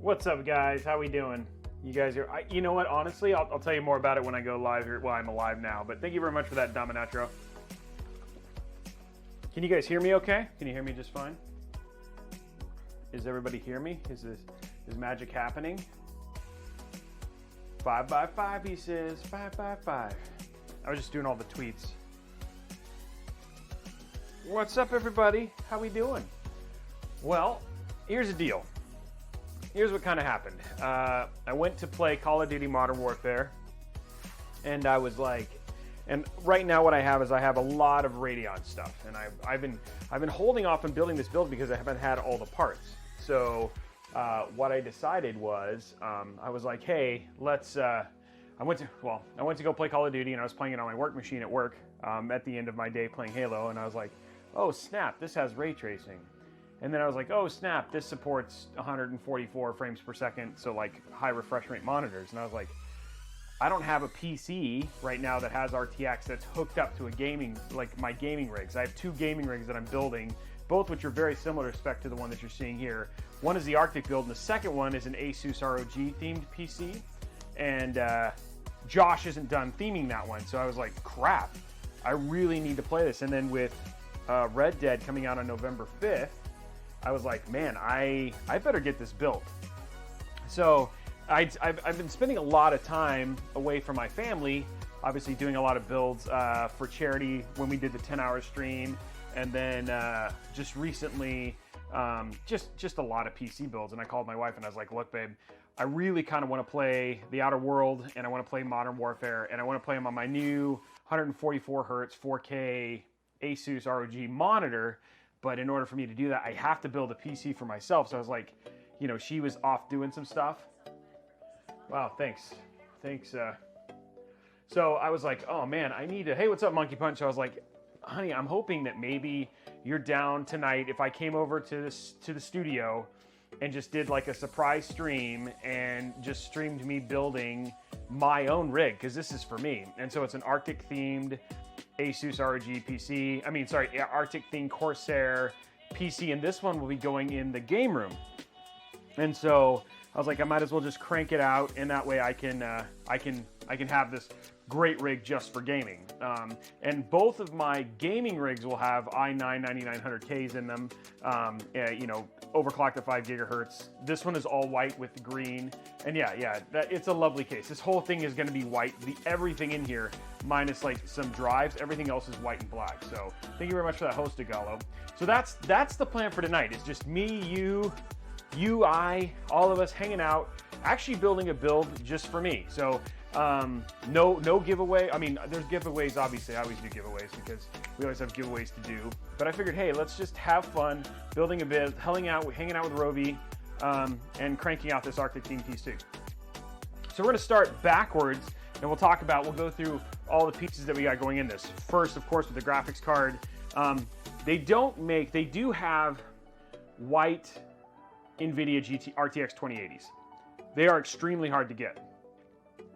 What's up, guys? How we doing? You guys are, you know what, honestly, I'll tell you more about it when I go live here. Well, I'm alive now, but thank you very much for that, Dominatro. Can you guys hear me okay? Can you hear me just fine? Is everybody hear me? Is magic happening? 5 by 5, he says, 5 by 5. I was just doing all the tweets. What's up, everybody? How we doing? Well, here's the deal. Here's what kind of happened. I went to play Call of Duty Modern Warfare, and I was like, and right now what I have is I have a lot of Radeon stuff, and I've been holding off on building this build because I haven't had all the parts. So what I decided was I was like, hey, let's. I went to go play Call of Duty, and I was playing it on my work machine at work at the end of my day playing Halo, and I was like, oh snap, this has ray tracing. And then I was like, oh snap, this supports 144 frames per second, so like high refresh rate monitors. And I was like, I don't have a PC right now that has RTX that's hooked up to a gaming, like my gaming rigs. I have 2 gaming rigs that I'm building, both which are very similar spec to the one that you're seeing here. One is the Arctic build, and the second one is an Asus ROG themed PC. And Josh isn't done theming that one, so I was like, crap, I really need to play this. And then with Red Dead coming out on November 5th, I was like, man, I better get this built. So I've been spending a lot of time away from my family, obviously doing a lot of builds for charity when we did the 10-hour stream, and then just recently, just a lot of PC builds. And I called my wife and I was like, look, babe, I really kind of want to play The Outer World, and I want to play Modern Warfare, and I want to play them on my new 144 hertz 4K Asus ROG monitor. But in order for me to do that, I have to build a PC for myself. So I was like, you know, she was off doing some stuff. Wow, thanks. So I was like, oh man, I need to, hey, what's up, Monkey Punch? So I was like, honey, I'm hoping that maybe you're down tonight if I came over to the studio and just did like a surprise stream and just streamed me building my own rig, because this is for me. And so it's an Arctic themed Asus ROG PC, Arctic themed Corsair PC, and this one will be going in the game room. And so I was like, I might as well just crank it out, and that way I can have this great rig just for gaming. And both of my gaming rigs will have i9 9900Ks in them, you know, overclocked to 5 gigahertz. This one is all white with green, and it's a lovely case. This whole thing is going to be white. Everything in here, minus like some drives, everything else is white and black. So thank you very much for that host, Gallo. So that's the plan for tonight. It's just me, you, I, all of us hanging out, actually building a build just for me. So no giveaway. I mean, there's giveaways, obviously. I always do giveaways because we always have giveaways to do. But I figured, hey, let's just have fun building a build, hanging out with Robey, and cranking out this Arctic theme PC. So we're going to start backwards, and we'll go through all the pieces that we got going in this. First, of course, with the graphics card. They do have white NVIDIA RTX 2080s. They are extremely hard to get.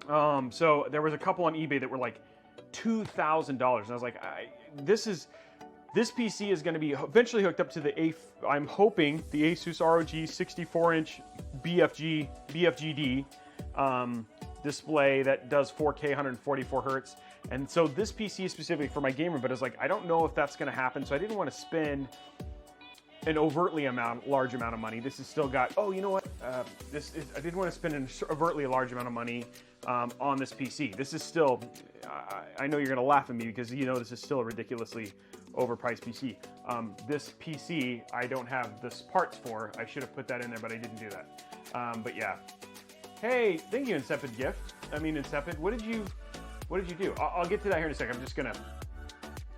So there was a couple on eBay that were like $2,000, and I was like, this PC is going to be eventually hooked up to I'm hoping the Asus ROG 64-inch BFGD display that does 4K 144 hertz. And so this PC is specifically for my gamer, but I was like, I don't know if that's going to happen, so I didn't want to spend an overtly large amount of money. This has still got, oh, you know what? I didn't want to spend an overtly large amount of money on this PC. This is still, I know you're going to laugh at me because you know this is still a ridiculously overpriced PC. This PC, I don't have the parts for. I should have put that in there, but I didn't do that. But yeah. Hey, thank you, Incepid gift. Incepid, what did you do? I'll get to that here in a second. I'm just going to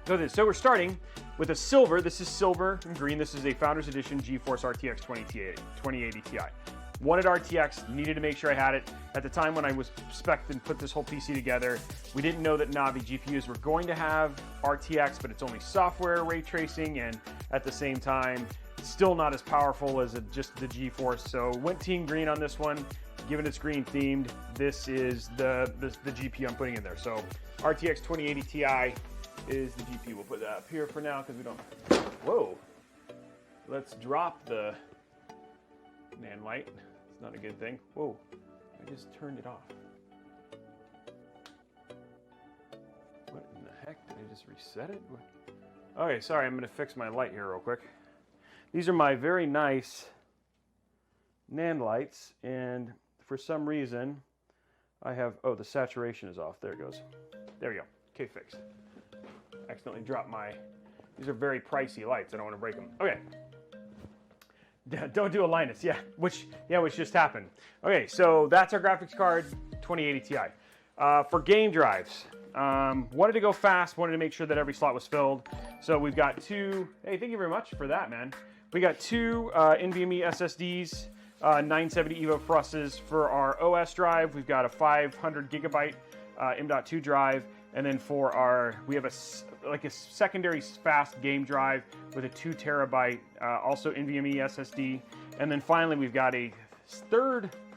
go this. So we're starting with a silver. This is silver and green. This is a Founders Edition GeForce RTX 2080 Ti. Wanted RTX, needed to make sure I had it. At the time when I was spec'd and put this whole PC together, we didn't know that Navi GPUs were going to have RTX, but it's only software ray tracing, and at the same time, still not as powerful as just the GeForce. So went team green on this one, given it's green themed. This is the GPU I'm putting in there. So RTX 2080 Ti is the GPU. We'll put that up here for now because we don't. Whoa. Let's drop the man light. It's not a good thing. Whoa, I just turned it off. What in the heck? Did I just reset it? Okay, sorry, I'm gonna fix my light here real quick. These are my very nice NAND lights, and for some reason, I have, oh, the saturation is off. There it goes. There we go. Okay, fixed. Accidentally dropped my, these are very pricey lights. I don't want to break them. Okay. Don't do a Linus, yeah, which just happened. Okay, so that's our graphics card, 2080 Ti. For game drives, wanted to go fast, wanted to make sure that every slot was filled. So we've got two, hey, thank you very much for that, man. We got two NVMe SSDs, 970 EVO pluses for our OS drive. We've got a 500 gigabyte M.2 drive, and then for our, we have a secondary fast game drive with a 2 terabyte, also NVMe SSD, and then finally we've got a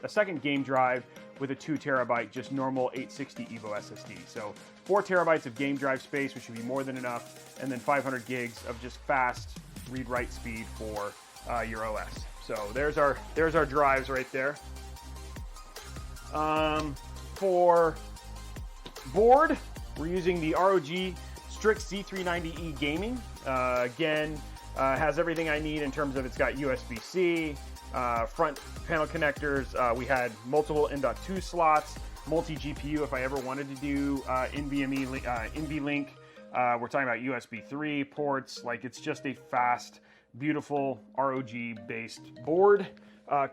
second game drive with a 2 terabyte just normal 860 EVO SSD. So 4 terabytes of game drive space, which would be more than enough, and then 500 gigs of just fast read-write speed for your OS. So there's our drives right there. For board, we're using the ROG Strix Z390E Gaming. Again, has everything I need in terms of it's got USB-C, front panel connectors. We had multiple M.2 slots, multi-GPU if I ever wanted to do NVLink. We're talking about USB 3 ports. Like, it's just a fast, beautiful ROG-based board.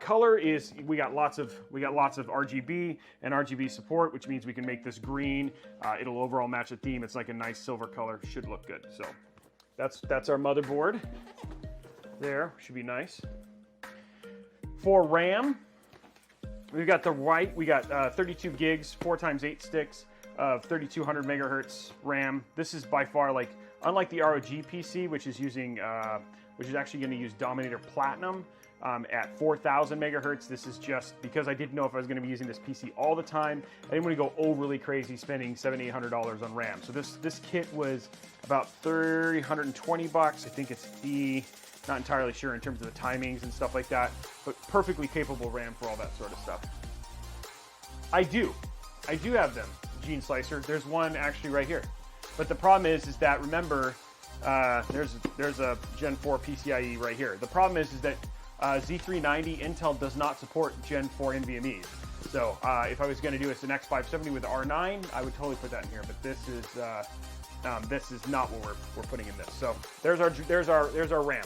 Color is, we got lots of RGB and RGB support, which means we can make this green. It'll overall match the theme. It's like a nice silver color. Should look good. So that's our motherboard. There should be nice. For RAM, we've got the white. We got 32 gigs, 4x8 sticks of 3200 megahertz RAM. This is by far, like, unlike the ROG PC, which is using, which is actually going to use Dominator Platinum. At 4,000 megahertz. This is just because I didn't know if I was going to be using this PC all the time. I didn't want to go overly crazy spending $700, $800 on RAM. So this kit was about $120. I think it's not entirely sure in terms of the timings and stuff like that, but perfectly capable RAM for all that sort of stuff. I do have them, Gene Slicer. There's one actually right here. But the problem is that, remember, there's a Gen 4 PCIe right here. The problem is that Z390 Intel does not support Gen 4 NVMe. So if I was going to do an X570 with R9, I would totally put that in here. But this is not what we're putting in this. So there's our RAM.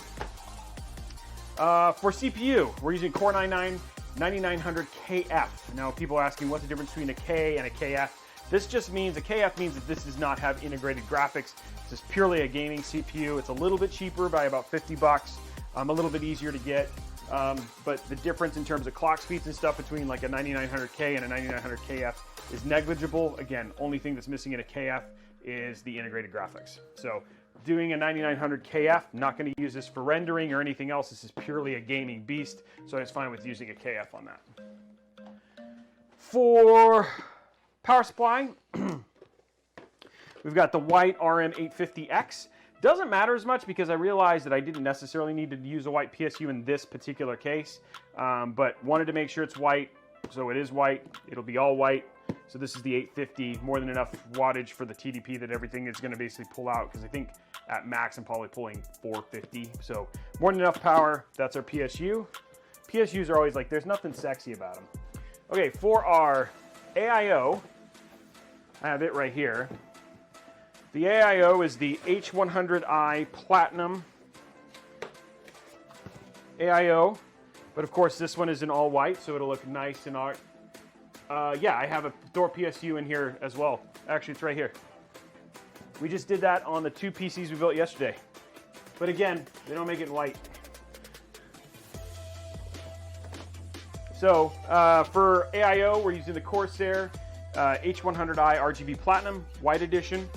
For CPU, we're using Core i9 9900KF. Now people are asking what's the difference between a K and a KF. This just means, a KF means that this does not have integrated graphics. This is purely a gaming CPU. It's a little bit cheaper by about $50. A little bit easier to get, but the difference in terms of clock speeds and stuff between like a 9900K and a 9900KF is negligible. Again, only thing that's missing in a KF is the integrated graphics. So doing a 9900KF, not going to use this for rendering or anything else. This is purely a gaming beast, so I was fine with using a KF on that. For power supply, we've got the white RM850X. Doesn't matter as much because I realized that I didn't necessarily need to use a white PSU in this particular case, but wanted to make sure it's white, so it is white. It'll be all white. So this is the 850, more than enough wattage for the TDP that everything is going to basically pull out, because I think at max I'm probably pulling 450. So more than enough power. That's our PSU. PSUs are always like, there's nothing sexy about them. Okay, for our AIO, I have it right here. The AIO is the H100i Platinum AIO, but of course this one is in all white, so it'll look nice in art. Yeah, I have a Thor PSU in here as well. Actually, it's right here. We just did that on the two PCs we built yesterday. But again, they don't make it white. So for AIO, we're using the Corsair H100i RGB Platinum White Edition.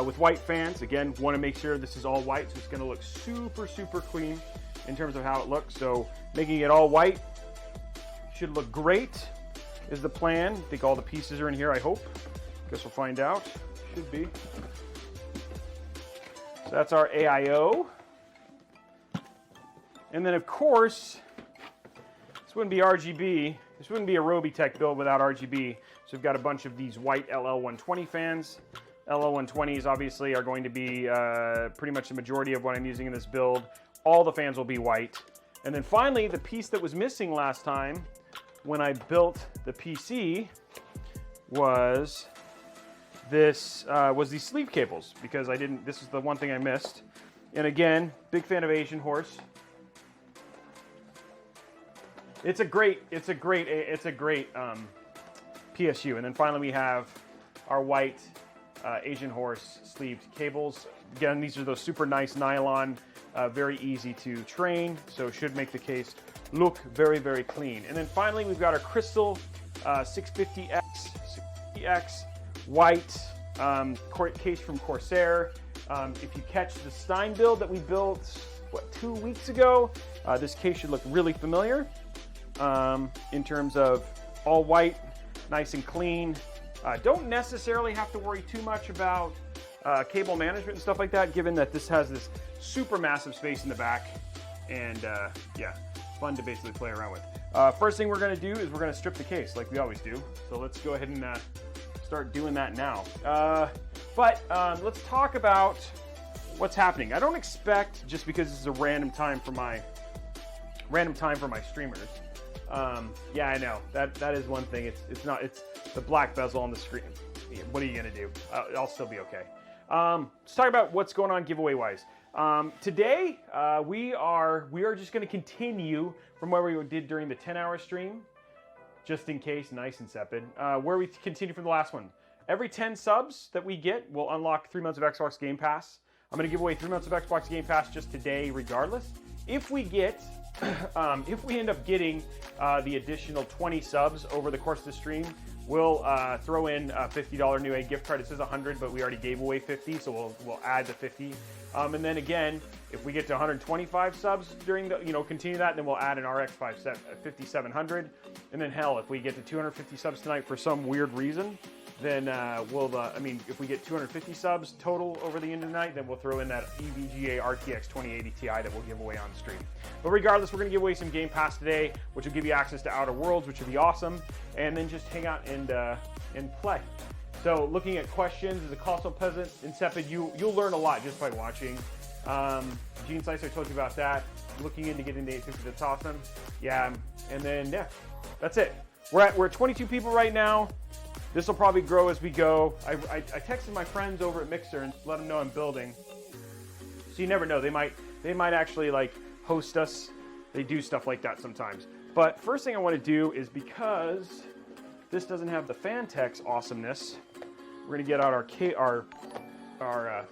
With white fans. Again, want to make sure this is all white, so it's going to look super, super clean in terms of how it looks. So making it all white should look great is the plan. I think all the pieces are in here, I hope. Guess we'll find out. Should be. So that's our AIO. And then, of course, This wouldn't be RGB. This wouldn't be a Robeytech build without RGB. So we've got a bunch of these white LL120 fans. LL120s obviously are going to be pretty much the majority of what I'm using in this build. All the fans will be white. And then finally, the piece that was missing last time when I built the PC was this was these sleeve cables, because I didn't. This is the one thing I missed. And again, big fan of Asian horse. It's a great PSU. And then finally we have our white Asian horse sleeved cables. Again, these are those super nice nylon, very easy to train, so should make the case look very, very clean. And then finally we've got our crystal 650X white case from Corsair. If you catch the Stein build that we built, what, 2 weeks ago, this case should look really familiar. In terms of all white, nice and clean. Don't necessarily have to worry too much about cable management and stuff like that, given that this has this super massive space in the back, and yeah, fun to basically play around with. First thing we're going to do is we're going to strip the case like we always do. So let's go ahead and start doing that now. But let's talk about what's happening. I don't expect, just because this is a random time for my streamers. Yeah, I know that is one thing. It's the black bezel on the screen. What are you gonna do? I'll still be okay. Let's talk about what's going on giveaway wise. Today we are just gonna continue from where we did during the 10-hour stream, just in case, nice and sepid. Where we continue from the last one. Every 10 subs that we get, we'll unlock 3 months of Xbox Game Pass. I'm gonna give away 3 months of Xbox Game Pass just today, regardless. If we get if we end up getting the additional 20 subs over the course of the stream, we'll throw in a $50 new A gift card. It says 100, but we already gave away 50, so we'll add the 50. And then again, if we get to 125 subs during the, continue that, then we'll add an RX 5700. And then hell, if we get to 250 subs tonight for some weird reason, then if we get 250 subs total over the end of the night, then we'll throw in that EVGA RTX 2080 Ti that we'll give away on the stream. But regardless, we're going to give away some Game Pass today, which will give you access to Outer Worlds, which will be awesome, and then just hang out and play. So looking at questions, as a console peasant, Incepid, you'll learn a lot just by watching. Gene Slicer, I told you about that. Looking into getting the 850, that's awesome. Yeah, and then, yeah, that's it. We're at 22 people right now. This will probably grow as we go. I texted my friends over at Mixer and let them know I'm building. So you never know. They might actually like host us. They do stuff like that sometimes. But first thing I want to do is, because this doesn't have the Fantex awesomeness, we're gonna get out our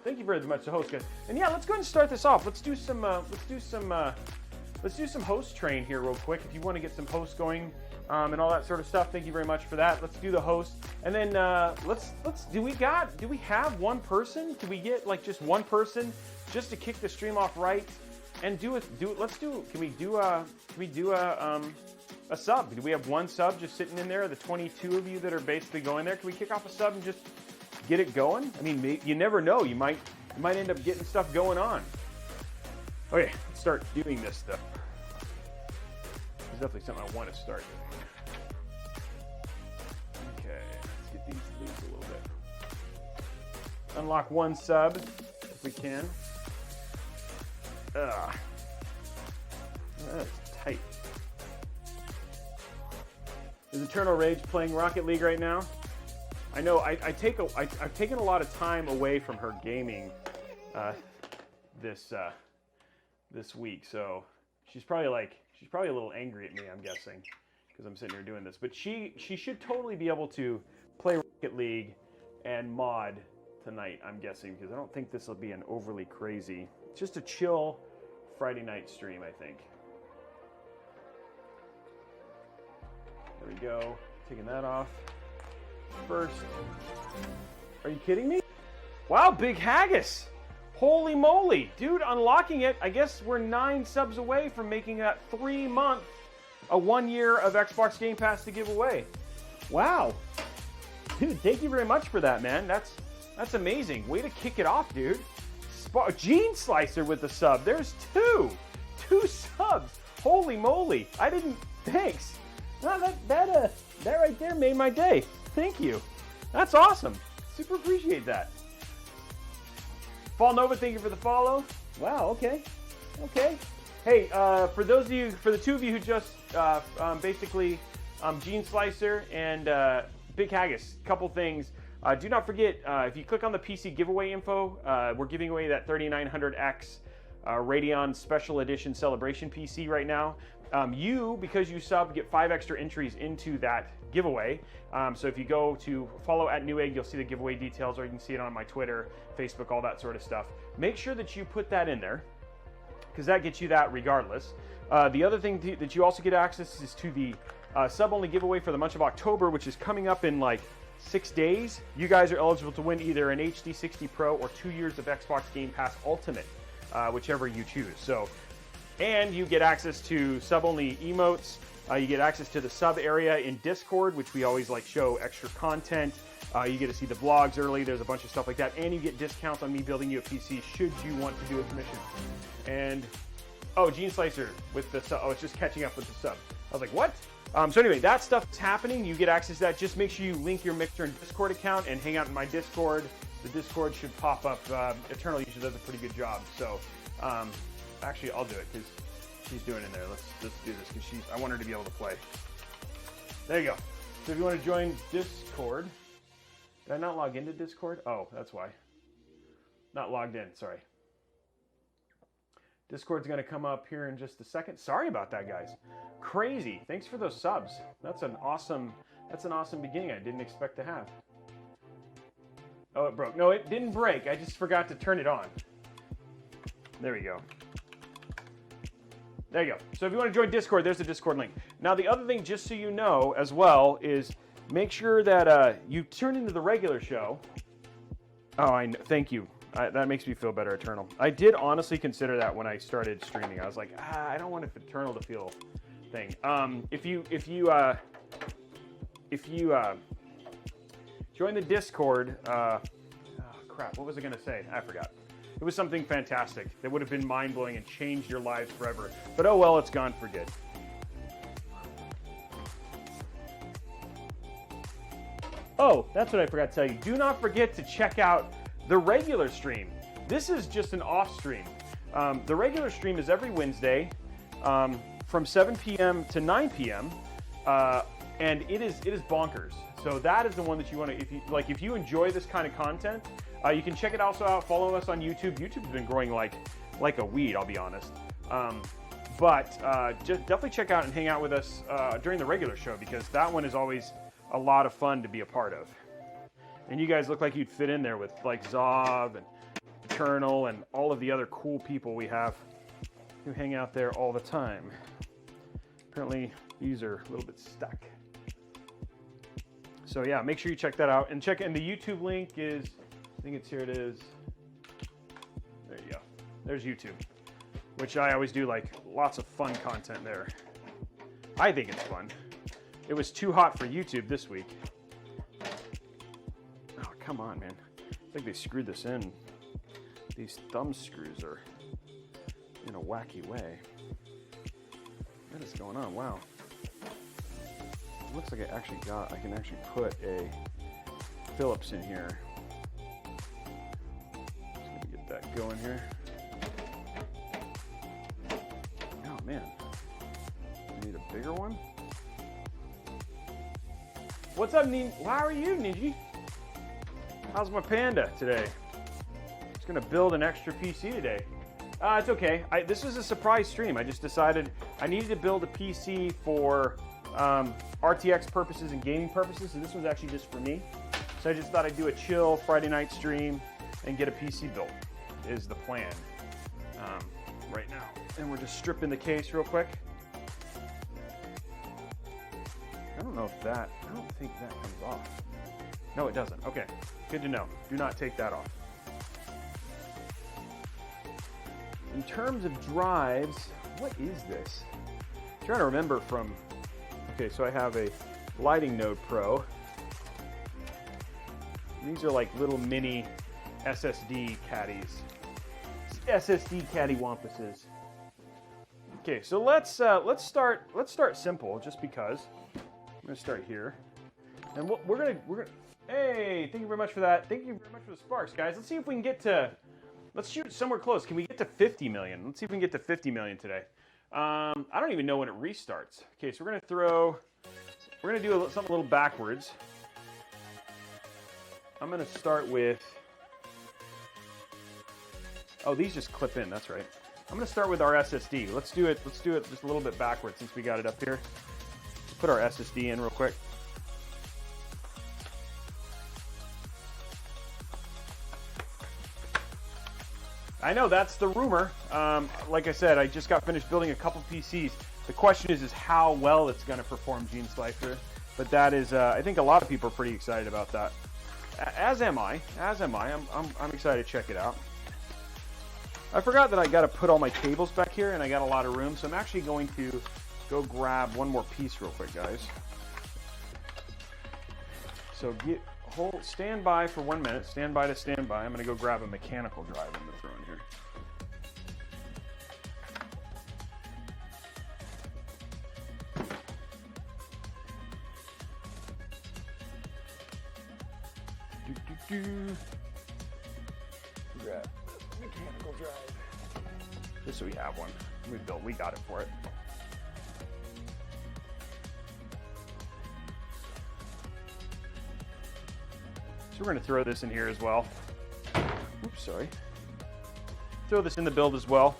thank you very much to host guys. And yeah, let's go ahead and start this off. Let's do some host train here real quick. If you want to get some hosts going. And all that sort of stuff. Thank you very much for that. Let's do the host, and then do we have one person? Do we get like just one person just to kick the stream off right and can we do a sub? Do we have one sub just sitting in there? The 22 of you that are basically going there, can we kick off a sub and just get it going? I mean, you never know. You might end up getting stuff going on. Okay, let's start doing this stuff. It's definitely something I want to start doing. These a little bit. Unlock one sub if we can. That's tight. Is Eternal Rage playing Rocket League right now? I know I've taken a lot of time away from her gaming this week, so she's probably a little angry at me, I'm guessing, because I'm sitting here doing this. But she should totally be able to play Rocket League and mod tonight, I'm guessing, because I don't think this will be an overly crazy, just a chill Friday night stream, I think. There we go. Taking that off first. Are you kidding me? Wow, Big Haggis. Holy moly. Dude, unlocking it. I guess we're 9 subs away from making that 3-month, a 1 year of Xbox Game Pass to give away. Wow. Dude, thank you very much for that, man. That's amazing. Way to kick it off, dude. Gene Slicer with the sub. There's 2 subs. Holy Holy moly! I didn't. Thanks. No, that right there made my day. Thank you. That's awesome. Super appreciate that. Fall Nova, thank you for the follow. Wow. Okay. Okay. Hey, for those of you, for the two of you who just basically, Gene Slicer and Big Haggis, couple things. Do not forget, if you click on the PC giveaway info, we're giving away that 3900X Radeon Special Edition Celebration PC right now. Because you sub, get 5 extra entries into that giveaway. So if you go to follow at Newegg, you'll see the giveaway details, or you can see it on my Twitter, Facebook, all that sort of stuff. Make sure that you put that in there, because that gets you that regardless. The other thing that you also get access is to the sub-only giveaway for the month of October, which is coming up in like 6 days. You guys are eligible to win either an HD 60 Pro or 2 years of Xbox Game Pass Ultimate, whichever you choose. So, and you get access to sub-only emotes. You get access to the sub area in Discord, which we always like show extra content. You get to see the vlogs early. There's a bunch of stuff like that, and you get discounts on me building you a PC should you want to do a commission. And oh, Gene Slicer with the sub. Oh, it's just catching up with the sub. I was like, what? So anyway, that stuff's happening. You get access to that. Just make sure you link your Mixer and Discord account and hang out in my Discord. The Discord should pop up. Eternal usually does a pretty good job. So actually, I'll do it because she's doing it in there. Let's do this because I want her to be able to play. There you go. So if you want to join Discord, did I not log into Discord? Oh, that's why. Not logged in. Sorry. Discord's going to come up here in just a second. Sorry about that, guys. Crazy. Thanks for those subs. That's an awesome beginning I didn't expect to have. Oh, it broke. No, it didn't break. I just forgot to turn it on. There we go. There you go. So if you want to join Discord, there's the Discord link. Now, the other thing, just so you know as well, is make sure that you turn into the regular show. Oh, thank you. That makes me feel better, Eternal. I did honestly consider that when I started streaming. I was like, I don't want Eternal to feel thing. If you join the Discord, oh, crap, what was I gonna say? I forgot. It was something fantastic that would have been mind-blowing and changed your lives forever. But oh well, it's gone for good. Oh, that's what I forgot to tell you. Do not forget to check out the regular stream. This is just an off stream. The regular stream is every Wednesday from 7 p.m. to 9 p.m. And it is bonkers. So that is the one that you want to, if you enjoy this kind of content, you can check it also out. Follow us on YouTube. YouTube's been growing like a weed, I'll be honest. But just definitely check out and hang out with us during the regular show, because that one is always a lot of fun to be a part of. And you guys look like you'd fit in there with like Zov and Eternal and all of the other cool people we have who hang out there all the time. Apparently these are a little bit stuck. So yeah, make sure you check that out. And check in the YouTube link is, I think it's here it is. There you go. There's YouTube, which I always do like lots of fun content there. I think it's fun. It was too hot for YouTube this week. Oh, come on, man. I think they screwed this in. These thumb screws are in a wacky way. What is going on? Wow. It looks like I can actually put a Phillips in here. Just gonna get that going here. Oh man. I need a bigger one. What's up, How are you, Niji? How's my panda today? Just gonna build an extra PC today. It's okay. This was a surprise stream. I just decided I needed to build a PC for RTX purposes and gaming purposes, and this was actually just for me. So I just thought I'd do a chill Friday night stream and get a PC built, is the plan right now. And we're just stripping the case real quick. I don't think that comes off. No, it doesn't. Okay, good to know. Do not take that off. In terms of drives, what is this? I'm trying to remember from, okay, so I have a Lighting Node Pro. These are like little mini SSD caddies. SSD caddy wampuses. Okay, so let's start simple, just because. I'm gonna start here, and we're gonna. Hey, thank you very much for that. Thank you very much for the sparks, guys. Let's see if we can get to. Let's shoot somewhere close. Can we get to 50 million? Let's see if we can get to 50 million today. I don't even know when it restarts. Okay, so we're gonna do something a little backwards. I'm gonna start with. Oh, these just clip in. That's right. I'm gonna start with our SSD. Let's do it just a little bit backwards since we got it up here. Let's put our SSD in real quick. I know that's the rumor. Like I said, I just got finished building a couple PCs. The question is how well it's gonna perform Gene Slicer. But that is, I think a lot of people are pretty excited about that. As am I. I'm excited to check it out. I forgot that I got to put all my tables back here, and I got a lot of room, so I'm actually going to go grab one more piece real quick, guys. So stand by for 1 minute. Stand by to stand by. I'm going to go grab a mechanical drive I'm going to throw in here. Grab mechanical drive. Just so we have one. We got it for it. So we're going to throw this in here as well. Oops, sorry. Throw this in the build as well,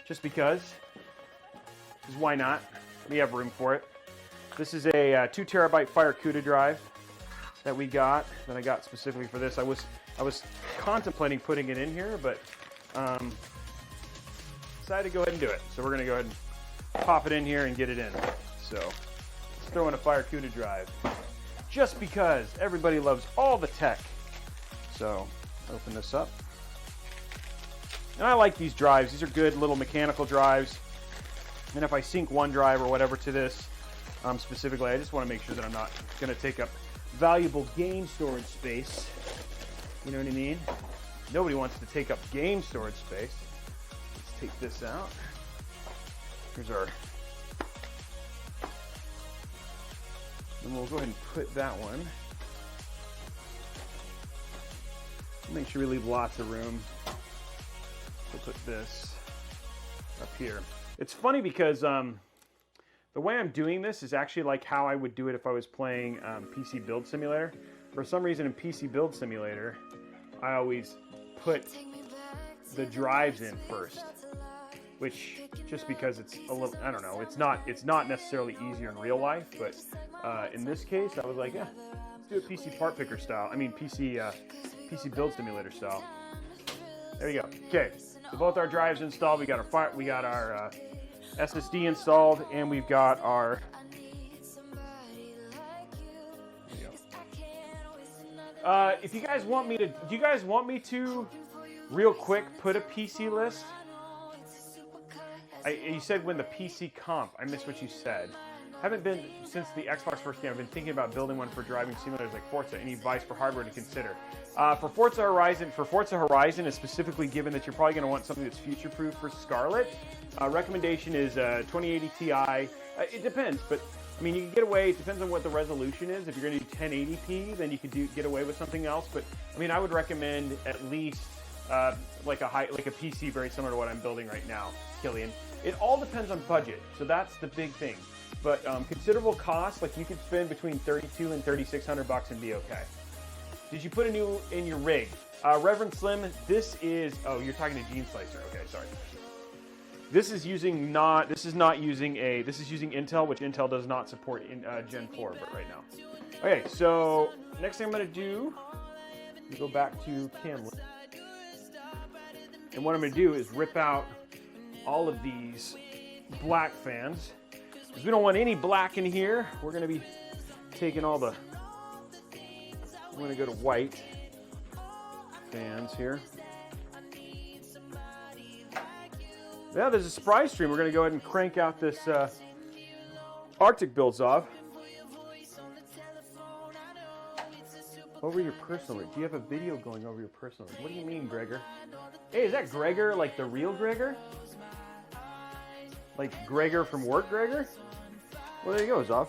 just because. Because why not? We have room for it. This is a 2 terabyte Fire CUDA drive that I got specifically for this. I was contemplating putting it in here, but decided to go ahead and do it. So we're going to go ahead and pop it in here and get it in. So let's throw in a Fire CUDA drive, just because everybody loves all the tech. So open this up. And I like these drives. These are good little mechanical drives. And if I sync one drive or whatever to this, specifically, I just want to make sure that I'm not going to take up valuable game storage space. You know what I mean? Nobody wants to take up game storage space. Let's take this out. Here's our... And we'll go ahead and put that one. Make sure we leave lots of room. We'll put this up here. It's funny because the way I'm doing this is actually like how I would do it if I was playing PC Build Simulator. For some reason in PC Build Simulator, I always put the drives in first, which just because it's a little, I don't know, it's not necessarily easier in real life, but in this case, I was like, yeah, let's do it PC Part Picker style. I mean PC Build Simulator style. There you go. Okay, so both our drives installed. We got our SSD installed, and we've got our. If you guys want me to, do you guys want me to, real quick, put a PC list? You said when the PC comp. I missed what you said. Haven't been since the Xbox first game. I've been thinking about building one for driving simulators like Forza. Any advice for hardware to consider? For Forza Horizon, is specifically given that you're probably going to want something that's future-proof for Scarlet. Recommendation is 2080 Ti. It depends, but I mean, you can get away. It depends on what the resolution is. If you're going to do 1080p, then you could get away with something else. But I mean, I would recommend at least like a PC very similar to what I'm building right now, Killian. It all depends on budget, so that's the big thing. But considerable cost, like you could spend between $3,200 and $3,600 and be okay. Did you put a new in your rig? Reverend Slim, this is, oh, you're talking to Gene Slicer. Okay, sorry. This is using Intel, which Intel does not support in Gen 4 but right now. Okay, so next thing I'm going to do, go back to Camlin. And what I'm going to do is rip out all of these black fans. Because we don't want any black in here. We're going to be taking all the... I'm going to go to white fans here. Yeah, there's a surprise stream. We're going to go ahead and crank out this Arctic builds off. Over your personal rig. Do you have a video going over your personal rig? What do you mean, Gregor? Hey, is that Gregor, like the real Gregor? Like Gregor from work, Gregor? Well, there you go, Zoff.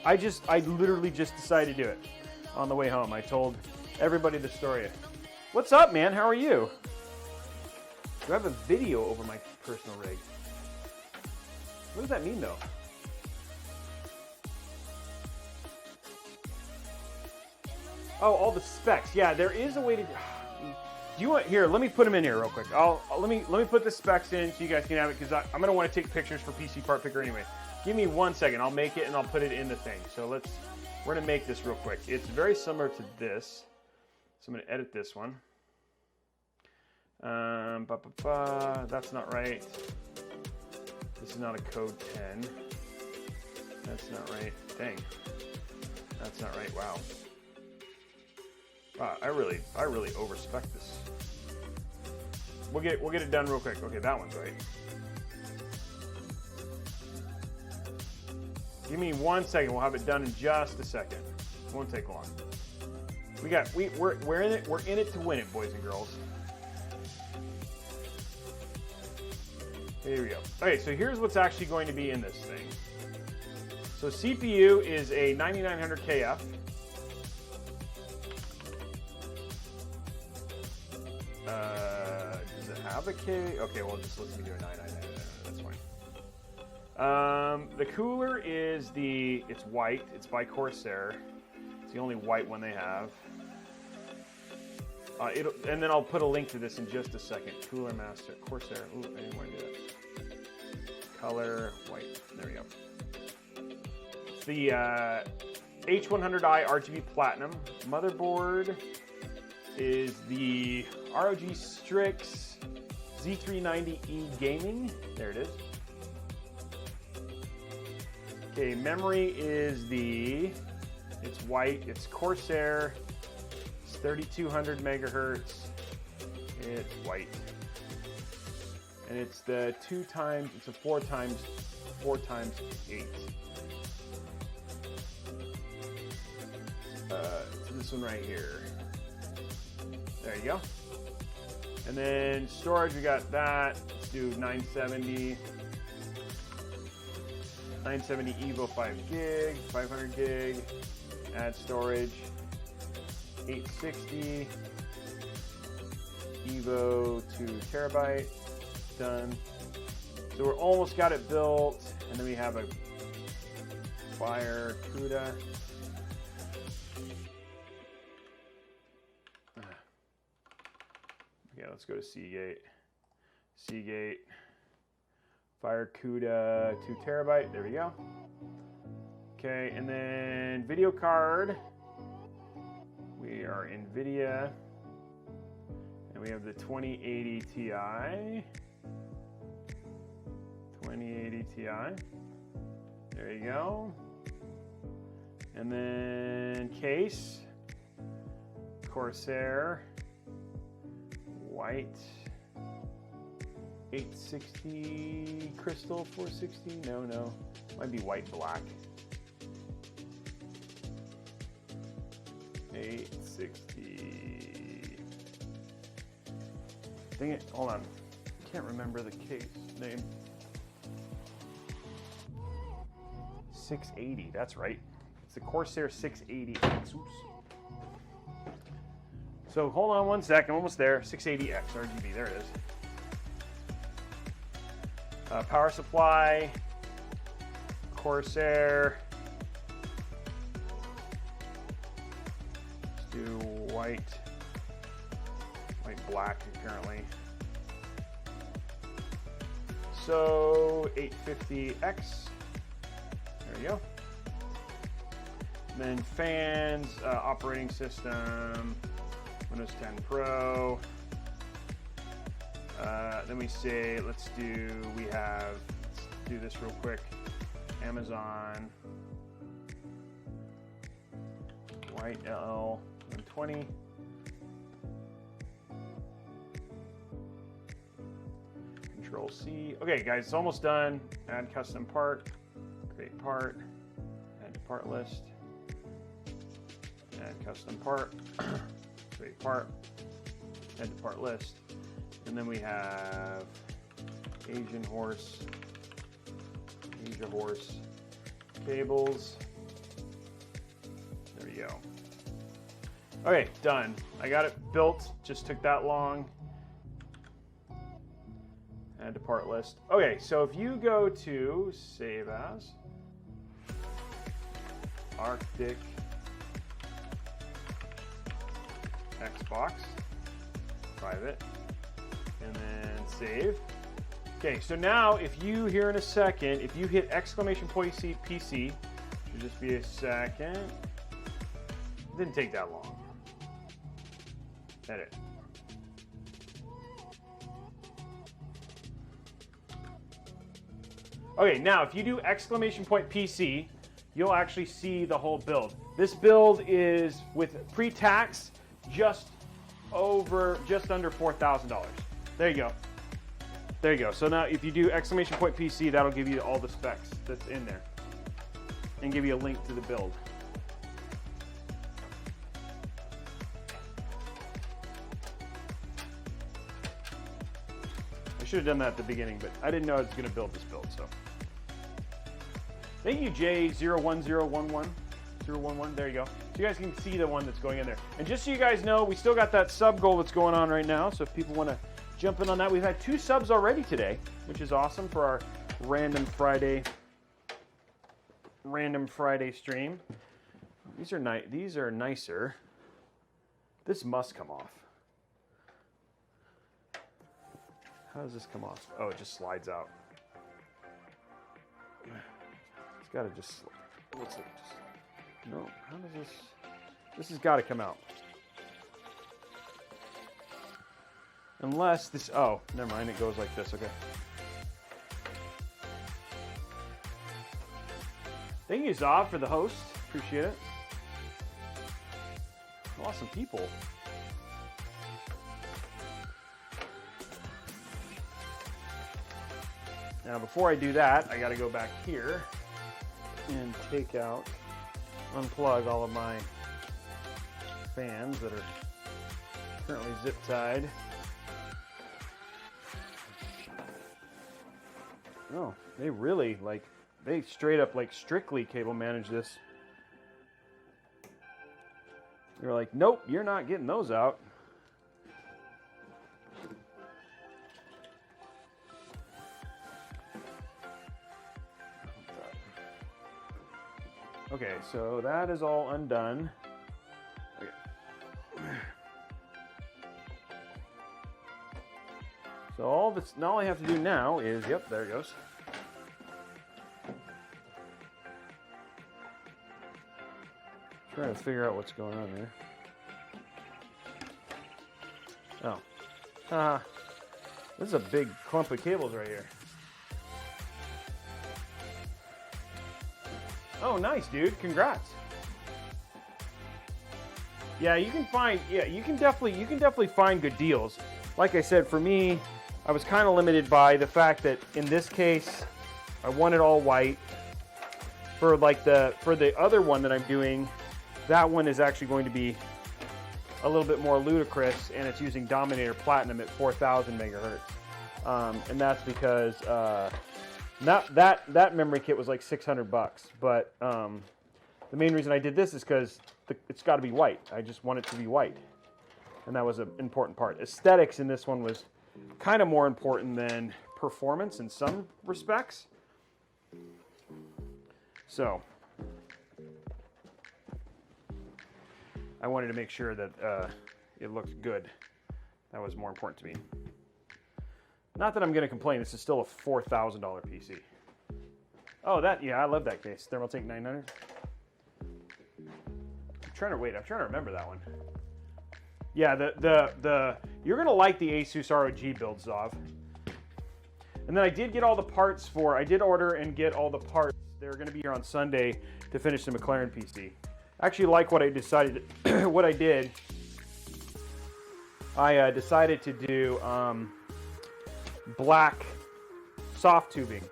I literally just decided to do it on the way home. I told everybody the story. What's up, man? How are you? Do I have a video over my personal rig? What does that mean, though? Oh, all the specs. Yeah, there is a way to. Do you want here? Let me put them in here real quick. Let me put the specs in so you guys can have it because I'm gonna want to take pictures for PC Part Picker anyway. Give me 1 second. I'll make it and I'll put it in the thing. So we're gonna make this real quick. It's very similar to this. So I'm gonna edit this one. That's not right. This is not a code 10. That's not right. Dang. That's not right. Wow. Wow, I really overspec this. We'll get it done real quick. Okay, that one's right. Give me 1 second. We'll have it done in just a second. It won't take long. We're in it. We're in it to win it, boys and girls. Here we go. Okay, so here's what's actually going to be in this thing. So CPU is a 9900KF. Does it have a K? Okay, well, just let's do a 9900. That's fine. The cooler is it's white. It's by Corsair. It's the only white one they have. And then I'll put a link to this in just a second. Cooler Master Corsair. Ooh, I didn't want to do that. Color white. There we go. It's the H100i RGB Platinum. Motherboard is the ROG Strix Z390E Gaming. There it is. Okay, memory is it's white. It's Corsair. 3200 megahertz. It's white, and it's the 4 times 8. So this one right here. There you go. And then storage, we got that. Let's do 970 Evo 5 gig, 500 gig. Add storage. 860 Evo 2 terabyte. Done. So we're almost got it built, and then we have a Fire CUDA. Okay, let's go to Seagate. Seagate. Fire CUDA 2 terabyte. There we go. Okay, and then video card. We are NVIDIA, and we have the 2080 Ti. 2080 Ti. There you go. And then case, Corsair, white, 860 crystal, 460. No, might be white black. 860. Dang it, hold on. Can't remember the case name. 680, that's right. It's the Corsair 680X. Oops. So hold on 1 second, almost there. 680X RGB, there it is. Power supply, Corsair. Do white black apparently. So 850X. There you go. And then fans, operating system, Windows 10 Pro. Then we say let's do this real quick. Amazon white LL 120. Control C. Okay, guys, it's almost done. Add custom part. Create part. Add to part list. Add custom part. Create part. Add to part list. And then we have Asian horse Use your horse. Cables. There we go. Okay, done. I got it built. Just took that long. Add to part list. Okay, so if you go to Save As, Arctic Xbox, private, and then save. Okay, so now if you here in a second, if you hit exclamation point PC, should just be a second. It didn't take that long. Edit. Okay, now if you do exclamation point PC, you'll actually see the whole build. This build is with pre-tax just under $4,000. There you go. There you go. So now if you do exclamation point PC, that'll give you all the specs that's in there and give you a link to the build. I should have done that at the beginning, but I didn't know I was going to build this build, so. Thank you, J01011. 011, there you go. So you guys can see the one that's going in there. And just so you guys know, we still got that sub goal that's going on right now. So if people want to jump in on that, we've had 2 subs already today, which is awesome for our random Friday stream. These are nicer. This must come off. How does this come off? Oh, it just slides out. It's got to just. What's it? Just, no. How does this? This has got to come out. Unless this. Oh, never mind. It goes like this. Okay. Thank you, Zav, for the host. Appreciate it. Awesome people. Now, before I do that, I got to go back here and unplug all of my fans that are currently zip tied. Oh, they really they straight up strictly cable manage this. They're like, nope, you're not getting those out. Okay, so that is all undone. Okay. So all I have to do now is, yep, there it goes. Trying to figure out what's going on there. Oh. This is a big clump of cables right here. Oh, nice, dude. Congrats. Yeah, you can definitely find good deals. Like I said, for me, I was kind of limited by the fact that in this case, I want it all white. For the other one that I'm doing, that one is actually going to be a little bit more ludicrous, and it's using Dominator Platinum at 4,000 megahertz. And that's because that memory kit was like $600, but the main reason I did this is because it's got to be white. I just want it to be white, and that was an important part. Aesthetics in this one was kind of more important than performance in some respects. So I wanted to make sure that it looked good. That was more important to me. Not that I'm going to complain. This is still a $4,000 PC. Oh, yeah, I love that case. Thermaltake 900. I'm trying to remember that one. Yeah, you're going to like the Asus ROG build, Zav. And then I did get all the parts I did order and get all the parts. They're going to be here on Sunday to finish the McLaren PC. I actually like what I decided, what I did. I decided to do black soft tubing,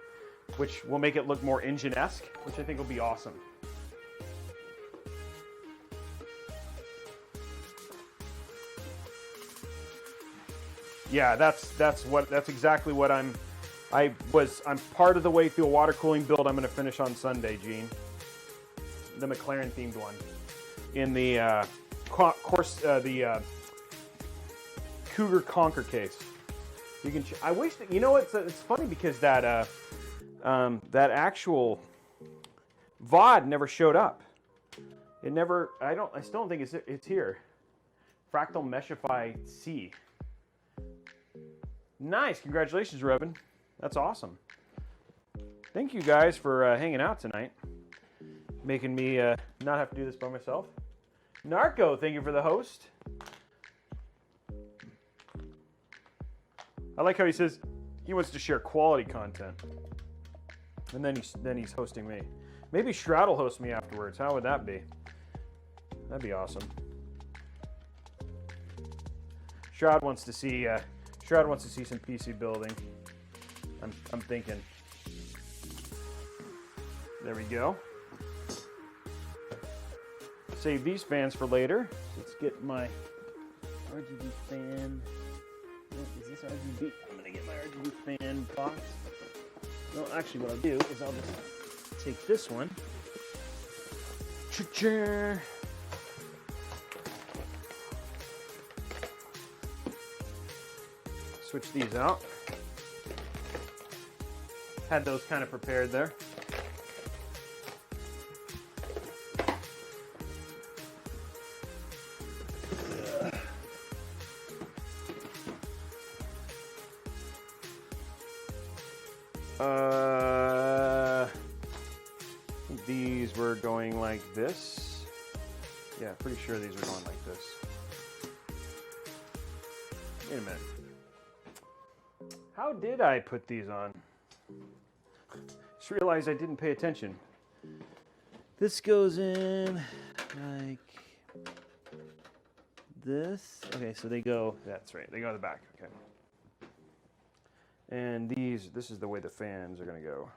which will make it look more engine-esque, which I think will be awesome. Yeah, that's exactly what I'm I'm part of the way through a water cooling build I'm going to finish on Sunday, Gene. The McLaren themed one. In the Cougar Conquer case. You can. I wish that, you know, it's funny because that that actual VOD never showed up. It never. I still don't think it's here. Fractal Meshify C. Nice, congratulations, Robin. That's awesome. Thank you guys for hanging out tonight, making me not have to do this by myself. Narco, thank you for the host. I like how he says he wants to share quality content, and then he's hosting me. Maybe Shroud will host me afterwards. How would that be? That'd be awesome. Shroud wants to see some PC building. I'm thinking. There we go. Save these fans for later. Let's get my RGB fan. Is this RGB? I'm gonna get my RGB fan box. No, actually what I'll do is I'll just take this one. Cha-cha. Switch these out. Had those kind of prepared there. I think these were going like this. Yeah, pretty sure these are going like this. Wait a minute. How did I put these on? Just realized I didn't pay attention. This goes in like this. Okay, so they go, that's right, they go to the back, okay. And this is the way the fans are gonna go.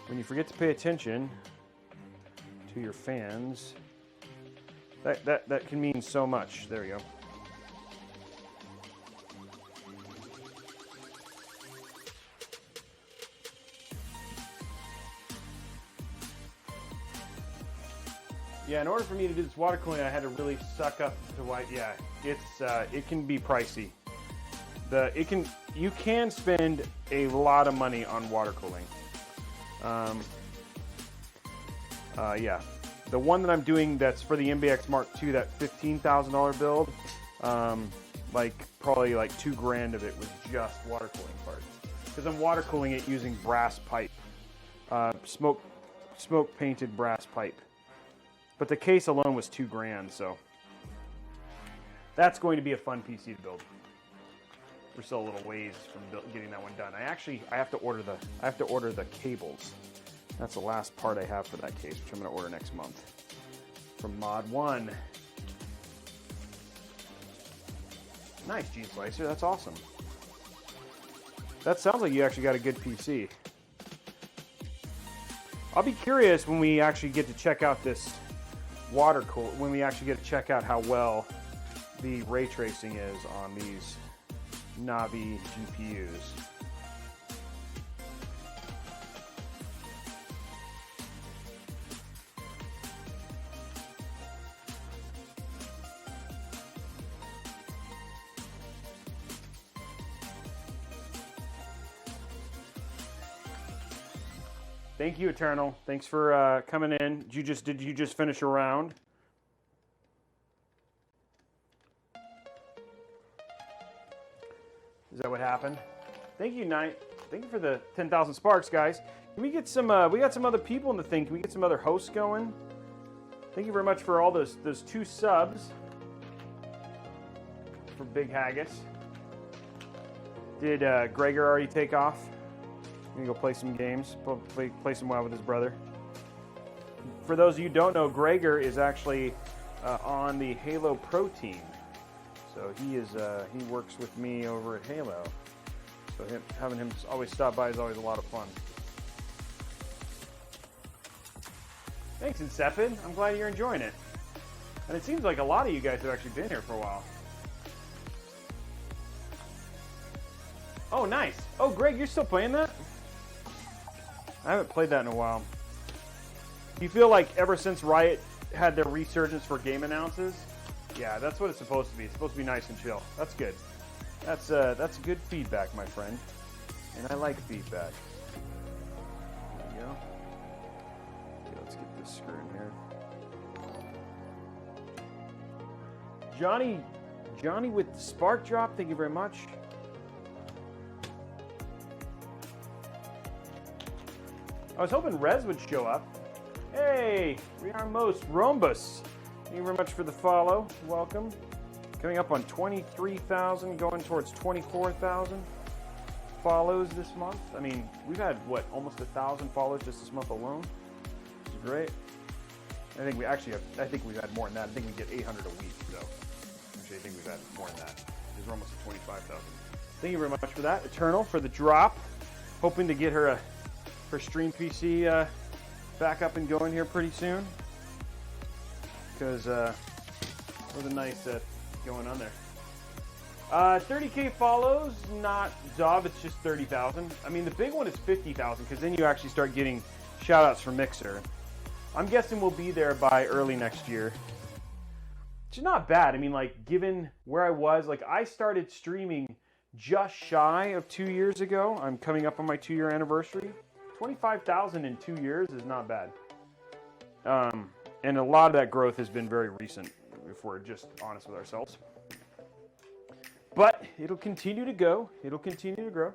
When you forget to pay attention to your fans, that can mean so much. There we go. Yeah, in order for me to do this water cooling, I had to really suck up to white. Yeah, it can be pricey. You can spend a lot of money on water cooling. Yeah, the one that I'm doing that's for the MBX Mark II, that $15,000 build, probably like $2,000 of it was just water cooling parts, because I'm water cooling it using brass pipe, smoke painted brass pipe. But the case alone was $2,000, so that's going to be a fun PC to build. We're still a little ways from getting that one done. I have to order the cables. That's the last part I have for that case, which I'm going to order next month from Mod 1. Nice, Gene Slicer. That's awesome. That sounds like you actually got a good PC. I'll be curious when we actually get to check out this water cool, when we actually get to check out how well the ray tracing is on these Navi GPUs. Thank you, Eternal. Thanks for coming in. Did you just finish a round? Is that what happened? Thank you, Knight. Thank you for the 10,000 sparks, guys. Can we get some? We got some other people in the thing. Can we get some other hosts going? Thank you very much for all those 2 subs for Big Haggis. Did Gregor already take off? I'm gonna go play some games, play some WoW with his brother. For those of you who don't know, Gregor is actually on the Halo Pro team. So he works with me over at Halo. So having him always stop by is always a lot of fun. Thanks, Incepid. I'm glad you're enjoying it. And it seems like a lot of you guys have actually been here for a while. Oh, nice. Oh, Greg, you're still playing that? I haven't played that in a while. Do you feel like ever since Riot had their resurgence for game announces? Yeah, that's what it's supposed to be. It's supposed to be nice and chill. That's good. That's good feedback, my friend. And I like feedback. There you go. Okay, let's get this screw in here. Johnny with the spark drop, thank you very much. I was hoping Rez would show up. Hey, we are most Rombus. Thank you very much for the follow. Welcome. Coming up on 23,000, going towards 24,000 follows this month. I mean, we've had, what, almost 1,000 follows just this month alone. Which is great. I think we've had more than that. I think we get 800 a week, so. Actually, I think we've had more than that. Because we're almost at 25,000. Thank you very much for that. Eternal for the drop. Hoping to get her stream PC back up and going here pretty soon. Because what a nice going on there. 30K follows, not Zov, it's just 30,000. I mean, the big one is 50,000 because then you actually start getting shout outs from Mixer. I'm guessing we'll be there by early next year. Which is not bad. I mean, like, given where I was, like, I started streaming just shy of 2 years ago. I'm coming up on my 2-year anniversary. 25,000 in 2 years is not bad. And a lot of that growth has been very recent, if we're just honest with ourselves. But it'll continue to go. It'll continue to grow.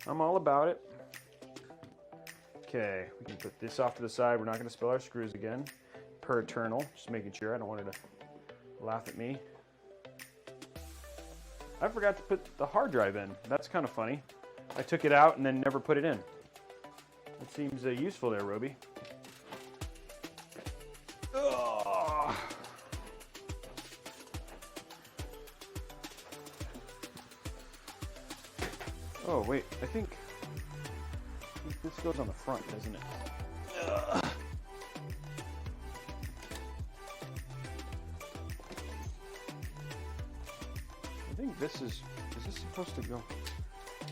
I'm all about it. Okay, we can put this off to the side. We're not going to spill our screws again. Per Eternal. Just making sure. I don't want it to laugh at me. I forgot to put the hard drive in. That's kind of funny. I took it out and then never put it in. It seems useful there, Robey. Ugh. Oh, wait. I think this goes on the front, doesn't it? Ugh. I think this is this supposed to go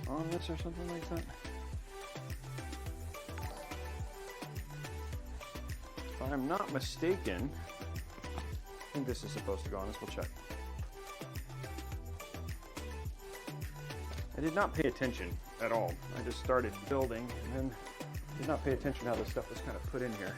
on this or something like that? If I'm not mistaken, I think this is supposed to go on this. We'll check. I did not pay attention at all. I just started building and then did not pay attention how this stuff was kind of put in here.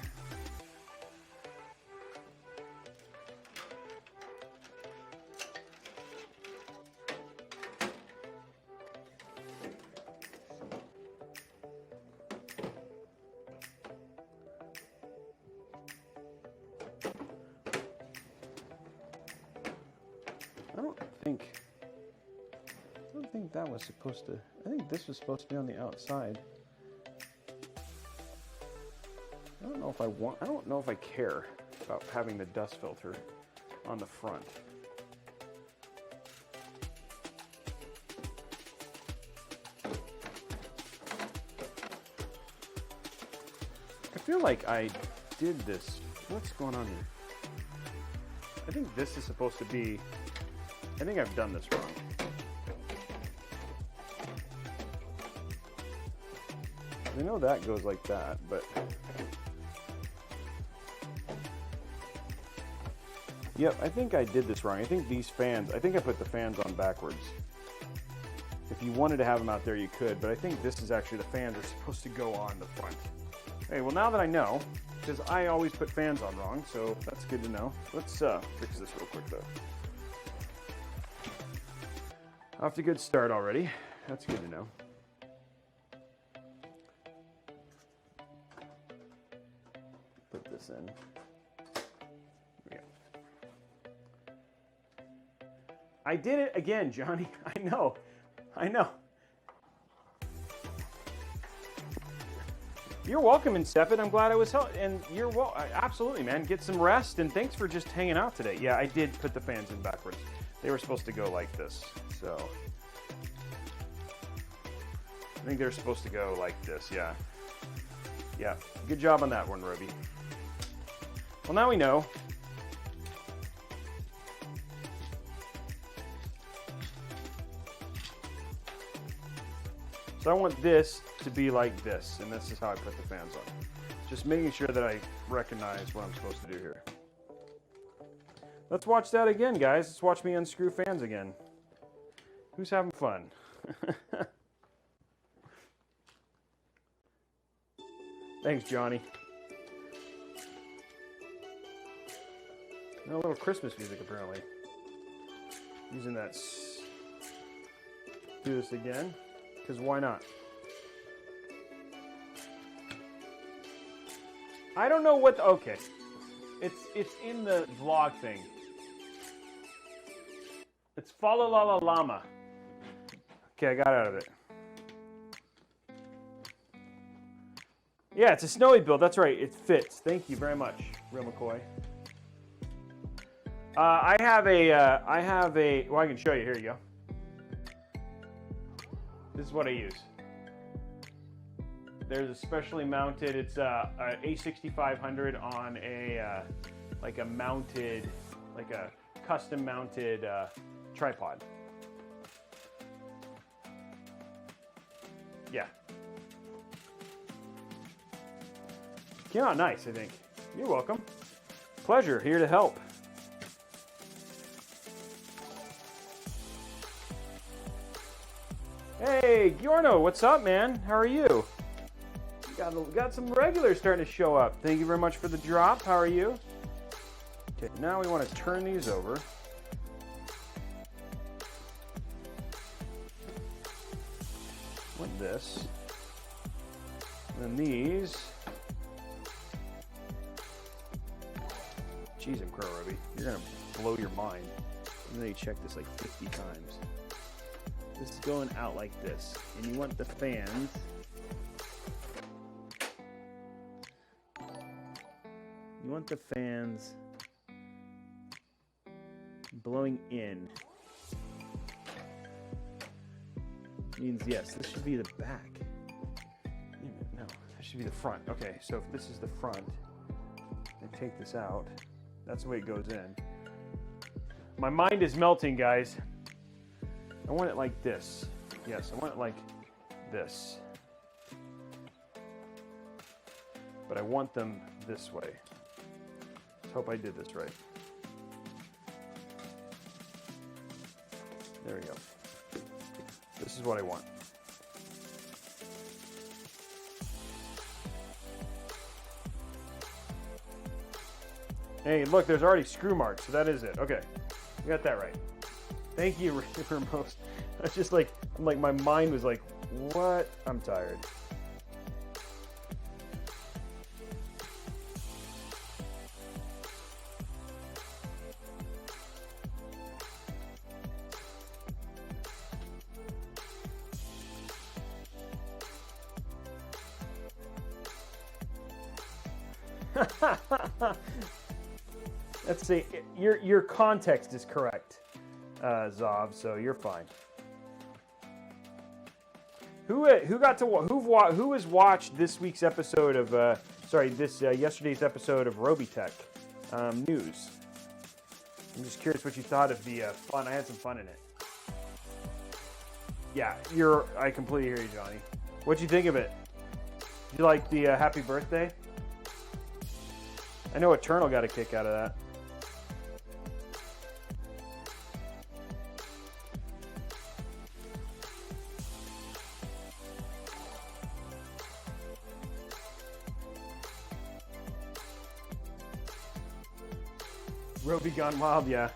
I don't think that was supposed to, I think this was supposed to be on the outside. I don't know if I care about having the dust filter on the front. I feel like I did this. What's going on here? I think this is supposed to be, I think I've done this wrong. I know that goes like that, but yep, I think I did this wrong. I think these fans, I think I put the fans on backwards. If you wanted to have them out there, you could, but I think this is actually the fans are supposed to go on the front. Hey, well now that I know, because I always put fans on wrong, so that's good to know. Let's fix this real quick though. Off to a good start already. That's good to know. Put this in. Yeah. I did it again, Johnny. I know. You're welcome, Incepted. I'm glad I was helping. And you're absolutely, man. Get some rest, and thanks for just hanging out today. Yeah, I did put the fans in backwards. They were supposed to go like this, so I think they're supposed to go like this. Yeah. Good job on that one, Robey. Well, now we know. So I want this to be like this, and this is how I put the fans on. Just making sure that I recognize what I'm supposed to do here. Let's watch that again, guys. Let's watch me unscrew fans again. Who's having fun? Thanks, Johnny. A little Christmas music, apparently. Using that. Do this again, because why not? I don't know what. Okay, it's in the vlog thing. It's Fa La La Llama. Okay, I got out of it. Yeah, it's a snowy build. That's right. It fits. Thank you very much, Real McCoy. I have a. Well, I can show you. Here you go. This is what I use. There's a specially mounted. It's a A6500 on a like a mounted, like a custom mounted tripod. Yeah. Came out nice, I think. You're welcome. Pleasure. Here to help. Hey, Giorno, what's up, man? How are you? Got some regulars starting to show up. Thank you very much for the drop. How are you? Okay, now we want to turn these over. Want this. And then these. Jeez, I'm crow, Robey. You're going to blow your mind. And then you check this like 50 times. This is going out like this, and you want the fans blowing in. Means yes, this should be the back. No, that should be the front. Okay, so if this is the front, and take this out, that's the way it goes in. My mind is melting, guys. I want it like this. Yes, I want it like this. But I want them this way. Let's hope I did this right. There we go. This is what I want. Hey, look, there's already screw marks, so that is it. Okay, we got that right. Thank you for most. I just like, my mind was like, what? I'm tired. Let's see. Your context is correct. Zav, so you're fine. Who has watched this week's episode of yesterday's episode of Robeytech news? I'm just curious what you thought of the fun. I had some fun in it. Yeah, I completely hear you, Johnny. What'd you think of it? Did you like the happy birthday? I know Eternal got a kick out of that. Robey Gone Wild, yeah.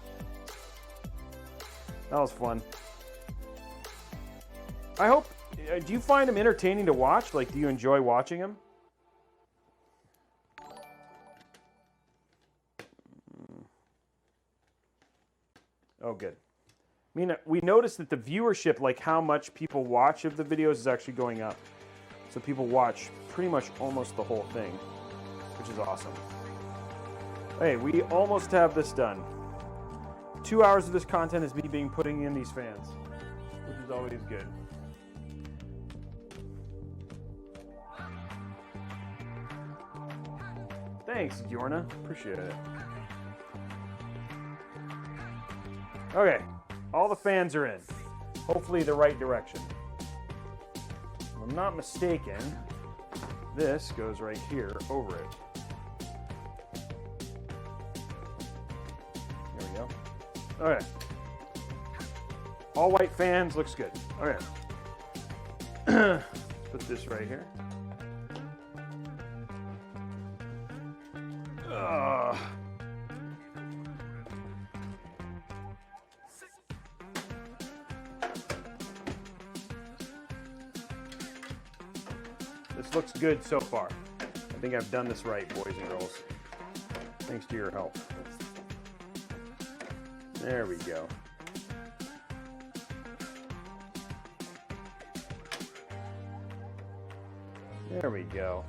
That was fun. I hope, do you find him entertaining to watch? Like, do you enjoy watching him? Oh, good. I mean, we noticed that the viewership, like how much people watch of the videos, is actually going up. So people watch pretty much almost the whole thing, which is awesome. Hey, we almost have this done. 2 hours of this content is me putting in these fans, which is always good. Thanks, Giorna. Appreciate it. Okay, all the fans are in. Hopefully the right direction. I'm not mistaken, this goes right here over it. There we go. Okay. All white fans, looks good. Okay. Put this right here. This looks good so far. I think I've done this right, boys and girls. Thanks to your help. There we go. There we go.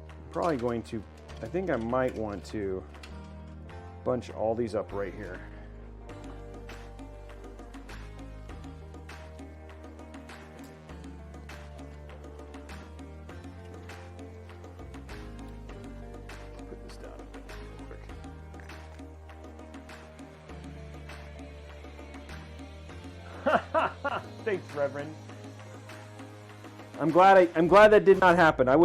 I'm probably going to, I think I might want to bunch all these up right here. Put this down real quick. Thanks, Reverend. I'm glad that did not happen. I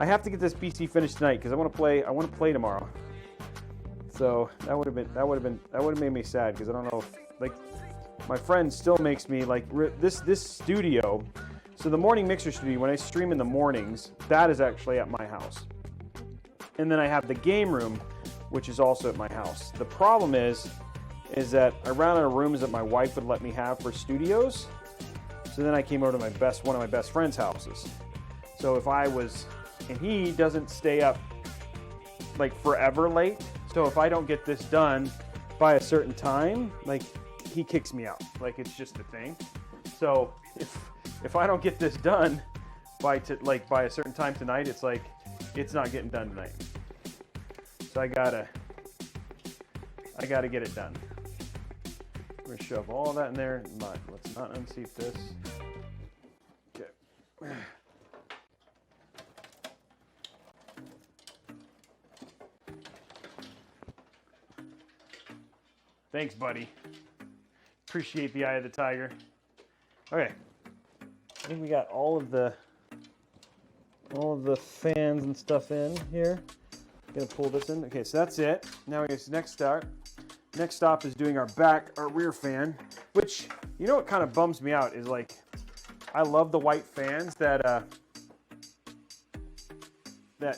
have to get this PC finished tonight because I want to play tomorrow. So that would have made me sad because I don't know if, like, my friend still makes me like this studio. So the morning mixer studio, when I stream in the mornings, that is actually at my house. And then I have the game room, which is also at my house. The problem is that I ran out of rooms that my wife would let me have for studios. So then I came over to one of my best friend's houses. So and he doesn't stay up like forever late. So if I don't get this done by a certain time, like, he kicks me out. Like, it's just a thing. So if I don't get this done by a certain time tonight, it's like it's not getting done tonight. So I gotta get it done. We're gonna shove all that in there. Let's not unseat this. Okay. Thanks, buddy. Appreciate the eye of the tiger. Okay. I think we got all of the fans and stuff in here. Gonna pull this in. Okay, so that's it. Now we get next stop. Next stop is doing our rear fan, which, you know what kind of bums me out is, like, I love the white fans that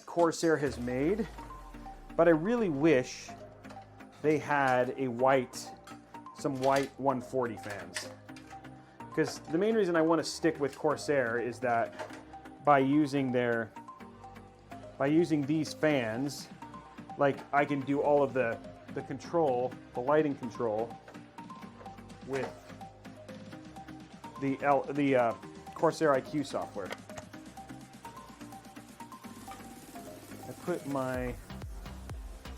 Corsair has made, but I really wish they had some white 140 fans. Because the main reason I want to stick with Corsair is that by using these fans, like, I can do all of the control, the lighting control with the Corsair IQ software. I put my,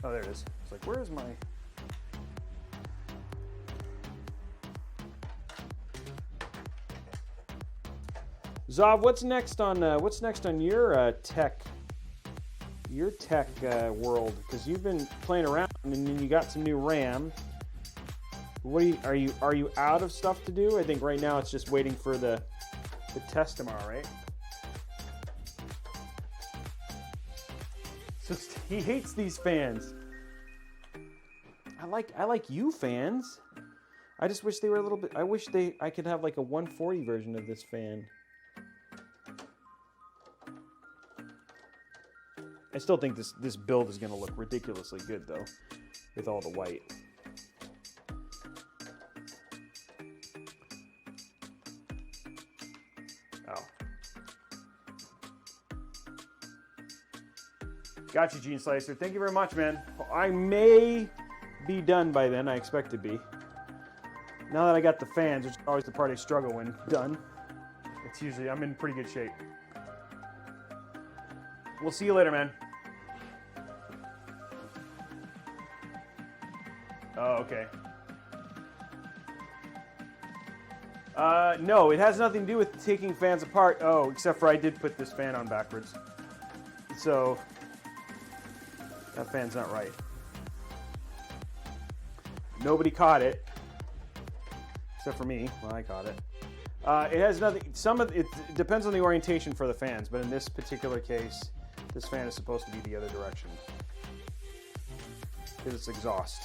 oh, there it is. It's like, where is my, Zav, what's next on your tech world? Because you've been playing around and then you got some new RAM. What are you out of stuff to do? I think right now it's just waiting for the test tomorrow, right? So he hates these fans. I like you fans. I just wish they were a little bit. I wish I could have like a 140 version of this fan. I still think this build is going to look ridiculously good, though, with all the white. Oh. Got you, Gene Slicer. Thank you very much, man. I may be done by then. I expect to be. Now that I got the fans, which is always the part I struggle when done, it's usually, I'm in pretty good shape. We'll see you later, man. Oh, okay. No, it has nothing to do with taking fans apart. Oh, except for I did put this fan on backwards. So, That fan's not right. Nobody caught it, except for me. Well, I caught it. It has nothing. It depends on the orientation for the fans, but in this particular case, this fan is supposed to be the other direction because it's exhaust.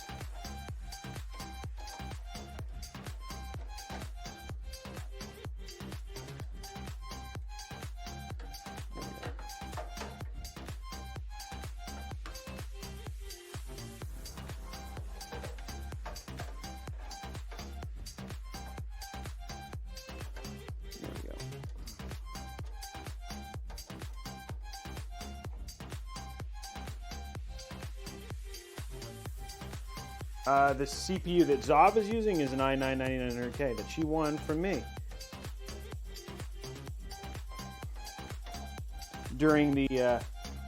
The CPU that Zob is using is an i9-9900K that she won from me during the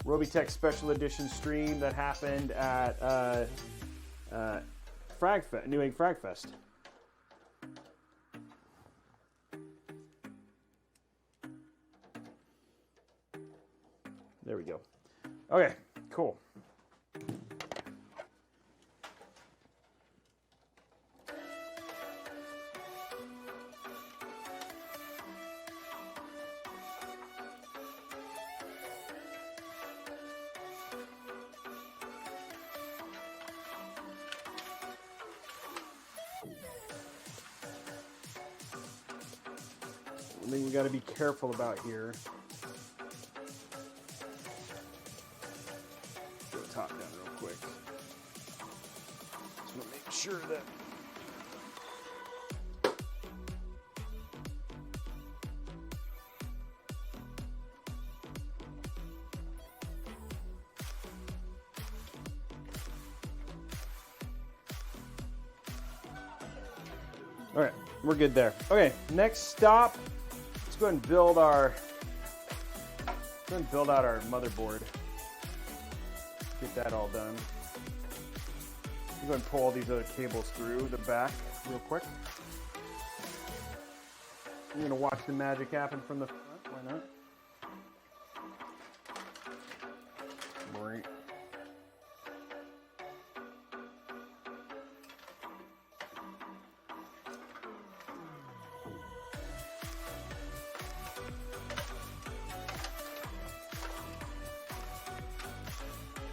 Robeytech Special Edition stream that happened at New Egg Frag Fest. There we go. Okay, cool. One thing we got to be careful about here. Go top down real quick. Just want to make sure that. All right, we're good there. Okay, next stop. Let's go ahead and build our. Out our motherboard. Get that all done. Go ahead and pull all these other cables through the back real quick. I'm gonna watch the magic happen from the front. Why not? Right.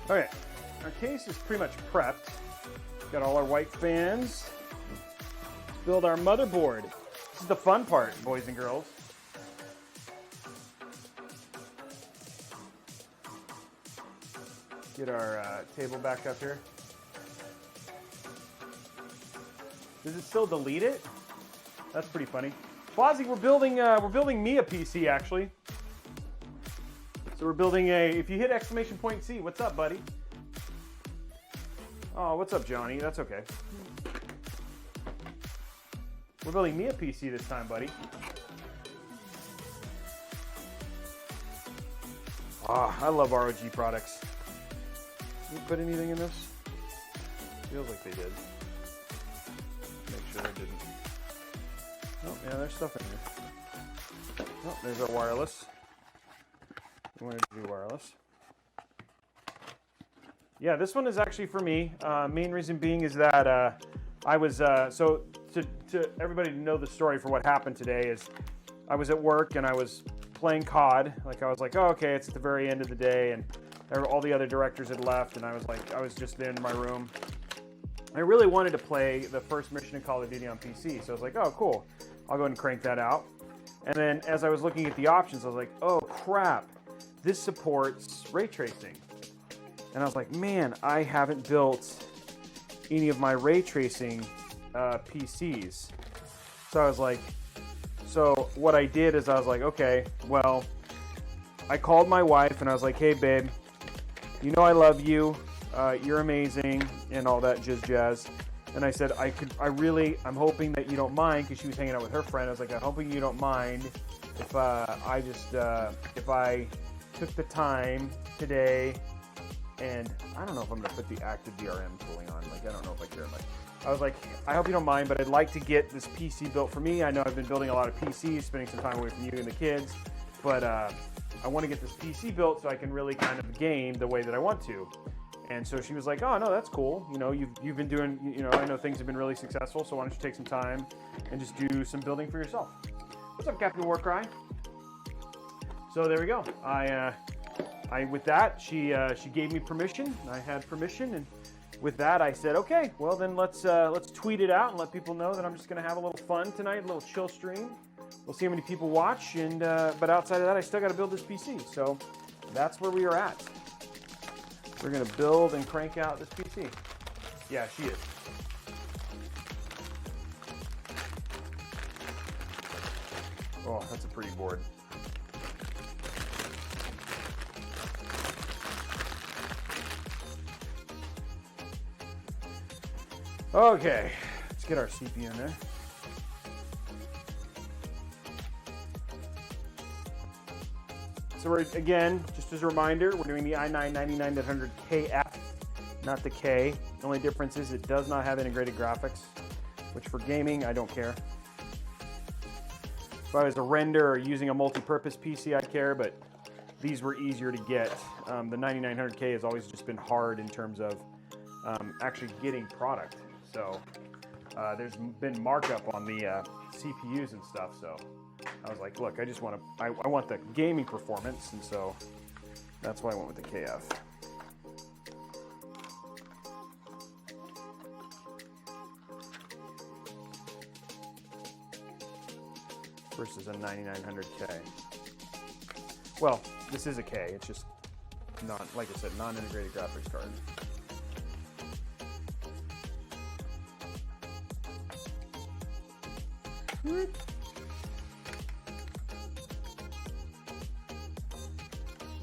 Okay, our case is pretty much prepped. Got all our white fans. Let's build our motherboard. This is the fun part, boys and girls. Get our table back up here. Does it still delete it? That's pretty funny. Fozzie, we're building me a PC actually. So we're building if you hit exclamation point C, what's up, buddy? Oh, what's up, Johnny? That's okay. We're building me a PC this time, buddy. Ah, I love ROG products. Did you put anything in this? Feels like they did. Make sure I didn't. Oh, yeah, there's stuff in here. Oh, there's our wireless. I wanted to do wireless. Yeah, this one is actually for me. Main reason being is that I was, so to everybody to know the story for what happened today is I was at work and I was playing COD. Like I was like, oh, okay, it's at the very end of the day and all the other directors had left and I was like, I was just in my room. I really wanted to play the first mission in Call of Duty on PC. So I was like, oh, cool. I'll go ahead and crank that out. And then as I was looking at the options, I was like, oh, crap. This supports ray tracing. And I was like, man, I haven't built any of my ray tracing PCs. So I was like, so what I did is I was like, okay, well, I called my wife and I was like, hey, babe, you know I love you. You're amazing and all that jazz. And I said, I'm hoping that you don't mind, because she was hanging out with her friend. I was like, I'm hoping you don't mind if if I took the time today, and I don't know if I'm gonna put the active DRM tooling on. Like, I don't know if I care. Like, I was like, I hope you don't mind, but I'd like to get this PC built for me. I know I've been building a lot of PCs, spending some time away from you and the kids, but I want to get this PC built so I can really kind of game the way that I want to. And so she was like, oh, no, that's cool. You know, you've been doing, you know, I know things have been really successful, so why don't you take some time and just do some building for yourself. What's up, Captain Warcry? So there we go. With that, she gave me permission. I had permission, and with that, I said, okay, well then let's tweet it out and let people know that I'm just gonna have a little fun tonight, a little chill stream. We'll see how many people watch, and but outside of that, I still got to build this PC. So that's where we are at. We're gonna build and crank out this PC. Yeah, she is. Oh, that's a pretty board. Okay, let's get our CPU in there. So we're, again, just as a reminder, we're doing the i9-9900KF, not the K. The only difference is it does not have integrated graphics, which for gaming, I don't care. If I was a render or using a multi-purpose PC, I care, but these were easier to get. The 9900K has always just been hard in terms of actually getting product. So there's been markup on the CPUs and stuff, so I was like, look, I just want to, I want the gaming performance, and so that's why I went with the KF. Versus a 9900K. Well, this is a K, it's just not, like I said, non-integrated graphics card.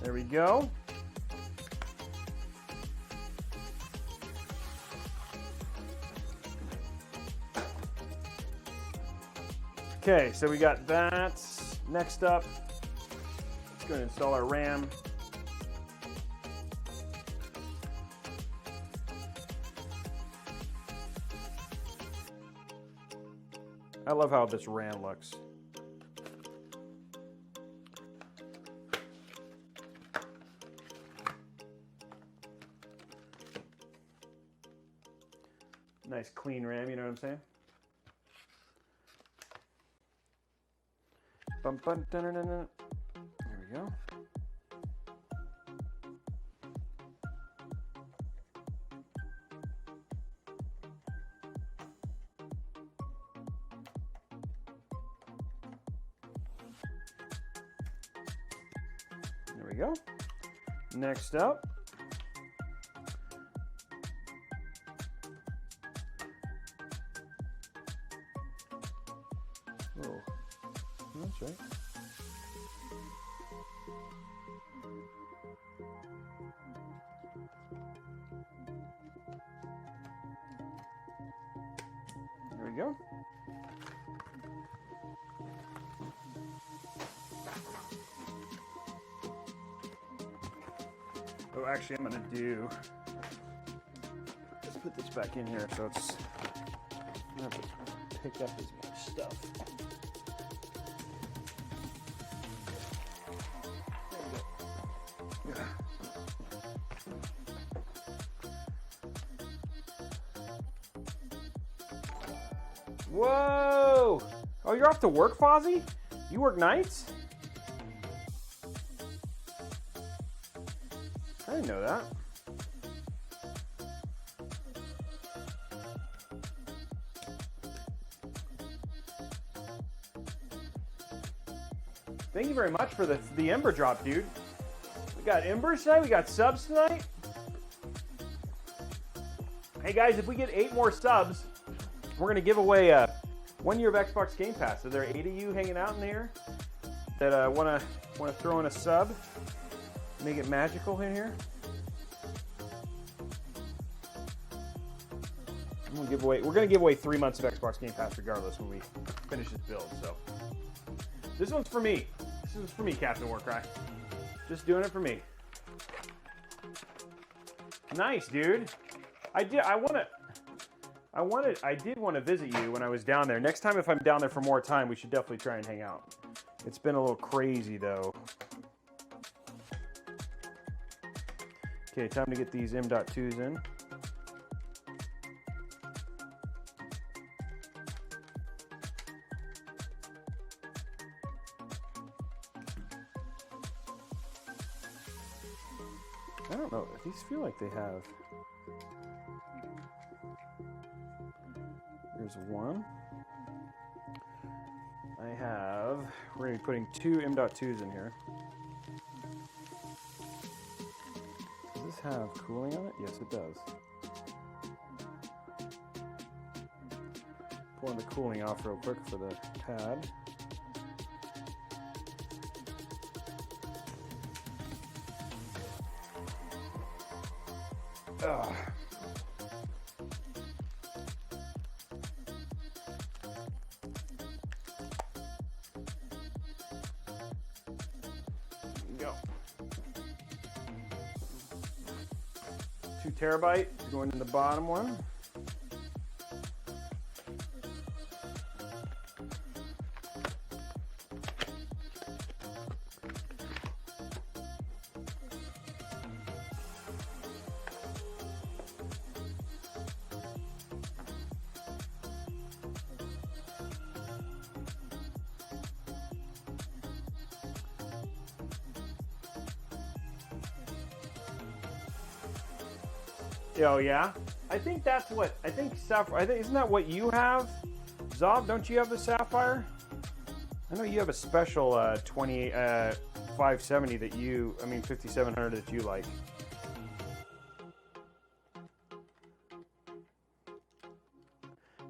There we go. Okay, so we got that. Next up, let's go and install our RAM. I love how this RAM looks. Nice clean RAM, you know what I'm saying? Bum, bum, dun, dun, dun, dun. There we go. There we go. Next up, oh, that's right. There we go. Oh, actually, I'm gonna do. Let's put this back in here so it's. I'm gonna have to pick up as much stuff. Whoa! Oh, you're off to work, Fozzie? You work nights? I didn't know that. Thank you very much for the Ember drop, dude. We got Embers tonight. We got subs tonight. Hey guys, if we get 8 more subs, we're gonna give away 1 year of Xbox Game Pass. So there are 8 of you hanging out in there that wanna throw in a sub, make it magical in here. We're gonna give away 3 months of Xbox Game Pass regardless when we finish this build. So this one's for me. This is for me, Captain Warcry. Just doing it for me. Nice, dude. I did want to visit you when I was down there. Next time, if I'm down there for more time, we should definitely try and hang out. It's been a little crazy though. Okay, time to get these M.2s in. I don't know, these feel like they have. Here's one. We're going to be putting two M.2s in here. Does this have cooling on it? Yes, it does. Pulling the cooling off real quick for the pad. Ugh. Go. 2 terabyte going in the bottom one. Oh yeah, I think that's what Sapphire. Isn't that what you have, Zob? Don't you have the Sapphire? I know you have a special 570 that 5700 that you like.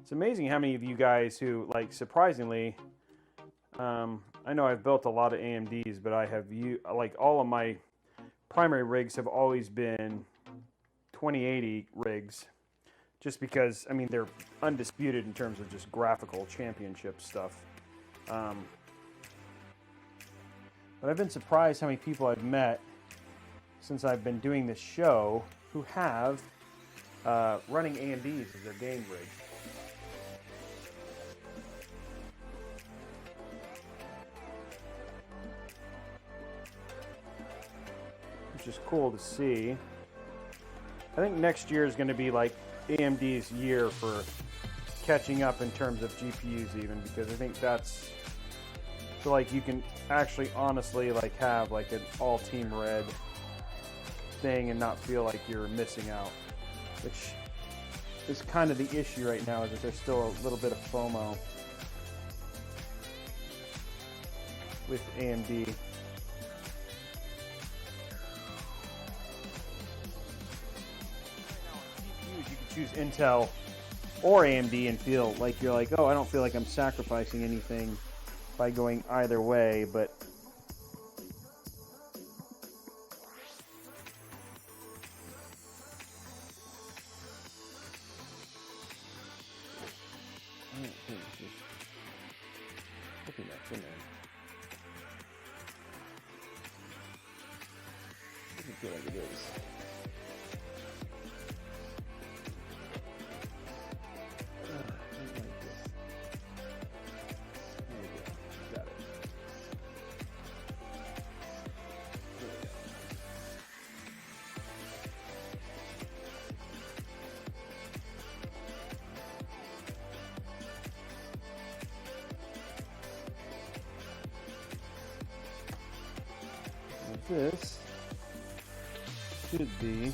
It's amazing how many of you guys who surprisingly. I know I've built a lot of AMDs, but I have all of my primary rigs have always been 2080 rigs, just because they're undisputed in terms of just graphical championship stuff. But I've been surprised how many people I've met since I've been doing this show who have running AMDs as their game rig. Which is cool to see. I think next year is going to be like AMD's year for catching up in terms of GPUs, even, because I think that's so you can actually honestly have an all team red thing and not feel like you're missing out, which is kind of the issue right now, is that there's still a little bit of FOMO with AMD. Choose Intel or AMD and feel like you're oh, I don't feel like I'm sacrificing anything by going either way, but hoping that's in there. Doesn't feel like it is. This should be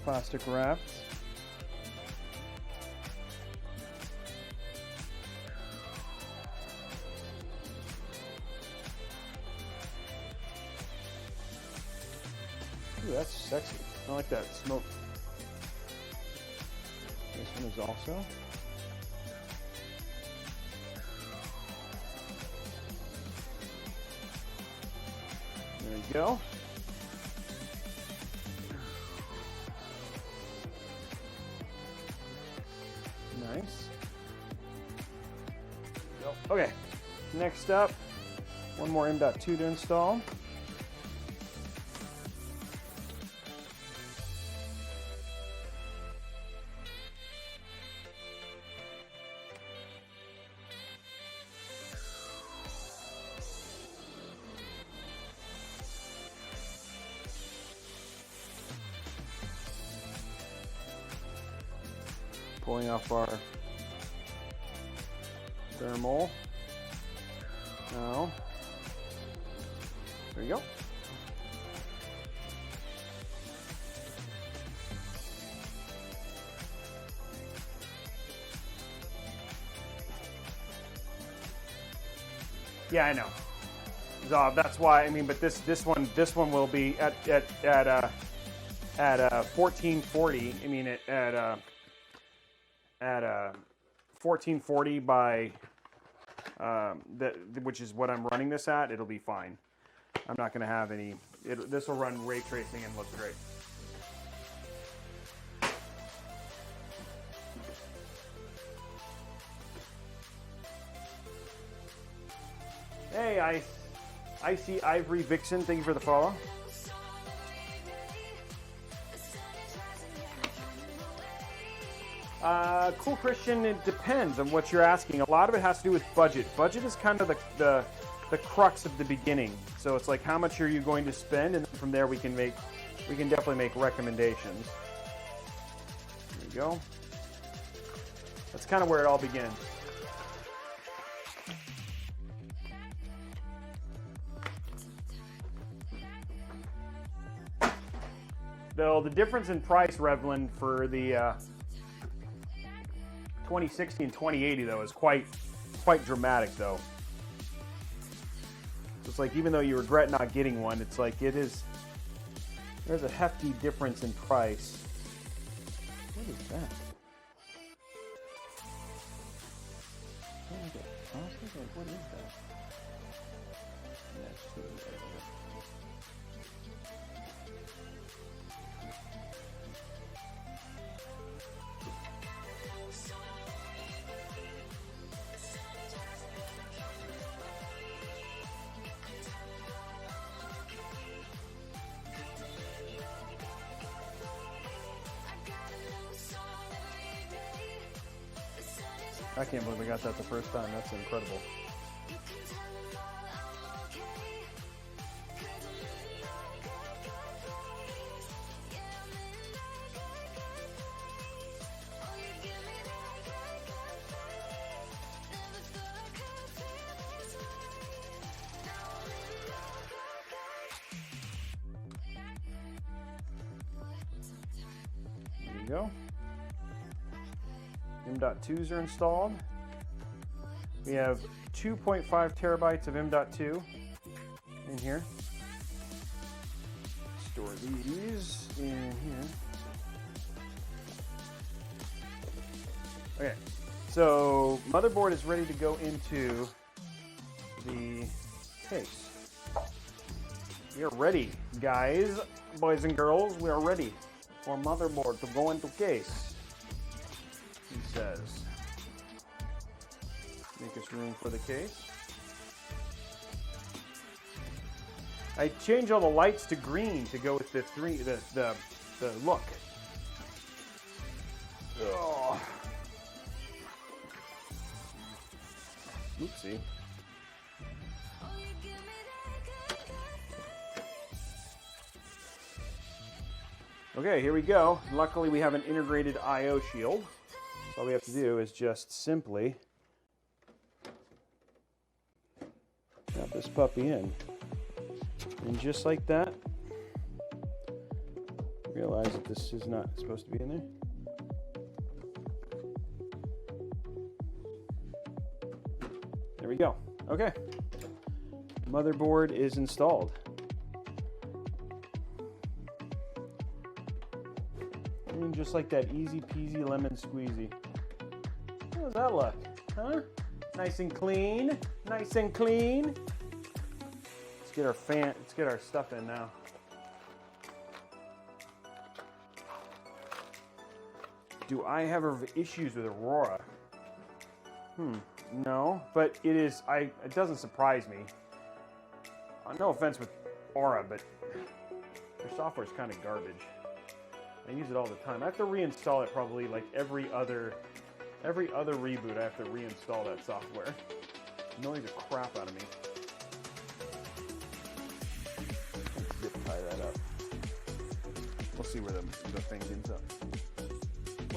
plastic wrapped. Ooh, that's sexy. I like that smoke. This one is also. There we go. Nice. Okay, next up, one more M.2 to install. Pulling off our thermal. Now, there you go. Yeah, I know. So that's why. I mean, but this one will be at 1440. I mean, at 1440 by which is what I'm running this at. It'll be fine. I'm not going to have any. This will run ray tracing and look great. Hey, I see Ivory Vixen. Thank you for the follow. Cool Christian, it depends on what you're asking. A lot of it has to do with budget. Budget is kind of the crux of the beginning. So it's like, how much are you going to spend, and then from there we can definitely make recommendations. There you go. That's kind of where it all begins. Though the difference in price, Revlin, for the 2060 and 2080 though is quite dramatic though. So it's like, even though you regret not getting one, it's like there's a hefty difference in price. What is that? What is that? I can't believe we got that the first time. That's incredible. There you go. M.2s are installed. We have 2.5 terabytes of M.2 in here. Store these in here. Okay, so motherboard is ready to go into the case. We are ready, guys, boys and girls. We are ready for motherboard to go into case. He says, make us room for the case. I change all the lights to green to go with the look. Oh. Oopsie. Okay, here we go. Luckily we have an integrated AIO shield. All we have to do is just simply snap this puppy in. And just like that, realize that this is not supposed to be in there. There we go. Okay. Motherboard is installed. And just like that, easy peasy lemon squeezy. How does that look? Huh? Nice and clean. Nice and clean. Let's get our stuff in now. Do I have issues with Aurora? No, but it doesn't surprise me. No offense with Aura, but their software is kind of garbage. I use it all the time. I have to reinstall it probably like every other reboot. I have to reinstall that software. It annoys the crap out of me. Let's zip tie that up. We'll see where the thing ends up.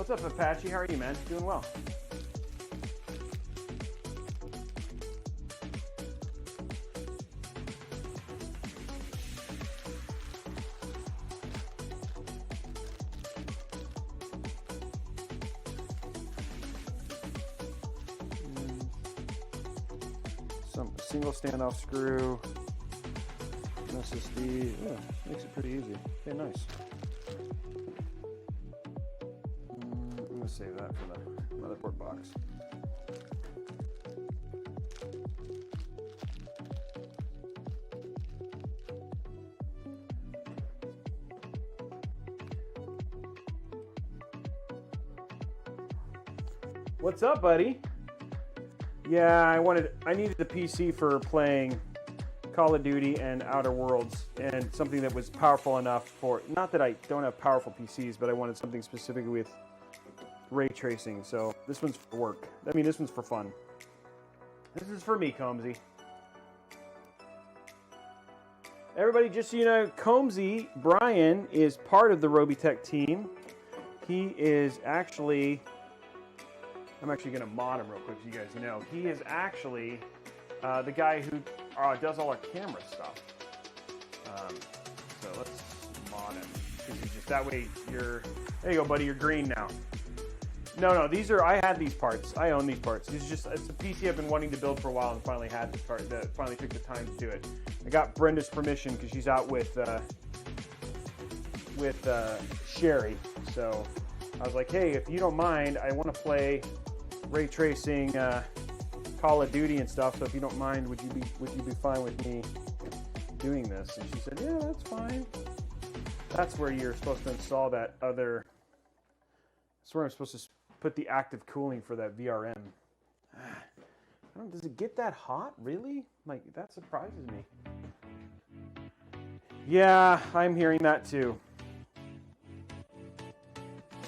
What's up, Apache? How are you, man? Doing well. Some single standoff screw, an SSD. Yeah, makes it pretty easy. Okay, nice. I'm gonna save that for the motherboard box. What's up, buddy? Yeah, I needed the PC for playing Call of Duty and Outer Worlds, and something that was powerful enough for, not that I don't have powerful PCs, but I wanted something specifically with ray tracing. So this one's for work. I mean, this one's for fun. This is for me, Combsy. Everybody, just so you know, Combsy, Brian, is part of the Robeytech team. He is actually... I'm actually going to mod him real quick so you guys know. He is actually the guy who does all our camera stuff. So let's mod him. Just that way you're... There you go, buddy. You're green now. No, these are... I had these parts. I own these parts. It's a PC I've been wanting to build for a while and finally had this part. Finally took the time to do it. I got Brenda's permission because she's out with Sherry. So I was like, hey, if you don't mind, I want to play ray tracing Call of Duty and stuff, so if you don't mind, would you be fine with me doing this? And she said, yeah, that's fine. That's where you're supposed to install that other... That's where I'm supposed to put the active cooling for that VRM. Does it get that hot, really? Like, that surprises me. Yeah, I'm hearing that too.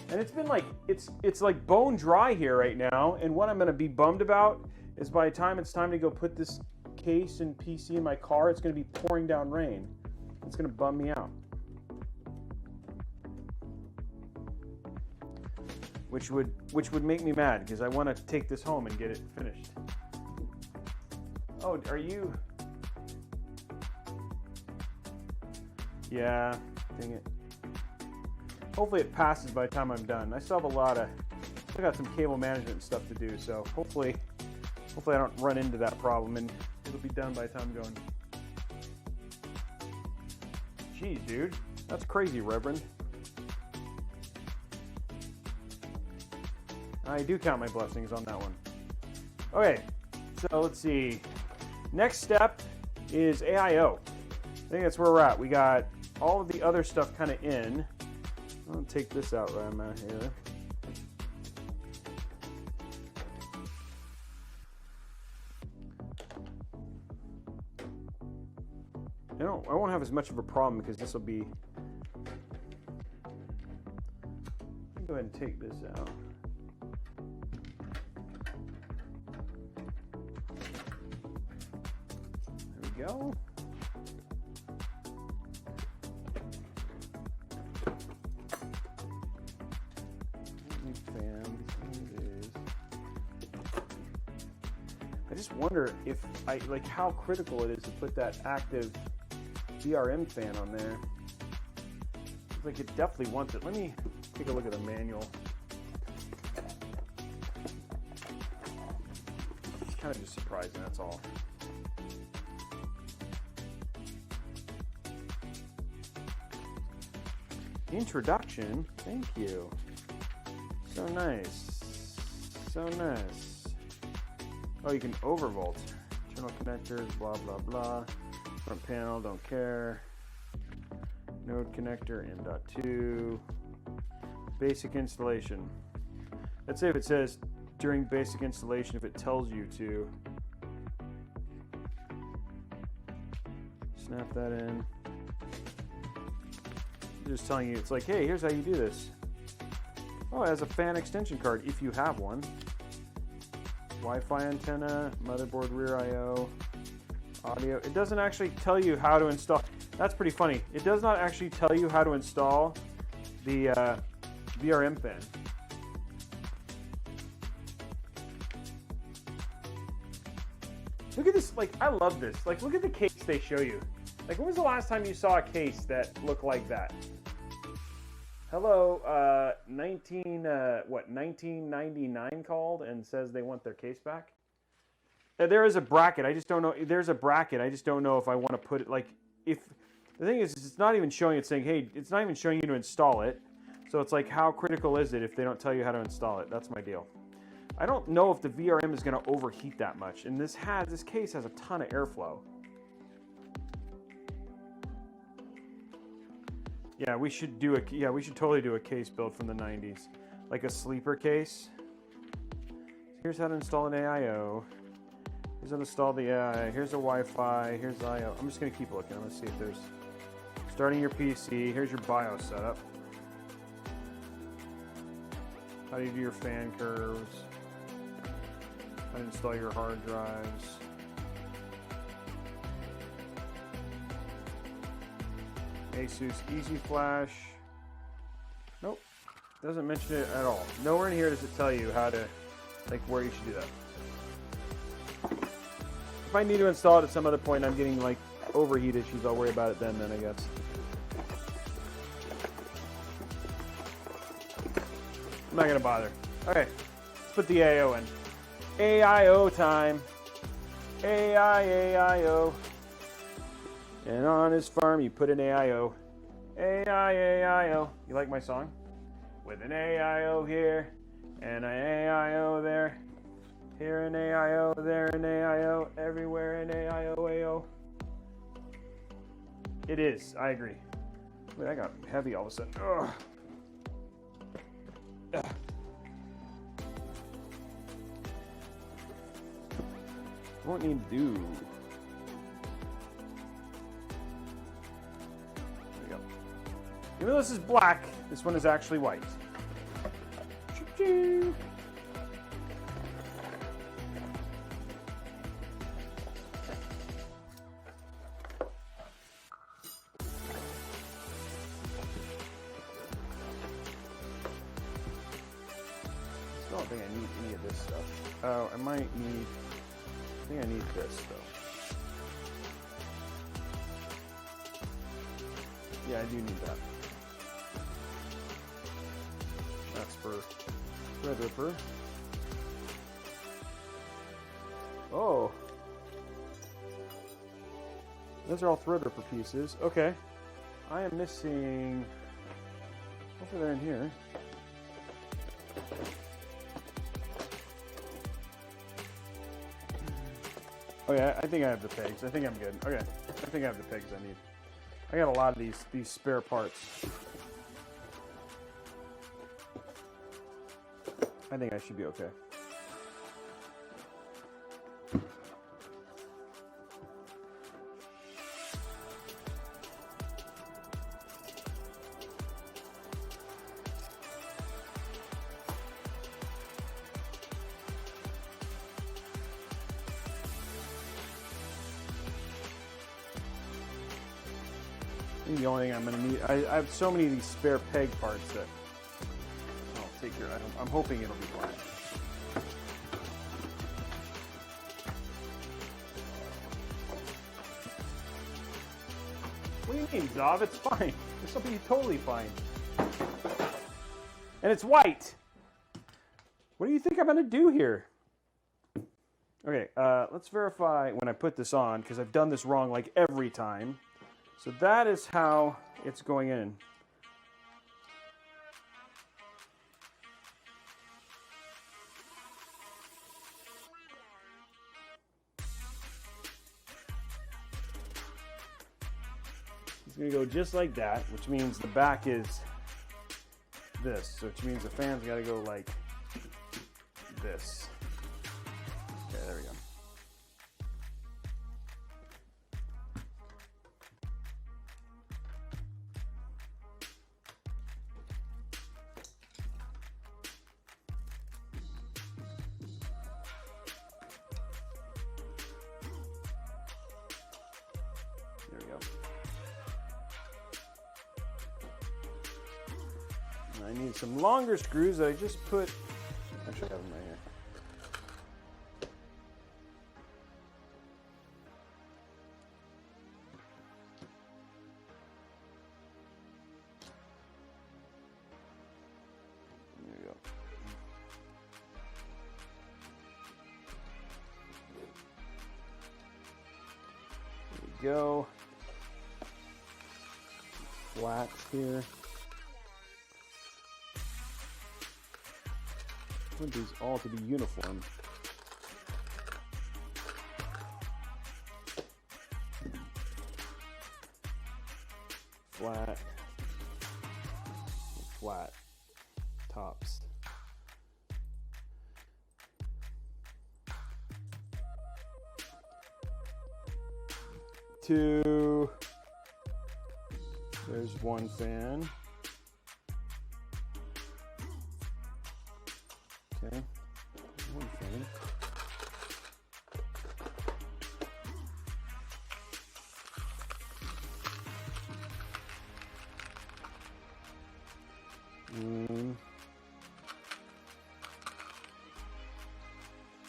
And it's been like, it's like bone dry here right now, and what I'm going to be bummed about is by the time it's time to go put this case and PC in my car, it's going to be pouring down rain. It's going to bum me out. Which would make me mad, because I want to take this home and get it finished. Oh, are you? Yeah, dang it. Hopefully it passes by the time I'm done. I still got some cable management stuff to do, so hopefully I don't run into that problem and it'll be done by the time I'm going. Jeez, dude. That's crazy, Reverend. I do count my blessings on that one. Okay, so let's see. Next step is AIO. I think that's where we're at. We got all of the other stuff kind of in. I'll take this out right out here. I won't have as much of a problem because this will be... Let me go ahead and take this out. There we go. I just wonder if how critical it is to put that active VRM fan on there. Like, it definitely wants it. Let me take a look at the manual. It's kind of just surprising, that's all. Introduction, thank you. So nice. So nice. Oh, you can overvolt. Internal connectors, blah, blah, blah. Front panel, don't care. Node connector, M.2. Basic installation. Let's say if it says during basic installation, if it tells you to. Snap that in. Just telling you, it's like, hey, here's how you do this. Oh, it has a fan extension card, if you have one. Wi-Fi antenna, motherboard rear I/O, audio. It doesn't actually tell you how to install. That's pretty funny. It does not actually tell you how to install the VRM fan. Look at this, like, I love this. Like, look at the case they show you. Like, when was the last time you saw a case that looked like that? Hello, 1999 called and says they want their case back. There is a bracket. I just don't know. There's a bracket. I just don't know if I want to put it, like, if the thing is, it's not even showing it saying, hey, it's not even showing you to install it. So it's like, how critical is it if they don't tell you how to install it? That's my deal. I don't know if the VRM is going to overheat that much. And this case has a ton of airflow. Yeah, we should totally do a case build from the 90s. Like a sleeper case. Here's how to install an AIO. Here's how to install the AI. Here's a Wi-Fi. Here's the IO. I'm just going to keep looking. I'm going to see if there's... Starting your PC. Here's your BIOS setup. How do you do your fan curves? How to install your hard drives. Asus Easy Flash. Nope. Doesn't mention it at all. Nowhere in here does it tell you how to, like, where you should do that. If I need to install it at some other point and I'm getting, like, overheat issues, I'll worry about it then, I guess. I'm not going to bother. Okay. Let's put the AIO in. AIO time. AIO. And on his farm, you put an AIO. AIO. You like my song? With an AIO here, and an AIO there. Here an AIO, there an AIO, everywhere an AIO. It is, I agree. Wait, I got heavy all of a sudden. Ugh. Ugh. Won't need to do. Even though this is black, this one is actually white. Choo-choo. I don't think I need any of this stuff. Oh, I might need... I think I need this, though. Yeah, I do need that. That's for Threadripper. Oh. Those are all Threadripper pieces. Okay. I am missing... Hopefully they're in here. Oh yeah, I think I have the pegs. I think I'm good. Okay. I think I have the pegs I need. I got a lot of these spare parts. I think I should be okay. The only thing I'm going to need, I have so many of these spare peg parts that I'll take care of. I'm hoping it'll be fine. What do you mean, Zav? It's fine. This will be totally fine. And it's white. What do you think I'm going to do here? Okay, let's verify when I put this on, because I've done this wrong like every time. So that is how it's going in. It's going to go just like that, which means the back is this. So which means the fan's got to go like this. Okay, there we go. There we go. And I need some longer screws that I just put. Actually, I have them right here. go. Flats here. I want these all to be uniform. Flat. Flat tops. Two. There's one fan. Okay, one fan. One,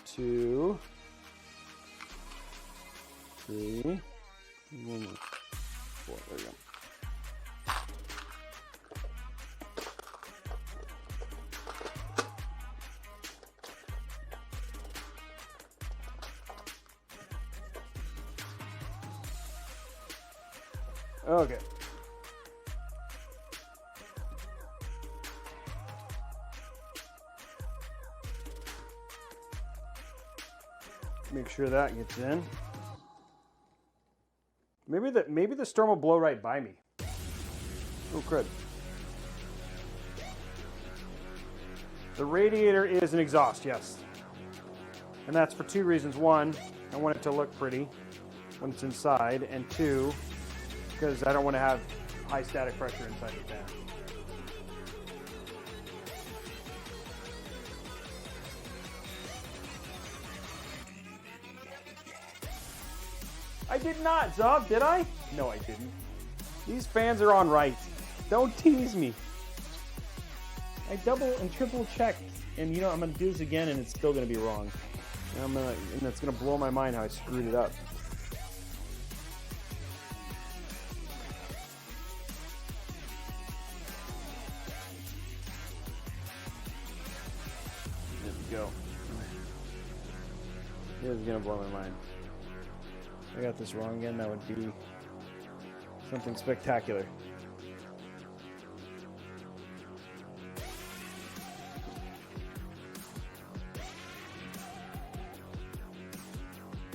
two, three, one, four. There we go. Okay. Make sure that gets in. Maybe the storm will blow right by me. Oh crud. The radiator is an exhaust, yes. And that's for two reasons. One, I want it to look pretty when it's inside, and two, because I don't want to have high static pressure inside the fan. I did not, Zob, did I? No, I didn't. These fans are on right. Don't tease me. I double and triple checked, and you know, I'm gonna do this again and it's still gonna be wrong. And it's gonna blow my mind how I screwed it up. There we go. This is gonna blow my mind. If I got this wrong again, that would be something spectacular.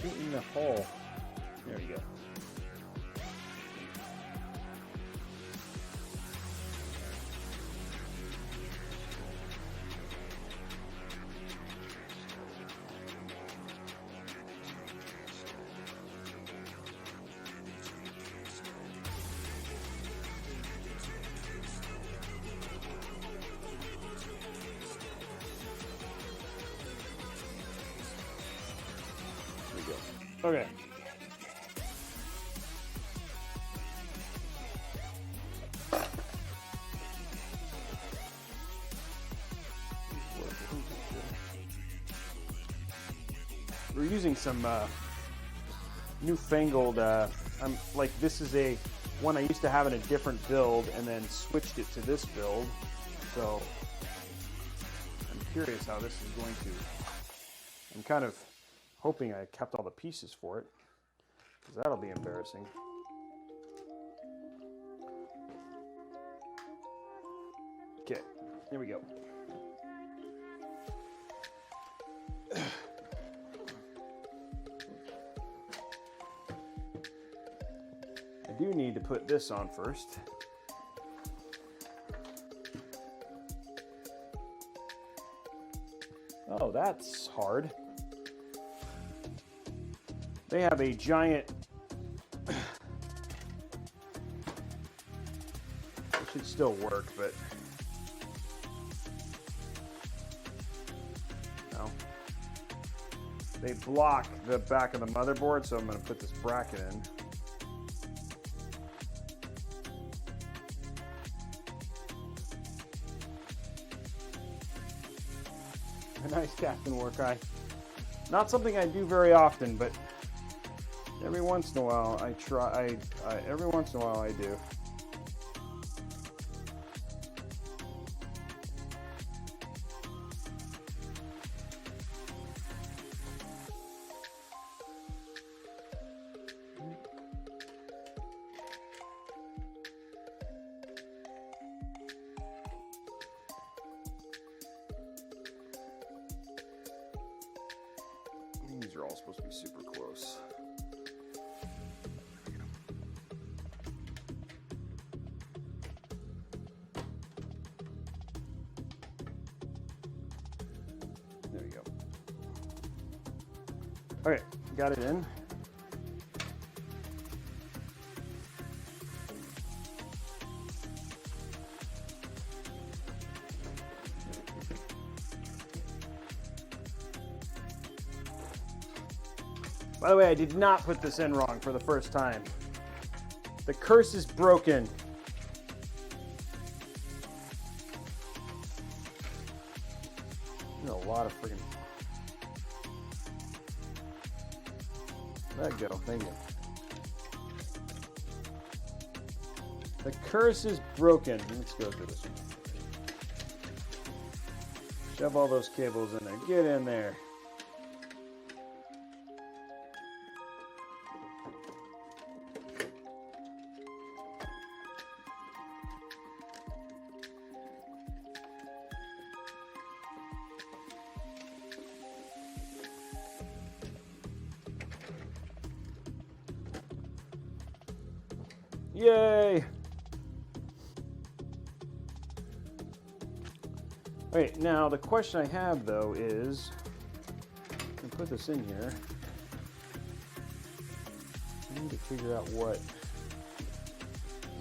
In the hole. There we go. Okay. We're using some newfangled, this is a one I used to have in a different build and then switched it to this build. So I'm curious how this is going to, I'm kind of hoping I kept all the pieces for it, because that'll be embarrassing. Okay, here we go. I do need to put this on first. Oh, that's hard. They have a giant, it should still work, but no. They block the back of the motherboard, so I'm going to put this bracket in. A nice Captain Warcry. Not something I do very often, but every once in a while I try. Every once in a while I do. are all supposed to be super close. There we go. Okay, got it in. By the way, I did not put this in wrong for the first time. The curse is broken. There's a lot of freaking... Let go, thank you. The curse is broken. Let's go through this one. Shove all those cables in there. Get in there. Yay! Wait, now the question I have though is, I can put this in here. I need to figure out what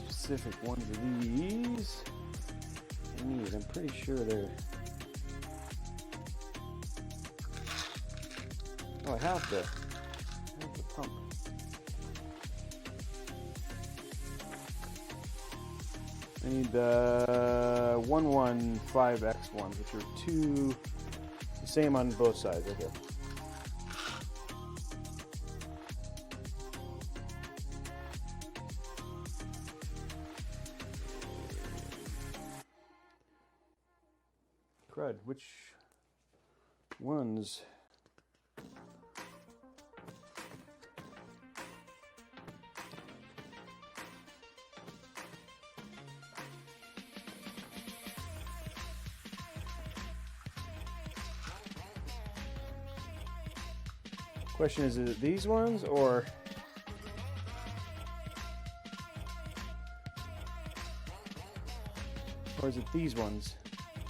specific ones of these I need. I'm pretty sure they're... Oh, I have the pump. I need the 115X ones, which are two, the same on both sides. Okay. Crud, which ones? Question is it these ones or is it these ones?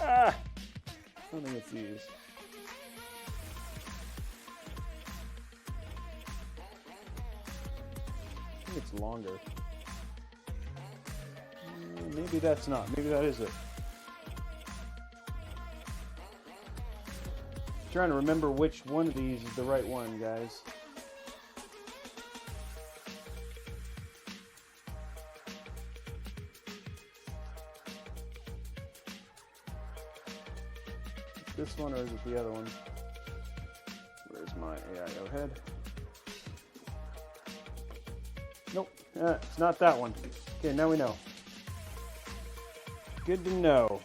Ah! I don't think it's these. I think it's longer. Maybe that's not. Maybe that is it. Trying to remember which one of these is the right one, guys. This one or is it the other one? Where's my AIO head? Nope, it's not that one. Okay, now we know. Good to know.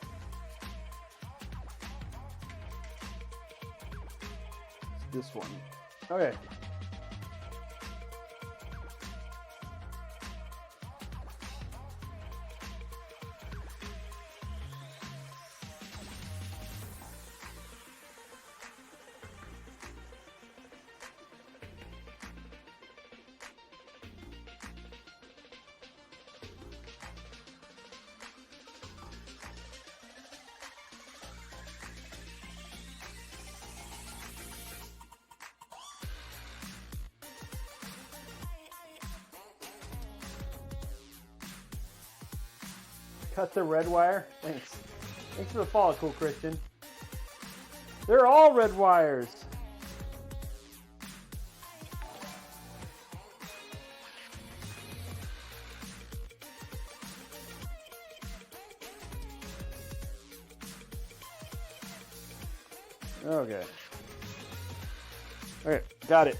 This one. Okay. Cut the red wire. Thanks. Thanks for the follow, cool Christian. They're all red wires. Okay. Okay, got it.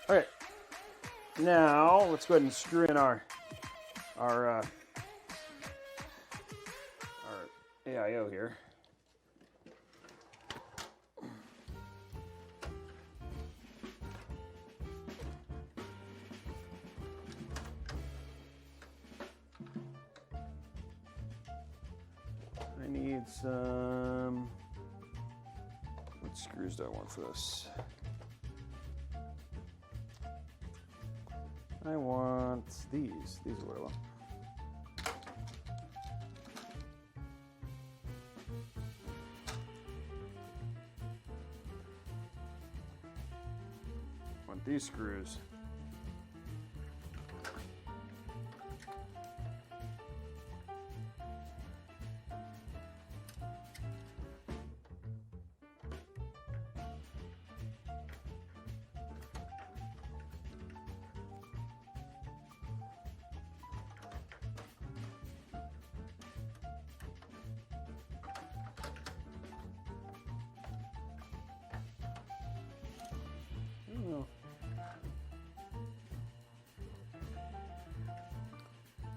Okay, now let's go ahead and screw in our AIO here. need some... What screws do I want for this? I want these. These are what I want. These screws.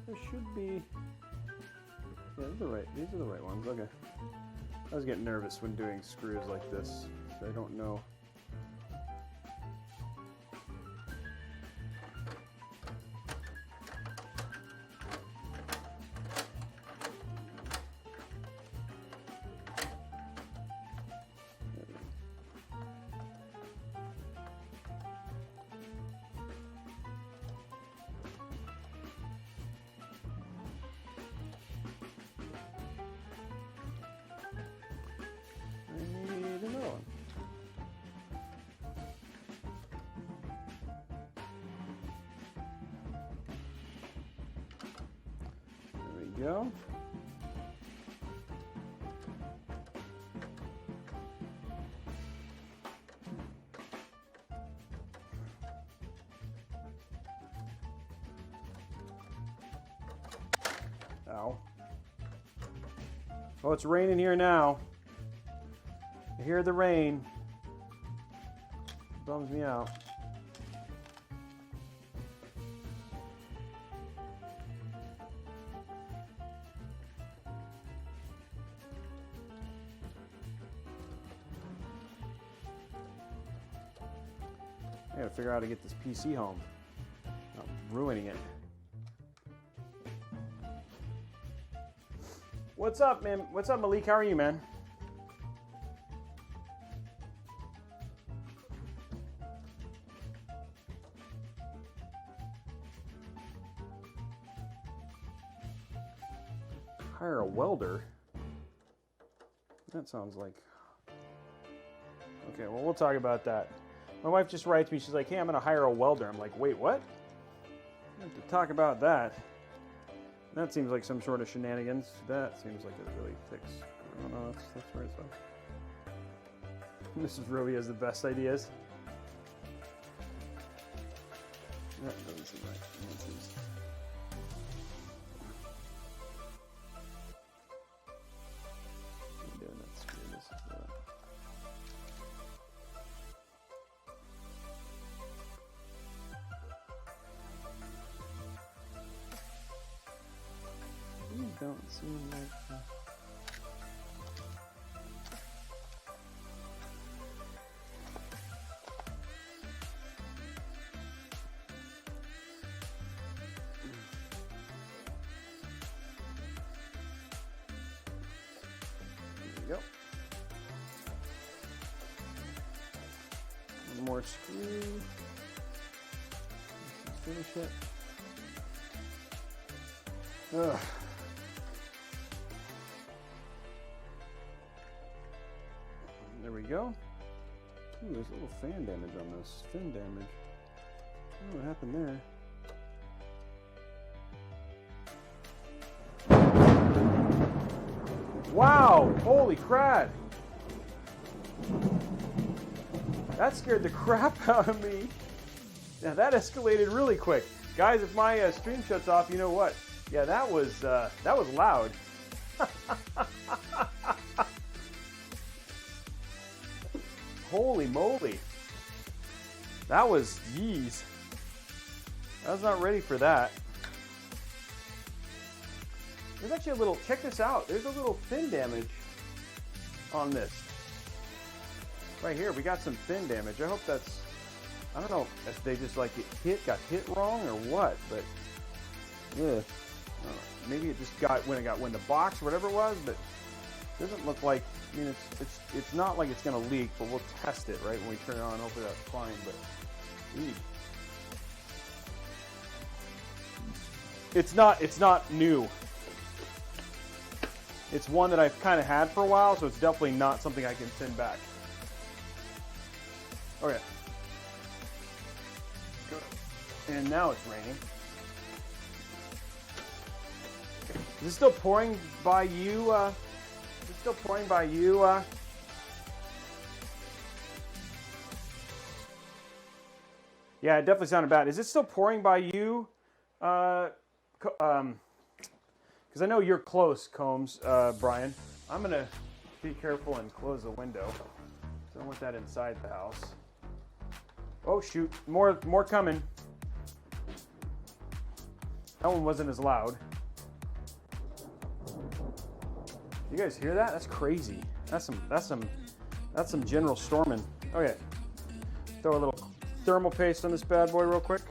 There should be, yeah, these are the right ones, okay. I was getting nervous when doing screws like this, so I don't know. Go. Ow. Oh, it's raining here now. I hear the rain. Bums me out. I gotta figure out how to get this PC home. I'm ruining it. What's up, man? What's up, Malik? How are you, man? Hire a welder? That sounds like... Okay, well, we'll talk about that. My wife just writes me, she's like, hey, I'm gonna hire a welder. I'm like, wait, what? I have to talk about that. That seems like some sort of shenanigans. That seems like it really ticks. Oh no, that's right stuff. Mrs. Robey has the best ideas. That doesn't seem right. That seems... I'm doing that. Screw this. Don't seem like there we go. One more screw. Let's finish it. Ugh. There we go. Ooh, there's a little fan damage on this. Fin damage. I don't know what happened there. Wow! Holy crap! That scared the crap out of me. Now that escalated really quick. Guys, if my stream shuts off, you know what? Yeah, that was loud. Holy moly. That was, geez. I was not ready for that. There's actually a little, check this out. There's a little fin damage on this. Right here, we got some fin damage. I hope that's, I don't know if they just like got hit wrong or what, but yeah. Maybe it just got when it got in the box or whatever it was, but Doesn't look like, I mean, it's not like it's gonna leak, but we'll test it right when we turn it on. Hopefully that's fine. But it's not new. It's one that I've kind of had for a while, so it's definitely not something I can send back. Okay. And now it's raining. Is it still pouring by you? Is it still pouring by you? Yeah, it definitely sounded bad. Is it still pouring by you? Because I know you're close, Combs, Brian. I'm gonna be careful and close the window. I don't want that inside the house. Oh shoot, more coming. That one wasn't as loud. You guys hear that? That's crazy. That's some general storming. Okay. Throw a little thermal paste on this bad boy real quick.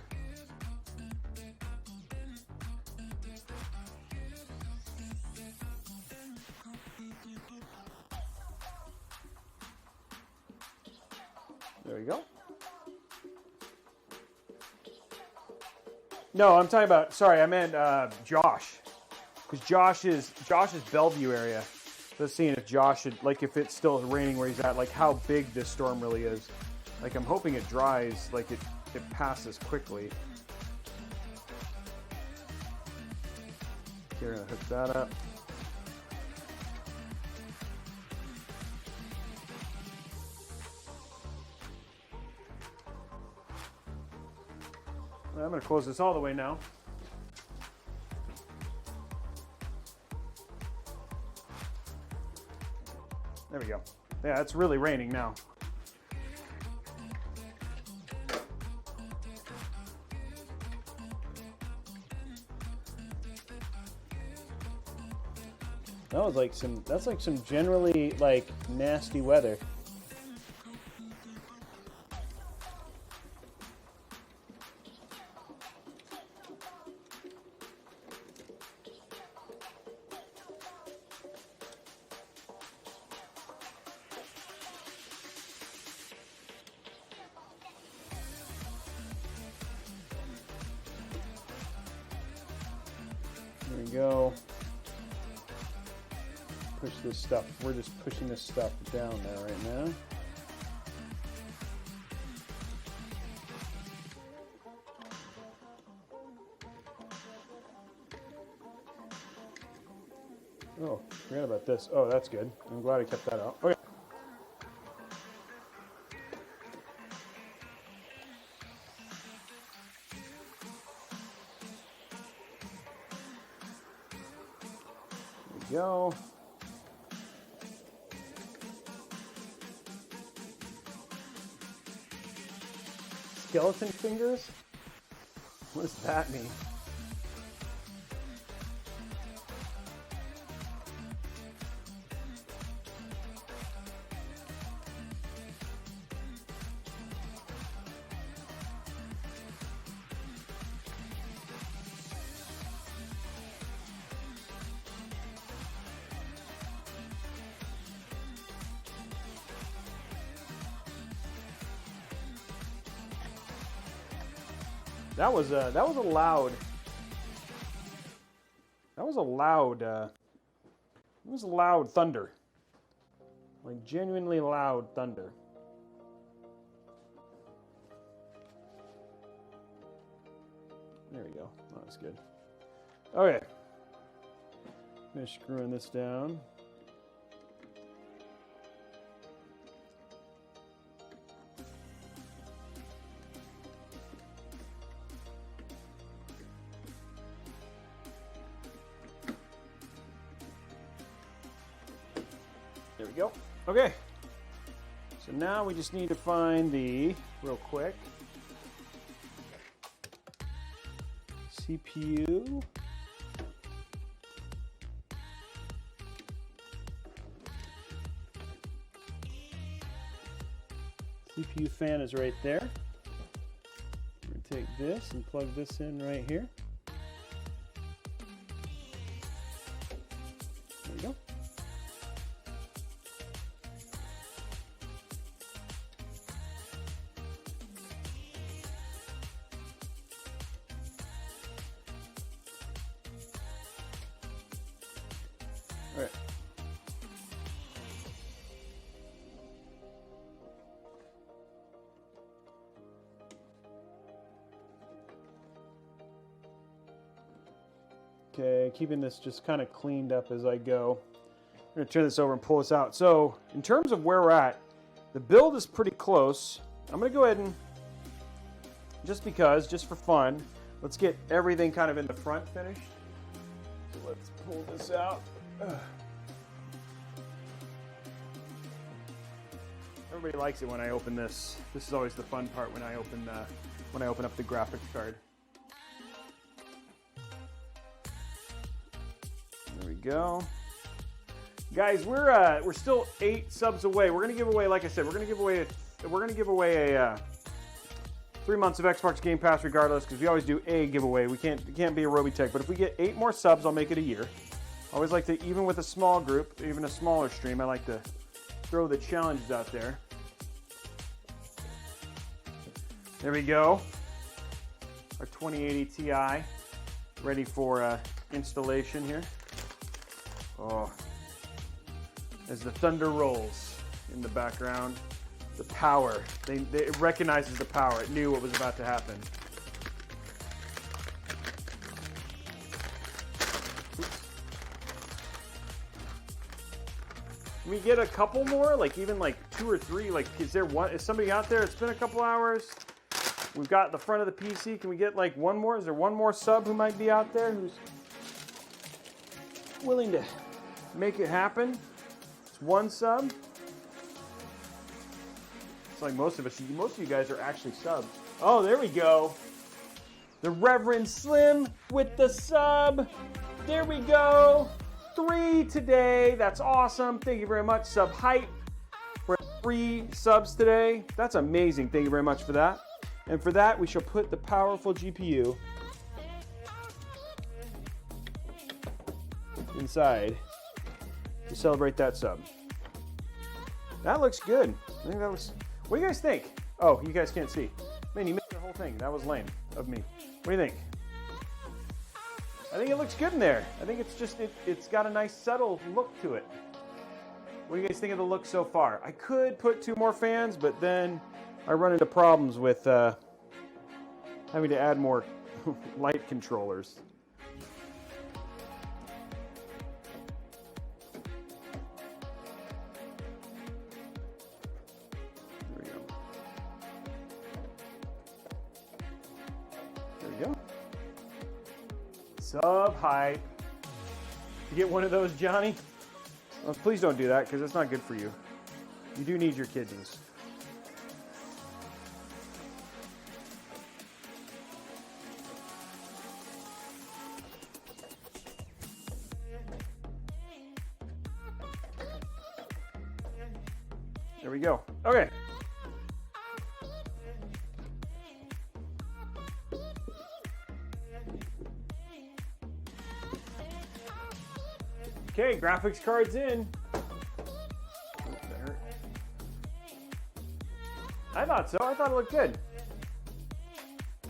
There we go. No, I'm talking about, sorry, I meant Josh. Because Josh is Bellevue area. So seeing if Josh should, like if it's still raining where he's at, like how big this storm really is. Like I'm hoping it dries, like it passes quickly. Okay, we're gonna hook that up. I'm going to close this all the way now. There we go. Yeah, it's really raining now. That's like some generally like nasty weather. There we go. Push this stuff. We're just pushing this stuff down there right now. Oh, forgot about this. Oh, that's good. I'm glad I kept that out. Okay. There we go. Skeleton fingers? What does that mean? That was a loud thunder. Like genuinely loud thunder. There we go. Oh, that's good. Okay. Finish screwing this down. There we go. Okay. So now we just need to find the, real quick, CPU. CPU fan is right there. We're going to take this and plug this in right here. There we go. Okay, keeping this just kind of cleaned up as I go. I'm going to turn this over and pull this out. So, in terms of where we're at, the build is pretty close. I'm going to go ahead and, just for fun, let's get everything kind of in the front finished. So let's pull this out. Everybody likes it when I open this. This is always the fun part when I open up the graphics card. There we go. Guys, we're still 8 subs away. We're gonna give away, like I said, we're gonna give away a 3 months of Xbox Game Pass regardless, because we always do a giveaway. It can't be a Robeytech, but if we get 8 more subs, I'll make it a year. I always like to, even with a small group, even a smaller stream, I like to throw the challenges out there. There we go. Our 2080 Ti ready for installation here. Oh, as the thunder rolls in the background, the power, it recognizes the power. It knew what was about to happen. Can we get a couple more? Like even like 2 or 3? Like, is somebody out there? It's been a couple hours. We've got the front of the PC. Can we get like one more? Is there one more sub who might be out there who's willing to make it happen? It's 1 sub. It's like most of you guys are actually subs. Oh, there we go. The Reverend Slim with the sub. There we go. 3 today. That's awesome. Thank you very much. Sub hype. We're at 3 subs today. That's amazing. Thank you very much for that. And for that, we shall put the powerful GPU inside to celebrate that sub. That looks good. I think that looks. What do you guys think? Oh, you guys can't see. Man, you missed the whole thing. That was lame of me. What do you think? I think it looks good in there. I think it's got a nice subtle look to it. What do you guys think of the look so far? I could put 2 more fans, but then I run into problems with having to add more light controllers. There we go. There we go. Sub hype. You get one of those, Johnny? Well, please don't do that, because it's not good for you. You do need your kidneys. There we go. Okay. Okay, graphics card's in. I thought so. I thought it looked good.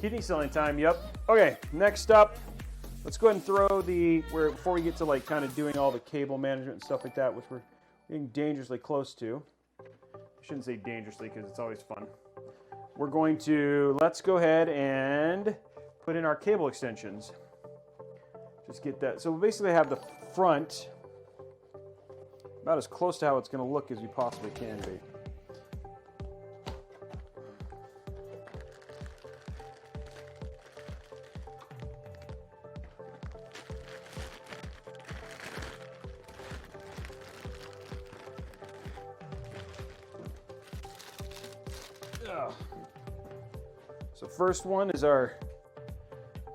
Kidney selling time, yep. Okay, next up, let's go ahead and throw before we get to like kind of doing all the cable management and stuff like that, which we're getting dangerously close to. I shouldn't say dangerously because it's always fun. We're going to, let's go ahead and put in our cable extensions. Just get that. So we basically have the front about as close to how it's going to look as we possibly can be. So first one is our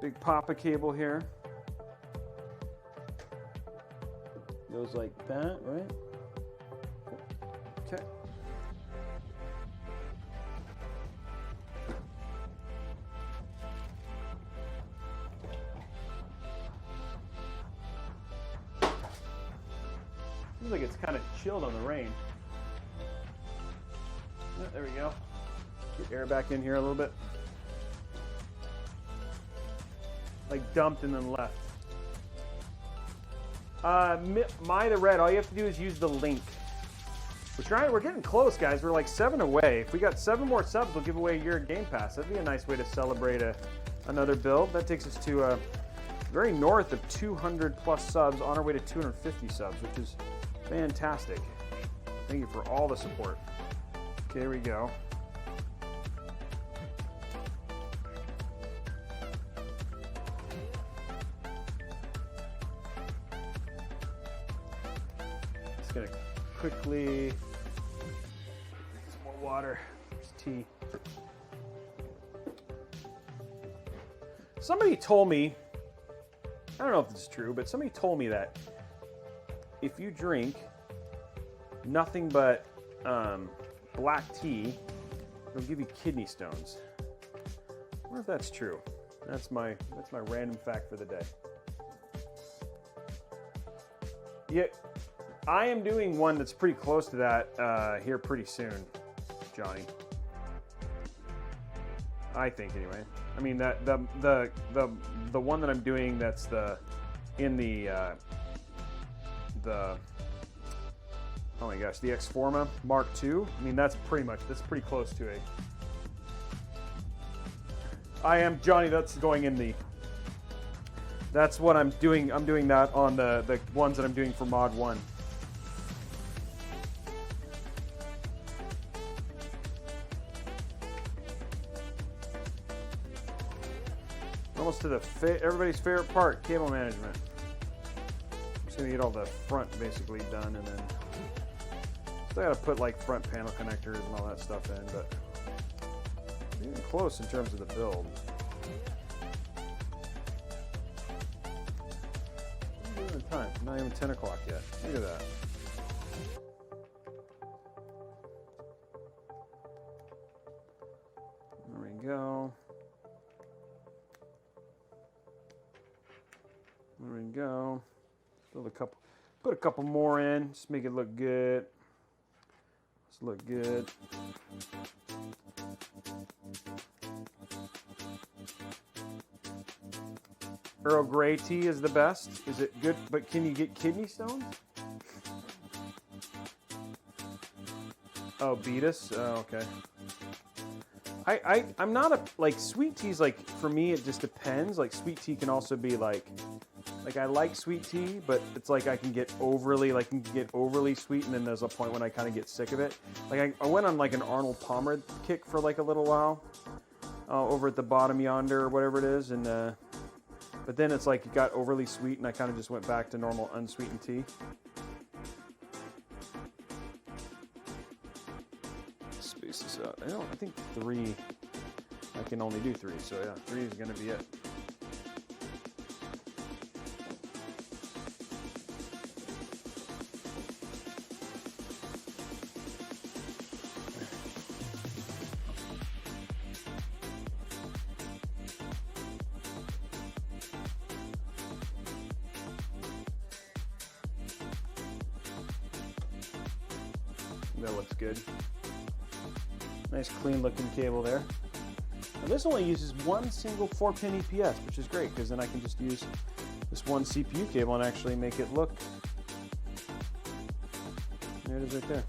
big Papa cable here. Goes like that, right? Okay. Seems like it's kind of chilled on the rain. Yeah, there we go. Get air back in here a little bit. Like dumped and then left. The Red, all you have to do is use the link. We're getting close, guys. We're like 7 away. If we got 7 more subs, we'll give away a year of Game Pass. That'd be a nice way to celebrate another build. That takes us to very north of 200 plus subs, on our way to 250 subs, which is fantastic. Thank you for all the support. Okay, here we go. Just gonna quickly, some more water, just tea. Somebody told me, I don't know if this is true, but somebody told me that if you drink nothing but black tea, it'll give you kidney stones. I wonder if that's true. That's my random fact for the day. Yeah, I am doing one that's pretty close to that here pretty soon, Johnny. I think anyway. I mean that the one that I'm doing that's oh my gosh, the Xforma Mark II. I mean that's pretty close to a. I am Johnny. That's going in the. That's what I'm doing. I'm doing that on the ones that I'm doing for Mod 1. Almost to the everybody's favorite part, cable management. I'm just gonna get all the front basically done, and then still gotta put like front panel connectors and all that stuff in, but we're getting close in terms of the build. What are we doing in time? Not even 10 o'clock yet. Look at that. There we go. There we go. Put a couple more in. Just make it look good. Just look good. Earl Grey tea is the best. Is it good? But can you get kidney stones? Oh, Beatus. Oh, okay. I'm not a like sweet teas. Like for me, it just depends. Like sweet tea can also be like I like sweet tea, but it's like I can get overly sweet, and then there's a point when I kind of get sick of it. Like I went on like an Arnold Palmer kick for like a little while over at the bottom yonder or whatever it is, and but then it's like it got overly sweet, and I kind of just went back to normal unsweetened tea. Space this out. I think 3. I can only do 3, so yeah, 3 is gonna be it. That looks good. Nice clean looking cable there. And this only uses one single 4-pin EPS, which is great because then I can just use this one CPU cable and actually make it look. There it is right there.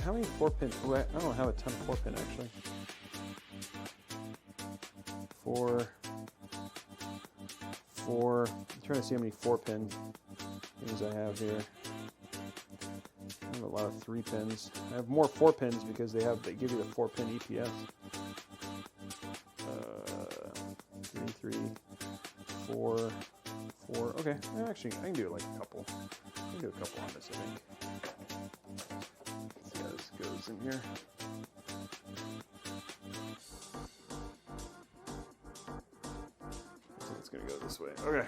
How many 4-pin? Oh, I don't have a ton of 4-pin actually. 4. I'm trying to see how many 4-pin things I have here. I have a lot of 3-pins. I have more 4-pins because they give you the 4-pin EPS. 3, 4. Okay, actually, I can do like a couple. I can do a couple on this, I think. Let's see how this goes in here. I think it's gonna go this way. Okay.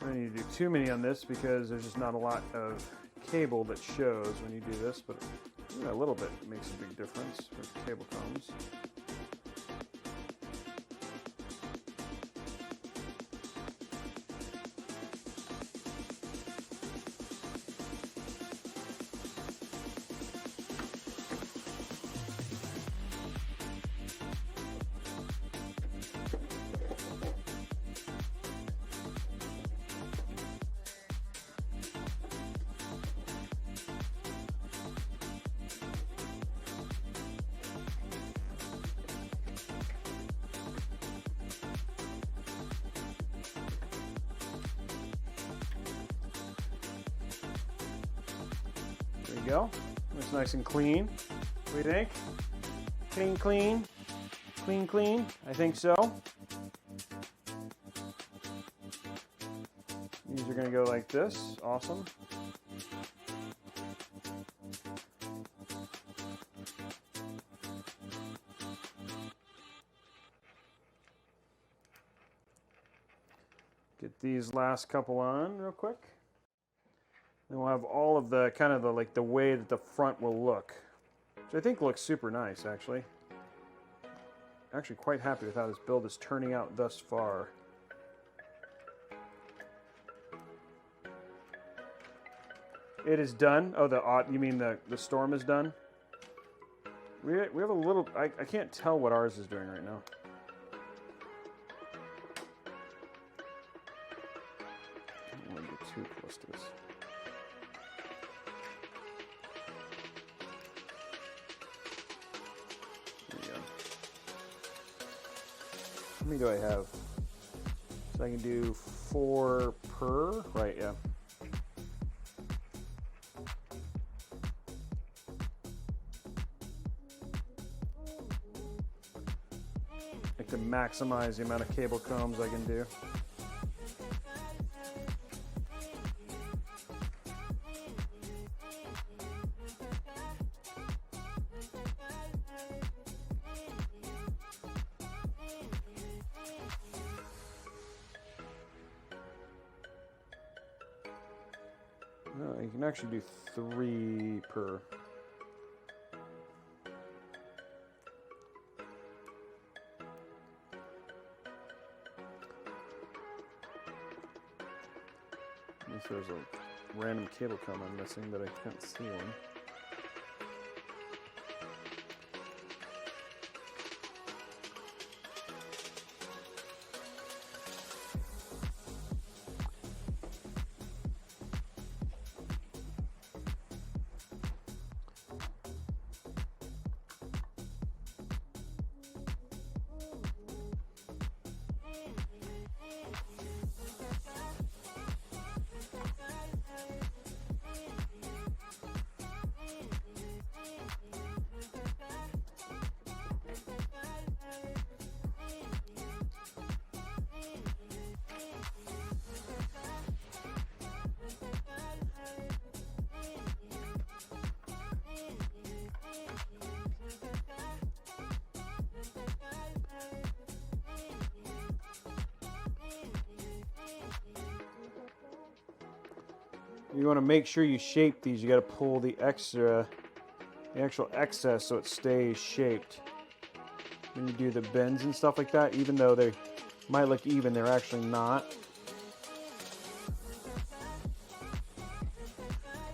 I don't need to do too many on this because there's just not a lot of cable that shows when you do this, but a little bit makes a big difference where the cable comes. we go. Looks nice and clean. What do you think? Clean, clean. Clean, clean. I think so. These are going to go like this. Awesome. Get these last couple on real quick. Then we'll have all of the kind of the way that the front will look, which I think looks super nice actually. Actually quite happy with how this build is turning out thus far. It is done. Oh, you mean the storm is done? We have a little. I can't tell what ours is doing right now. I don't want to get too close to this. There we go. How many do I have? So I can do 4 per. Right? Yeah. To maximize the amount of cable combs I can do. No, you can actually do 3 per. There's a random cable comb I'm missing, but I can't see one. You want to make sure you shape these. You got to pull the actual excess so it stays shaped. When you do the bends and stuff like that, even though they might look even, they're actually not.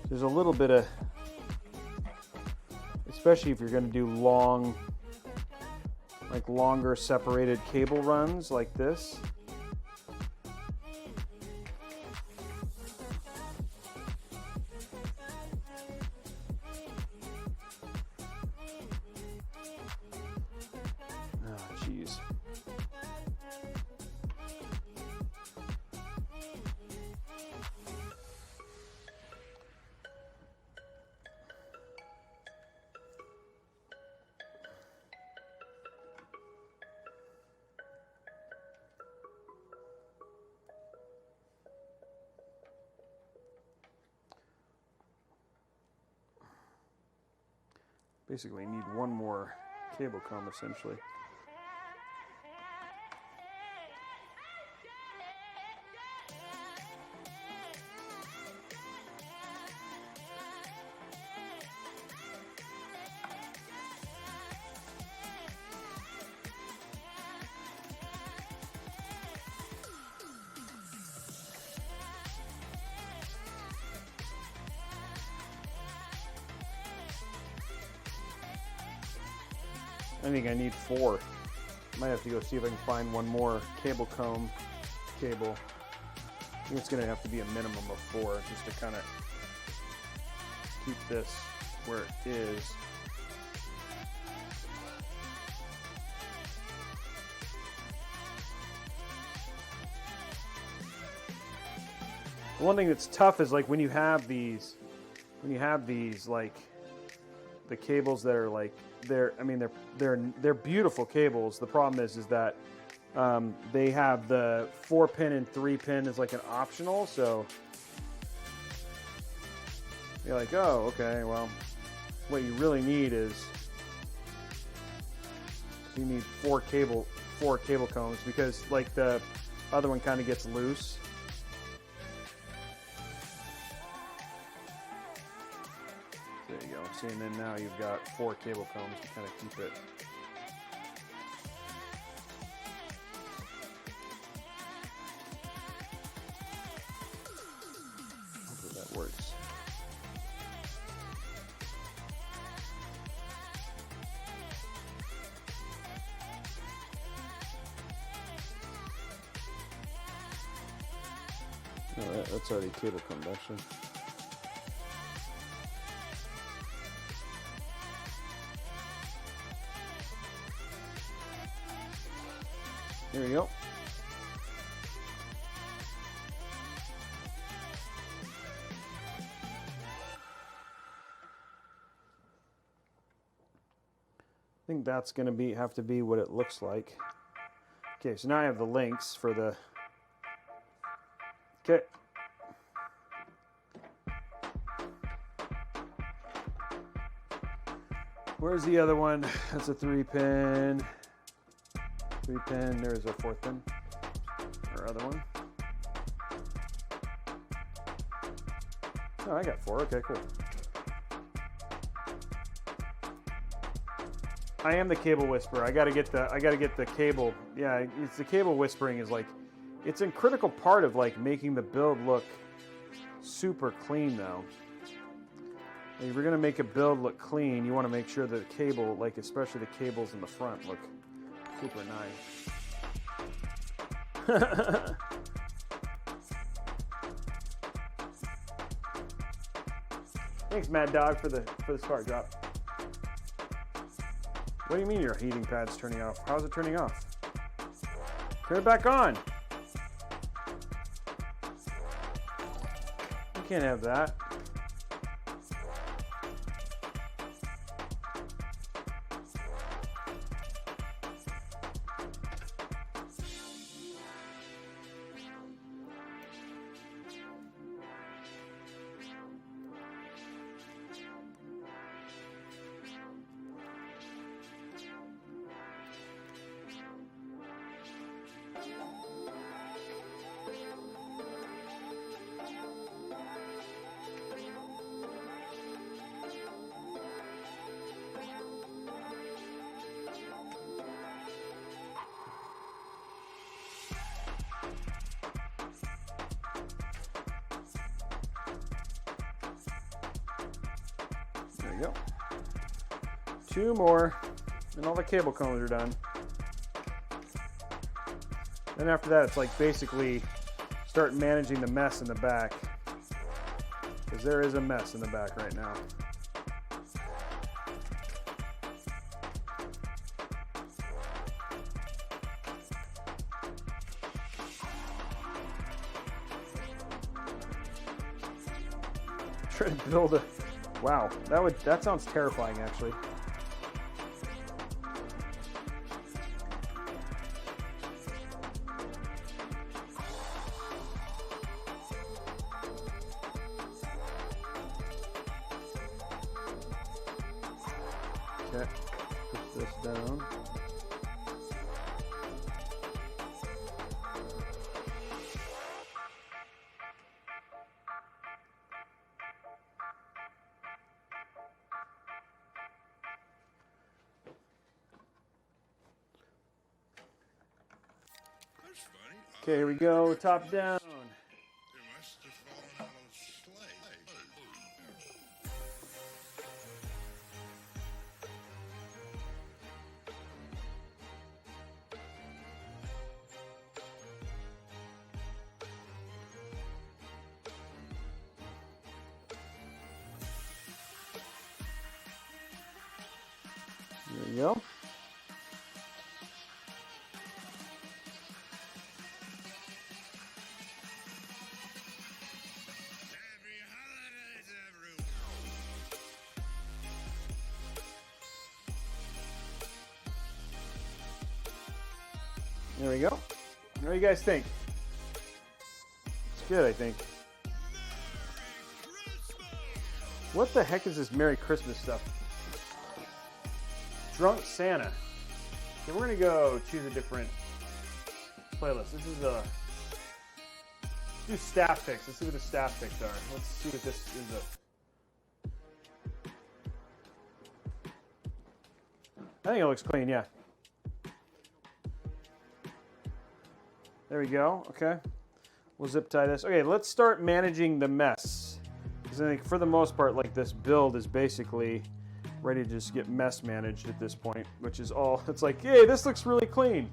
There's a little bit of, especially if you're going to do long, like longer separated cable runs like this. Basically need one more cable comb essentially. I think I need 4. Might have to go see if I can find one more cable comb cable. I think it's going to have to be a minimum of 4 just to kind of keep this where it is. One thing that's tough is like when you have these when you have these, like the cables that are like they're beautiful cables. The problem is that they have the 4-pin and 3-pin as like an optional. So you're like, oh, okay, well, what you really need is you need four cable combs, because like the other one kind of gets loose. There you go. See, and then now you've got 4 cable combs to kind of keep it. Hopefully that works. Oh, that's already cable combed, actually. There you go. I think that's going to have to be what it looks like. Okay, so now I have the links for the... Okay. Where's the other one? That's a 3-pin. 3-pin. There's our 4th pin. Our other one. Oh, I got 4. Okay, cool. I am the cable whisperer. I gotta get the cable. Yeah, it's the cable whispering is like, it's a critical part of like making the build look super clean though. If you're gonna make a build look clean, you want to make sure that the cable, like especially the cables in the front, look super nice. Thanks, Mad Dog, for the start drop. What do you mean your heating pad's turning off? How's it turning off? Turn it back on. You can't have that. There you go. 2 more, and all the cable combs are done. Then after that, it's like basically start managing the mess in the back, because there is a mess in the back right now. Try to build a... Wow, that sounds terrifying, actually. Okay, push this down. Okay, here we go, top down. There you go. There we go. What do you guys think? It's good, I think. What the heck is this Merry Christmas stuff? Drunk Santa. Okay, we're gonna go choose a different playlist. This is a... Let's do staff picks. Let's see what the staff picks are. Let's see what this is I think it looks clean, yeah. There we go, okay. We'll zip tie this. Okay, let's start managing the mess. Because I think for the most part, like, this build is basically ready to just get mess managed at this point, which is all, it's like, hey, this looks really clean.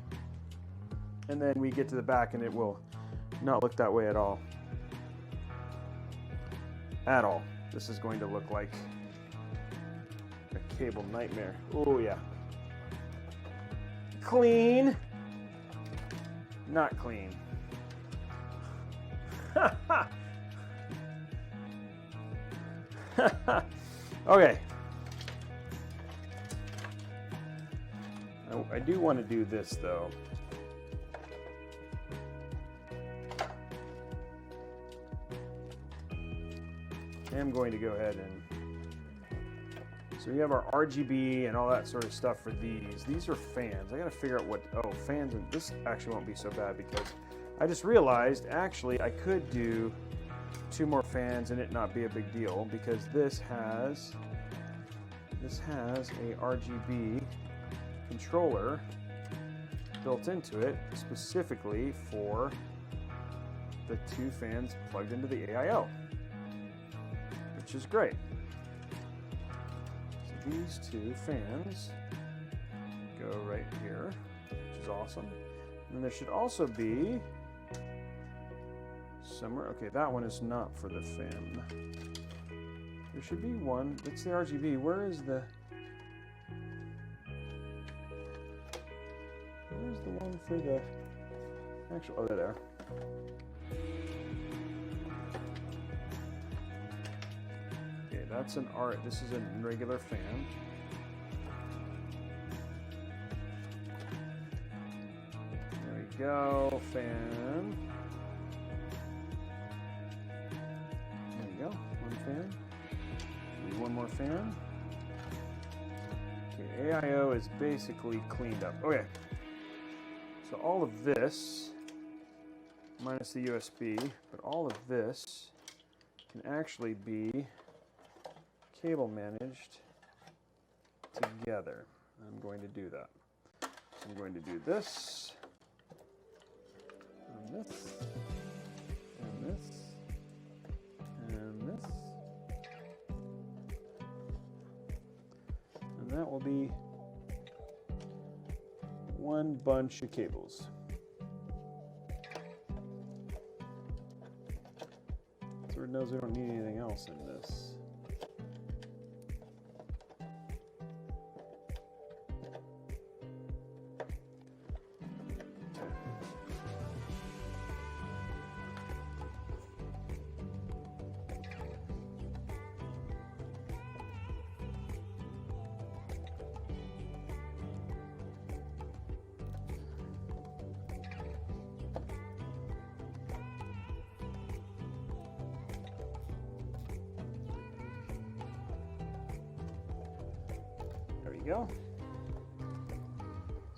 And then we get to the back and it will not look that way at all. At all. This is going to look like a cable nightmare. Oh, yeah. Clean. Not clean. Okay. I do want to do this, though. I'm going to go ahead and... So we have our RGB and all that sort of stuff for these. These are fans. I got to figure out what... Oh, fans. And this actually won't be so bad because I just realized, actually, I could do 2 more fans and it not be a big deal because this has a RGB controller built into it specifically for the 2 fans plugged into the AIO, which is great. So these 2 fans go right here, which is awesome. And there should also be somewhere, okay, that one is not for the fan. There should be one, it's the RGB, where's the one for the actual, oh, there. Okay, that's an art, this is a regular fan. There we go, fan. There we go, 1 fan. Maybe 1 more fan. Okay, AIO is basically cleaned up. Okay. So all of this, minus the USB, but all of this can actually be cable managed together. I'm going to do that. So I'm going to do this, and this, and this, and this, and that will be 1 bunch of cables. So it knows we don't need anything else in this. Go.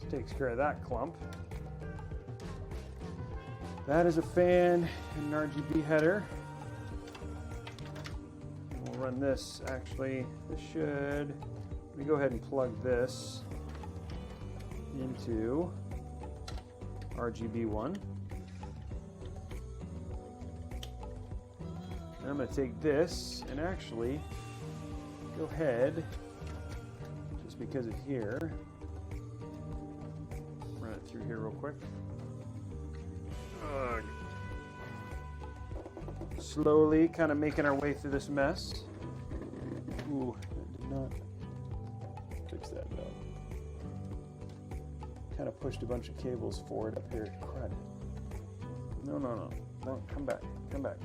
This takes care of that clump. That is a fan and an RGB header. And we'll run this. Actually, this should. Let me go ahead and plug this into RGB1. And I'm going to take this and actually go ahead. Because it's here, run it through here real quick. Slowly, kind of making our way through this mess. Ooh, that did not fix that though. Kind of pushed a bunch of cables forward up here. Crud. No, come back, come back.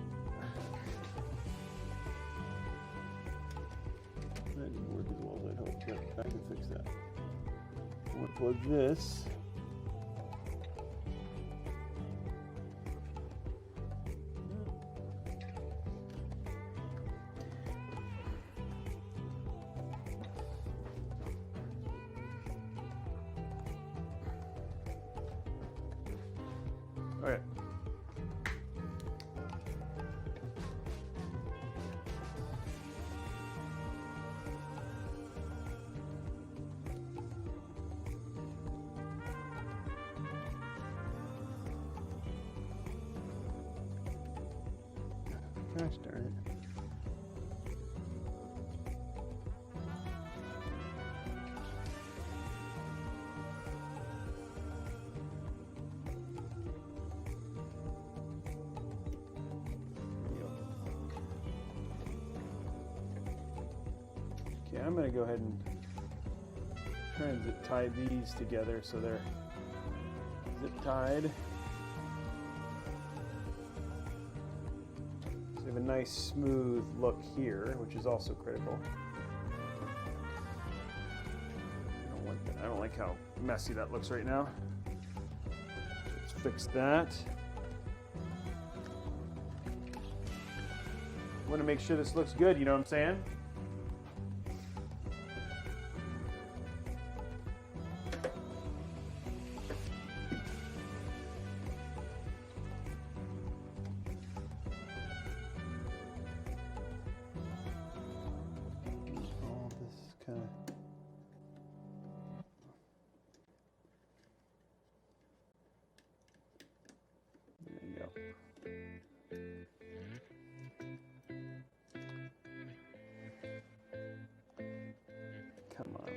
That didn't work as well as I'd hoped, but I can fix that. I'm going to plug this Okay. Gosh darn it. Okay, I'm going to go ahead and try and zip tie these together so they're zip tied. So we have a nice smooth look here, which is also critical. I don't like how messy that looks right now. Let's fix that. I want to make sure this looks good, you know what I'm saying? All this kind of come on.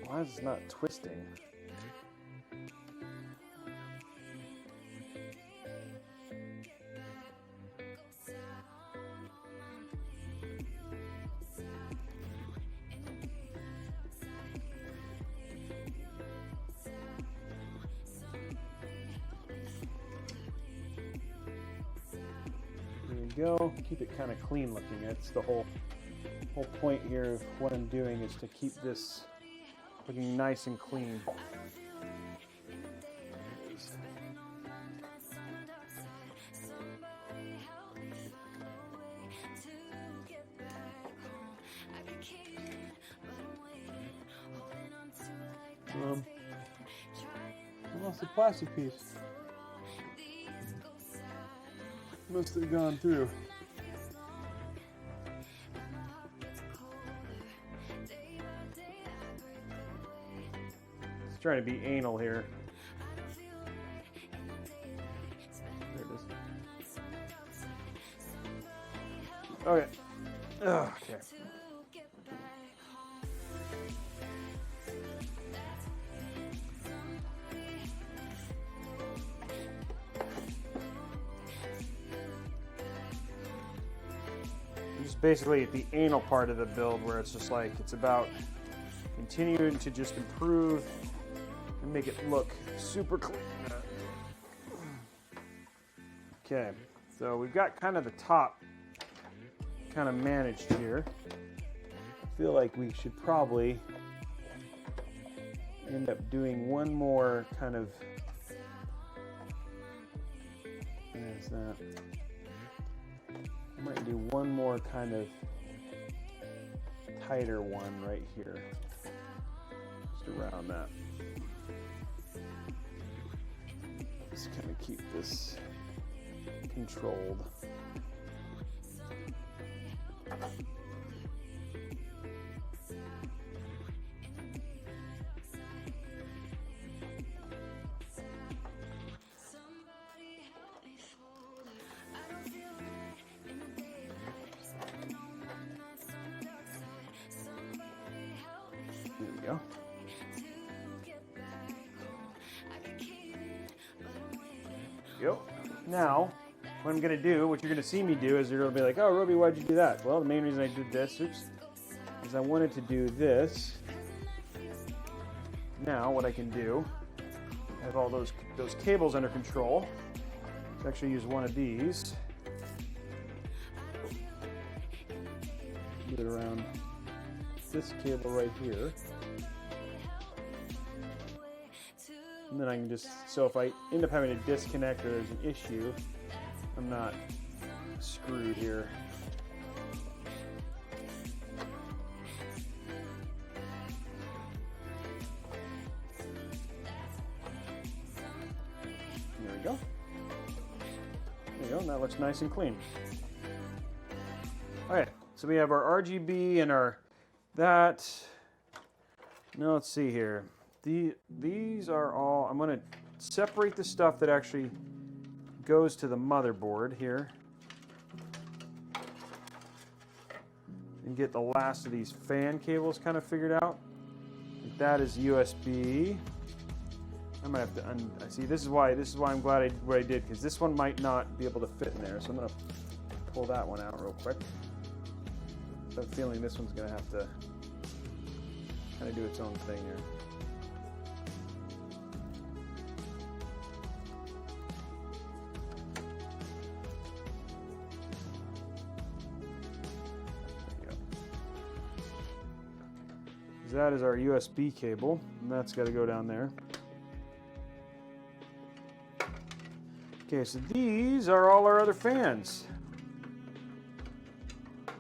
Why is it not twisting? Go. Keep it kind of clean looking. That's the whole point here of what I'm doing, is to keep this looking nice and clean. I lost the plastic piece. Must have gone through. Just trying to be anal here. There it is. Okay. Ugh, okay. Basically at the anal part of the build, where it's just like it's about continuing to just improve and make it look super clean. Okay, so we've got kind of the top kind of managed here. I feel like we should probably end up doing one more kind of, there's that. I might do one more kind of tighter one right here, just around that. Just kind of keep this controlled. There we go. Go. Now, what I'm going to do, what you're going to see me do, is you're going to be like, oh, Robey, why'd you do that? Well, the main reason I did this, is I wanted to do this. Now, what I can do, I have all those cables under control. Let's actually use one of these. Get it around this cable right here. And then I can just, so if I end up having to disconnect or there's an issue, I'm not screwed here. There we go. There you go, and that looks nice and clean. Okay, so we have our RGB and our that. Now let's see here. These are all, I'm going to separate the stuff that actually goes to the motherboard here. And get the last of these fan cables kind of figured out. That is USB. I might have to see, this is why I'm glad I did what I did, because this one might not be able to fit in there. So I'm going to pull that one out real quick. I have a feeling this one's going to have to kind of do its own thing here. That is our USB cable, and that's got to go down there. Okay, so these are all our other fans,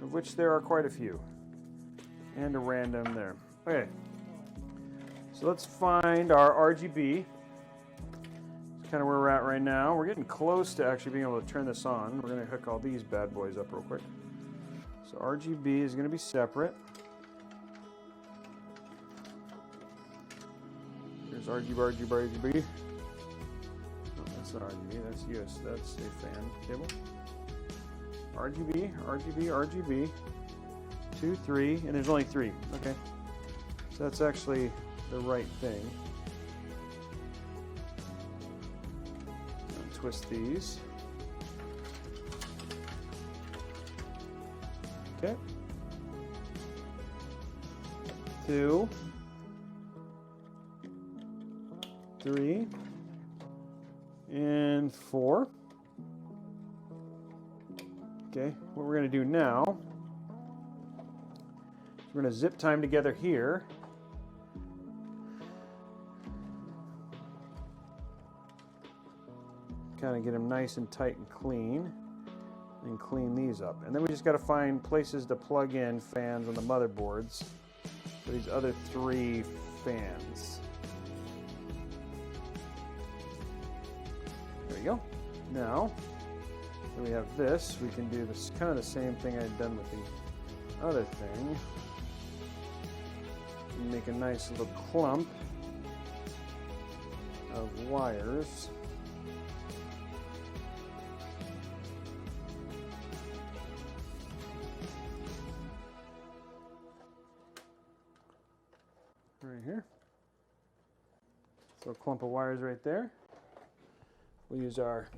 of which there are quite a few, and a random there. Okay, so let's find our RGB. That's kind of where we're at right now. We're getting close to actually being able to turn this on. We're going to hook all these bad boys up real quick. So RGB is going to be separate. RGB. No, that's not RGB, that's US, that's a fan cable. RGB, 2, 3, and there's only 3. Okay. So that's actually the right thing. I'll twist these. Okay. 2. 3 and 4. Okay, what we're going to do now, we're going to zip tie them together here. Kind of get them nice and tight and clean, and clean these up. And then we just got to find places to plug in fans on the motherboards for these other 3 fans. There we go. Now, so we have this. We can do this kind of the same thing I'd done with the other thing. Make a nice little clump of wires. Right here. So a clump of wires right there. We'll use our,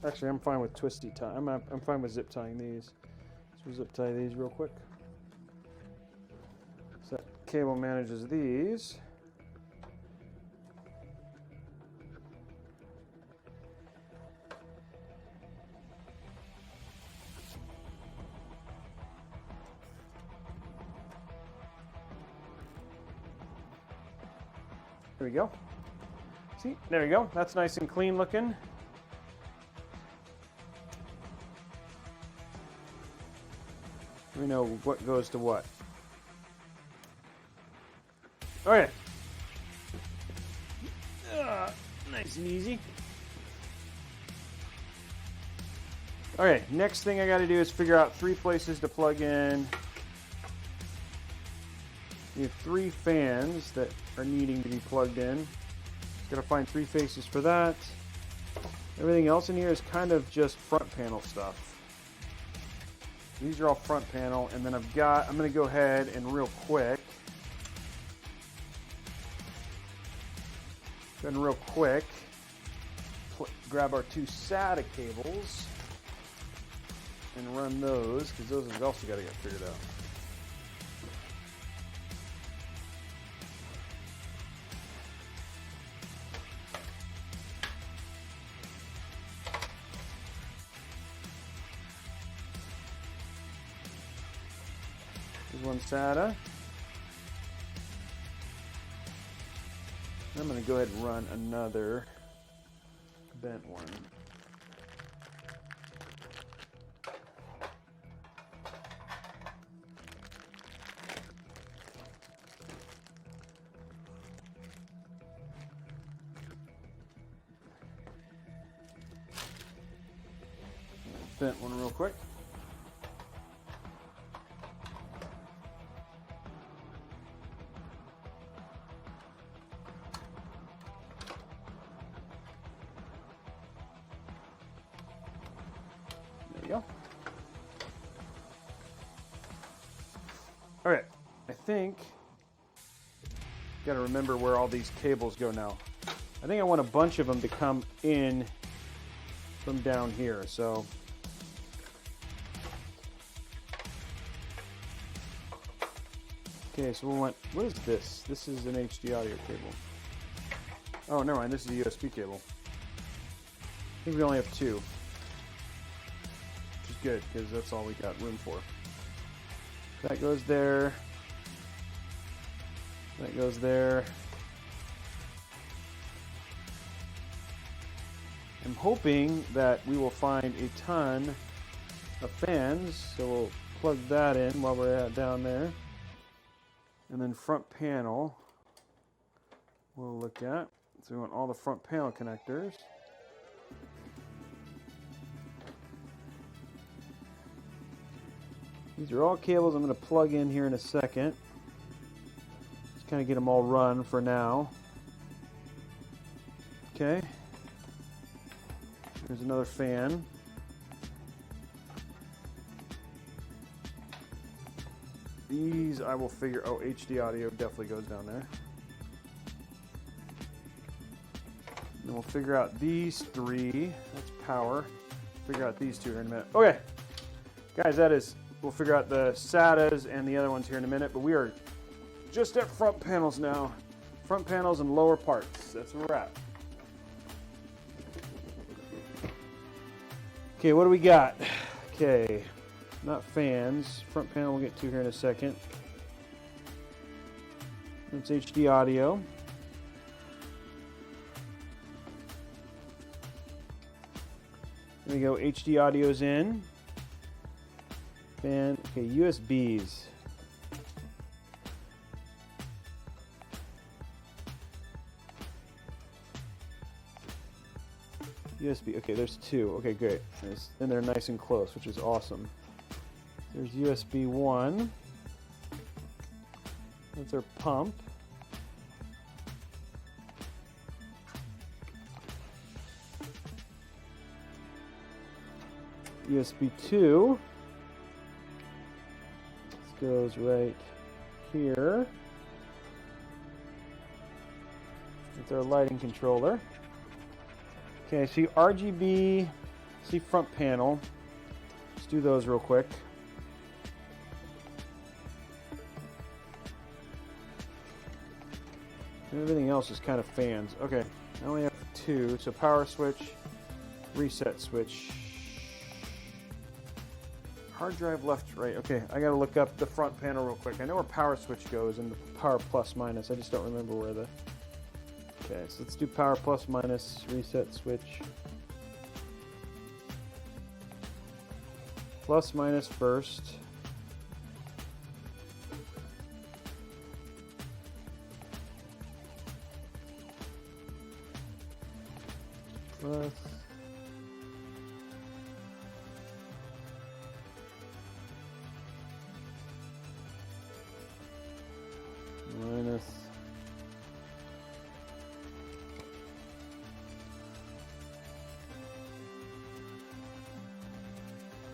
actually I'm fine with twisty tie. I'm fine with zip tying these. So we'll zip tie these real quick. So that cable manages these. There we go. See, there we go. That's nice and clean looking. We know what goes to what. Okay. Nice and easy. Okay, next thing I got to do is figure out 3 places to plug in. We have 3 fans that are needing to be plugged in. Gotta find 3 faces for that. Everything else in here is kind of just front panel stuff. These are all front panel, and then I'm gonna go ahead and real quick, grab our 2 SATA cables and run those, because those have also got to get figured out. There's one SATA. I'm going to go ahead and run another bent one. Bent one real quick. There we go. All right, I think got to remember where all these cables go now. I think I want a bunch of them to come in from down here, so okay, so we want, what is this? This is an HD audio cable. Oh, never mind, this is a USB cable. I think we only have two, which is good, because that's all we got room for. That goes there. That goes there. I'm hoping that we will find a ton of fans, so we'll plug that in while we're at down there. And then front panel, we'll look at. So we want all the front panel connectors. These are all cables I'm going to plug in here in a second. Just kind of get them all run for now. Okay. There's another fan. These I will figure, oh, HD audio definitely goes down there. Then we'll figure out these three. That's power. Figure out these two here in a minute. Okay, guys, that is, we'll figure out the SATAs and the other ones here in a minute, but we are just at front panels now. Front panels and lower parts. That's where we're at. Okay, what do we got? Okay. Not fans. Front panel we'll get to here in a second. That's HD audio. There we go. HD audio's in. And okay, USBs. USB. Okay, there's two. Okay, great. And they're nice and close, which is awesome. There's USB 1. That's our pump. USB 2. This goes right here. That's our lighting controller. Okay, see RGB, see front panel. Let's do those real quick. Everything else is kind of fans. Okay, I only have two. So power switch, reset switch. Hard drive left, right. Okay, I gotta look up the front panel real quick. I know where power switch goes and the power plus minus. I just don't remember where the... Okay, so let's do power plus minus, reset switch. Plus minus first. Plus. Minus.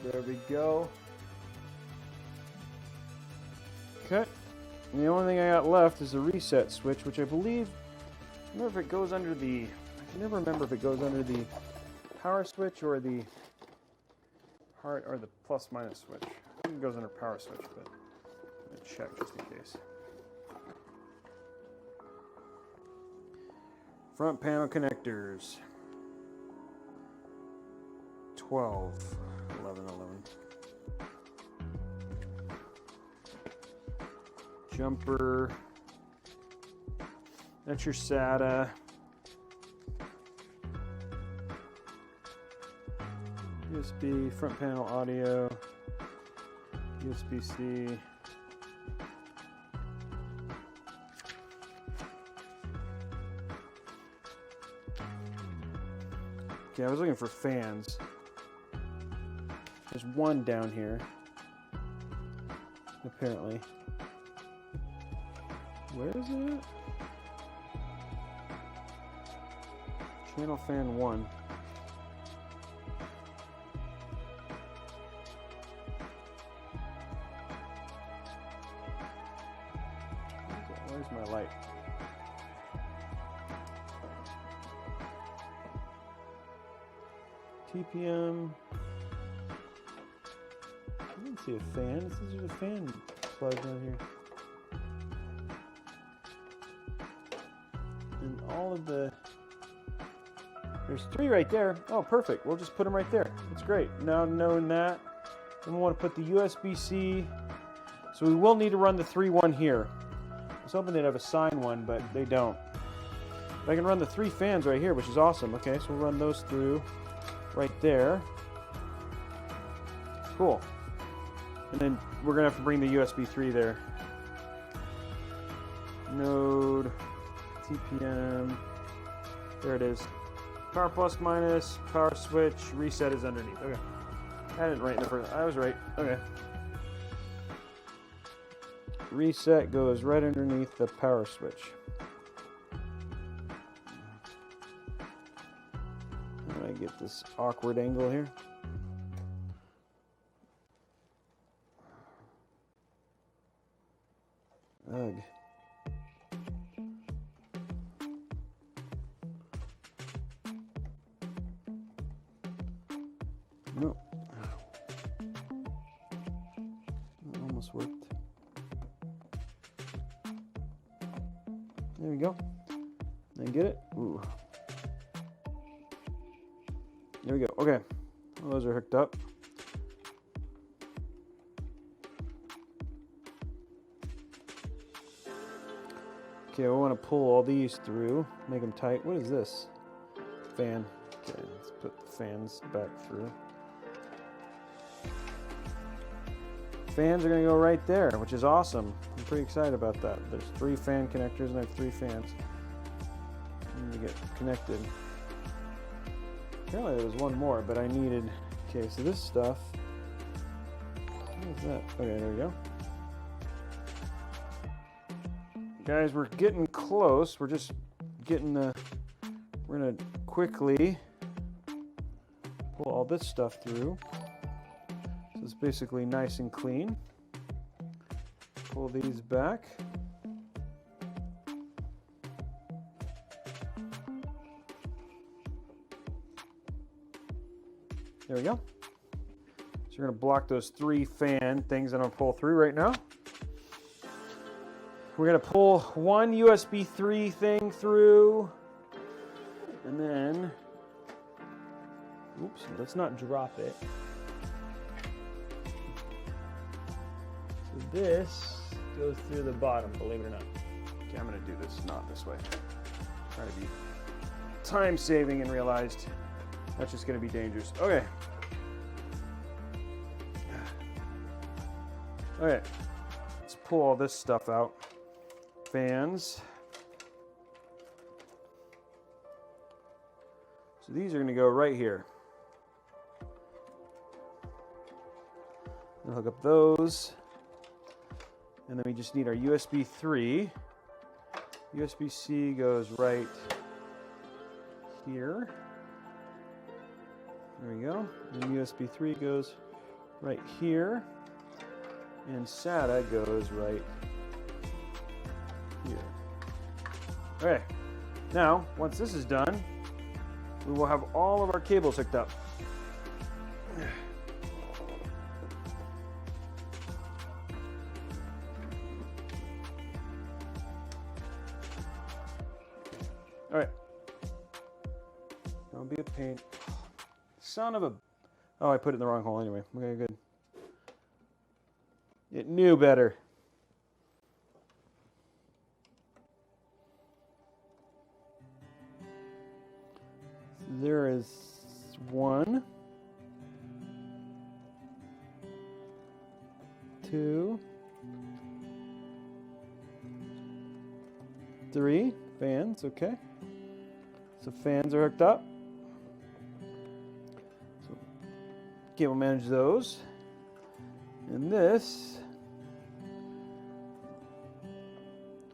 There we go. Okay. And the only thing I got left is the reset switch, which I believe, I don't know if it goes under the, I can never remember if it goes under the power switch or the hard or the plus minus switch. I think it goes under power switch, but I'm gonna check just in case. Front panel connectors. 12, 11, 11. Jumper. That's your SATA. USB, front panel audio, USB-C. Okay, I was looking for fans. There's one down here, apparently. Where is it? Channel fan 1. Where's my light? TPM. I didn't see a fan. It says there's a fan plug down here. And all of the... There's 3 right there. Oh, perfect. We'll just put them right there. That's great. Now knowing that, then we want to put the USB-C. So we will need to run the 3-1 here. I was hoping they'd have a sine one, but they don't. But I can run the 3 fans right here, which is awesome. Okay, so we'll run those through right there. Cool. And then we're going to have to bring the USB 3 there. Node, TPM. There it is. Power plus minus, power switch, reset is underneath. Okay. I didn't write in the first. I was right. Okay. Reset goes right underneath the power switch. How do I get this awkward angle here? Ugh. No. That almost worked. There we go. Then get it. Ooh. There we go. Okay. Well, those are hooked up. Okay, we want to pull all these through, make them tight. What is this? Fan. Okay, let's put the fans back through. Fans are going to go right there, which is awesome. I'm pretty excited about that. There's 3 fan connectors and I have 3 fans. I need to get connected. Apparently there was one more, but I needed... Okay, so this stuff... What is that? Okay, there we go. Guys, we're getting close. We're just getting the... We're going to quickly pull all this stuff through. So it's basically nice and clean. Pull these back. There we go. So you're going to block those 3 fan things that I'm going to pull through right now. We're going to pull one USB 3 thing through. And then, oops, let's not drop it. So this goes through the bottom, believe it or not. Okay, I'm going to do this not this way. Trying to be time saving and realized that's just going to be dangerous. Okay. Okay, let's pull all this stuff out. Fans. So these are going to go right here. We'll hook up those. And then we just need our USB 3. USB-C goes right here. There we go. And USB 3 goes right here. And SATA goes right here. Okay. Now, once this is done, we will have all of our cables hooked up. All right. Don't be a pain. Son of a... Oh, I put it in the wrong hole anyway. Okay, good. It knew better. There is one. 2, 3 fans, okay. So fans are hooked up. So cable manage those. And this,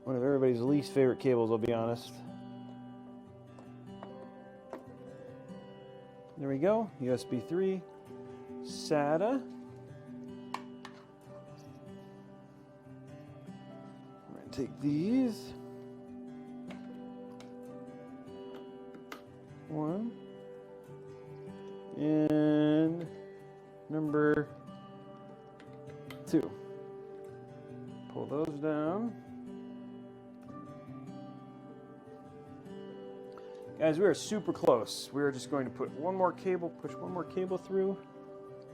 one of everybody's least favorite cables, I'll be honest. There we go, USB 3, SATA. I'm going to take these. 1. And number 2. Pull those down. Guys, we are super close. We are just going to put one more cable, push one more cable through.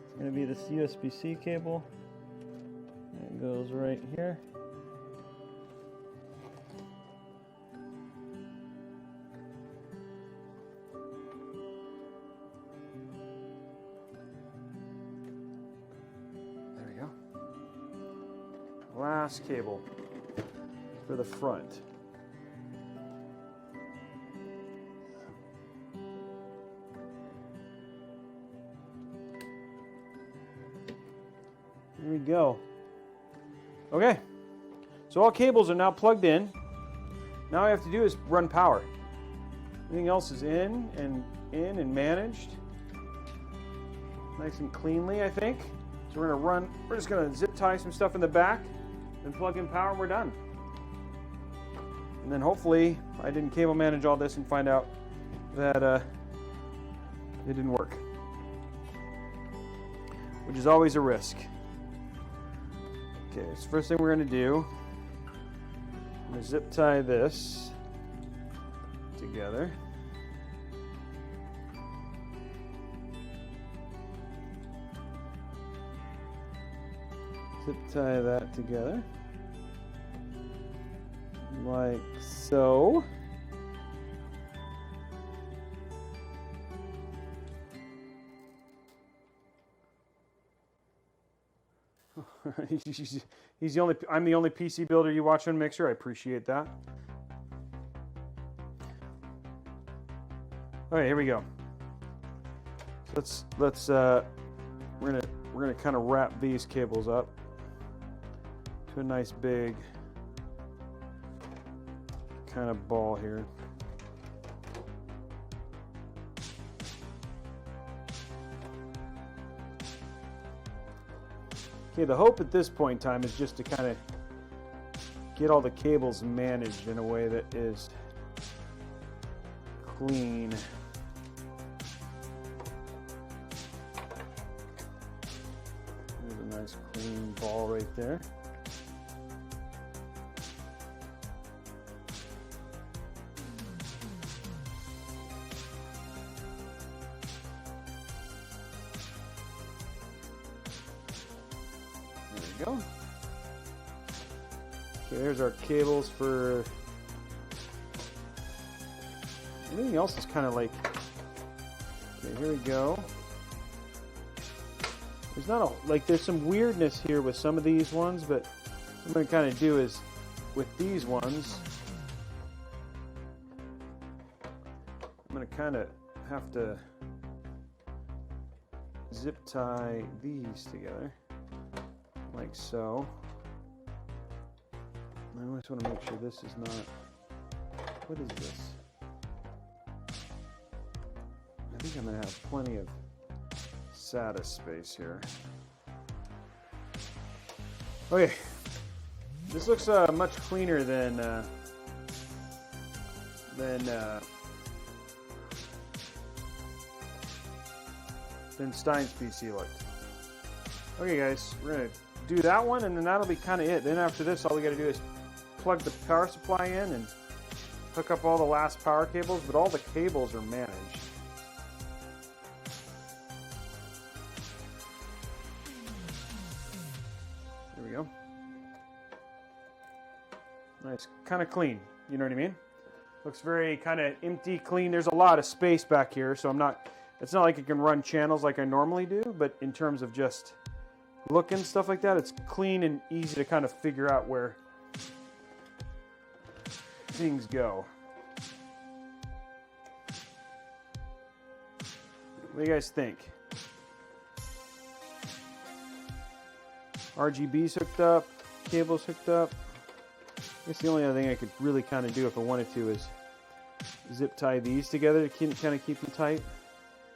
It's going to be this USB-C cable. It goes right here. There we go. Last cable for the front. There we go. Okay, so all cables are now plugged in. Now all I have to do is run power. Everything else is in and managed. Nice and cleanly, I think. So we're just gonna zip tie some stuff in the back and plug in power and we're done. And then hopefully I didn't cable manage all this and find out that it didn't work. Which is always a risk. Okay, so first thing we're going to do, I'm going to zip tie this together. Zip tie that together. Like so. I'm the only PC builder you watch on Mixer. I appreciate that. Okay, here we go. So we're gonna kind of wrap these cables up to a nice big kind of ball here. Okay, the hope at this point in time is just to kind of get all the cables managed in a way that is clean. There's a nice clean ball right there. Go. Okay, there's our cables for everything else is kind of like, okay, here we go. There's not a, like, there's some weirdness here with some of these ones, but what I'm going to kind of do is with these ones, I'm going to kind of have to zip tie these together. Like so. I always want to make sure this is not. What is this? I think I'm going to have plenty of SATA space here. Okay. This looks much cleaner than Stein's PC looked. Okay, guys, we're going to do that one, and then that'll be kind of it. Then after this, all we got to do is plug the power supply in and hook up all the last power cables, but all the cables are managed. There we go. Nice, kind of clean, you know what I mean? Looks very kind of empty, clean. There's a lot of space back here, so it's not like I can run channels like I normally do, but in terms of just look and stuff like that, it's clean and easy to kind of figure out where things go. What do you guys think? RGB's hooked up, cable's hooked up. I guess the only other thing I could really kind of do if I wanted to is zip tie these together to kind of keep them tight.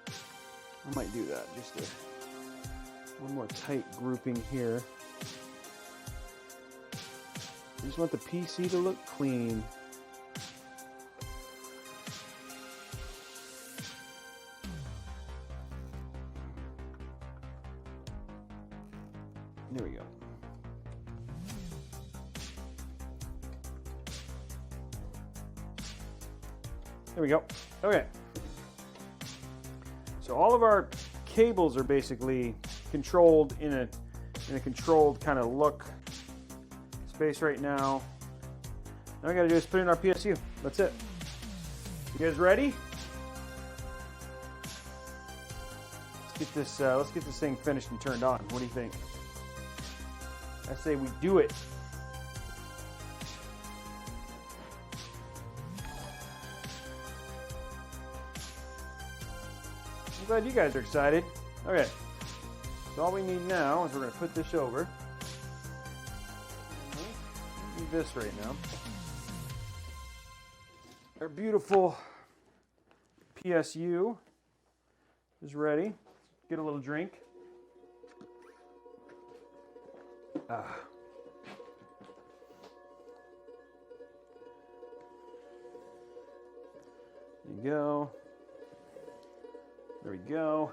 I might do that, just one more tight grouping here. I just want the PC to look clean. There we go. There we go. Okay. So all of our cables are basically controlled in a controlled kind of look space right now. All I gotta do is put in our PSU. That's it. You guys ready? Let's get this thing finished and turned on. What do you think? I say we do it. I'm glad you guys are excited. Okay. So all we need now is we're going to put this over. Need this right now. Our beautiful PSU is ready. Get a little drink. There you go. There we go.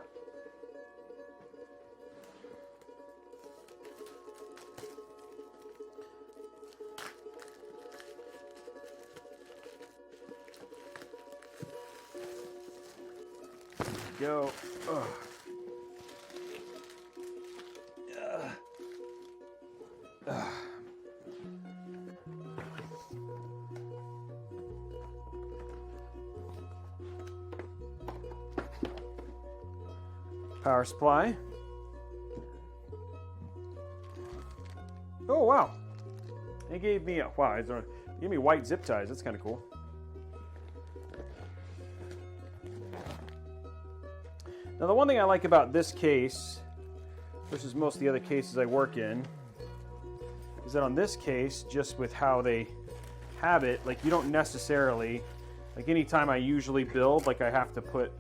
There we go. Ugh. Power supply. Oh wow! They gave me they gave me white zip ties. That's kind of cool. Now the one thing I like about this case versus most of the other cases I work in is that on this case, just with how they have it, like you don't necessarily, like anytime I usually build, like I have to put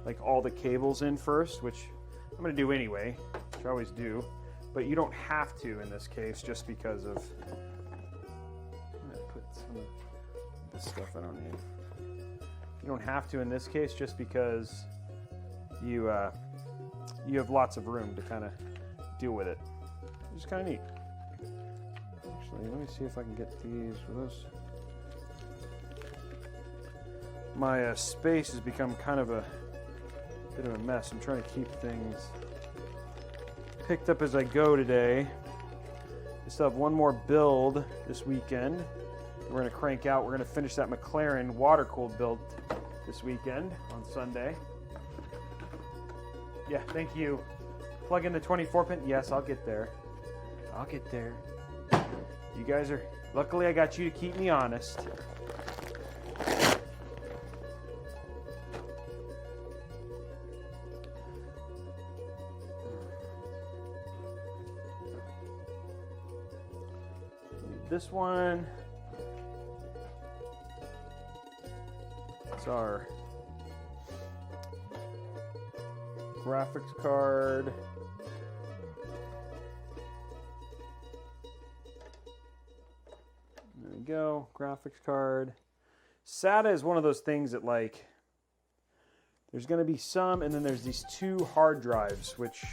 like all the cables in first, which I'm going to do anyway, which I always do, but you don't have to in this case just because of, I'm going to put some of this stuff I don't need. You don't have to in this case just because you have lots of room to kind of deal with it, which is kind of neat. Actually, let me see if I can get these for those. My space has become kind of a bit of a mess. I'm trying to keep things picked up as I go today. I still have one more build this weekend. We're going to crank out. We're going to finish that McLaren water-cooled build this weekend on Sunday. Yeah, thank you. Plug in the 24-pin. Yes, I'll get there. I'll get there. You guys are... Luckily, I got you to keep me honest. This one, it's our graphics card. There we go, graphics card. SATA is one of those things that, like, there's going to be some, and then there's these two hard drives, which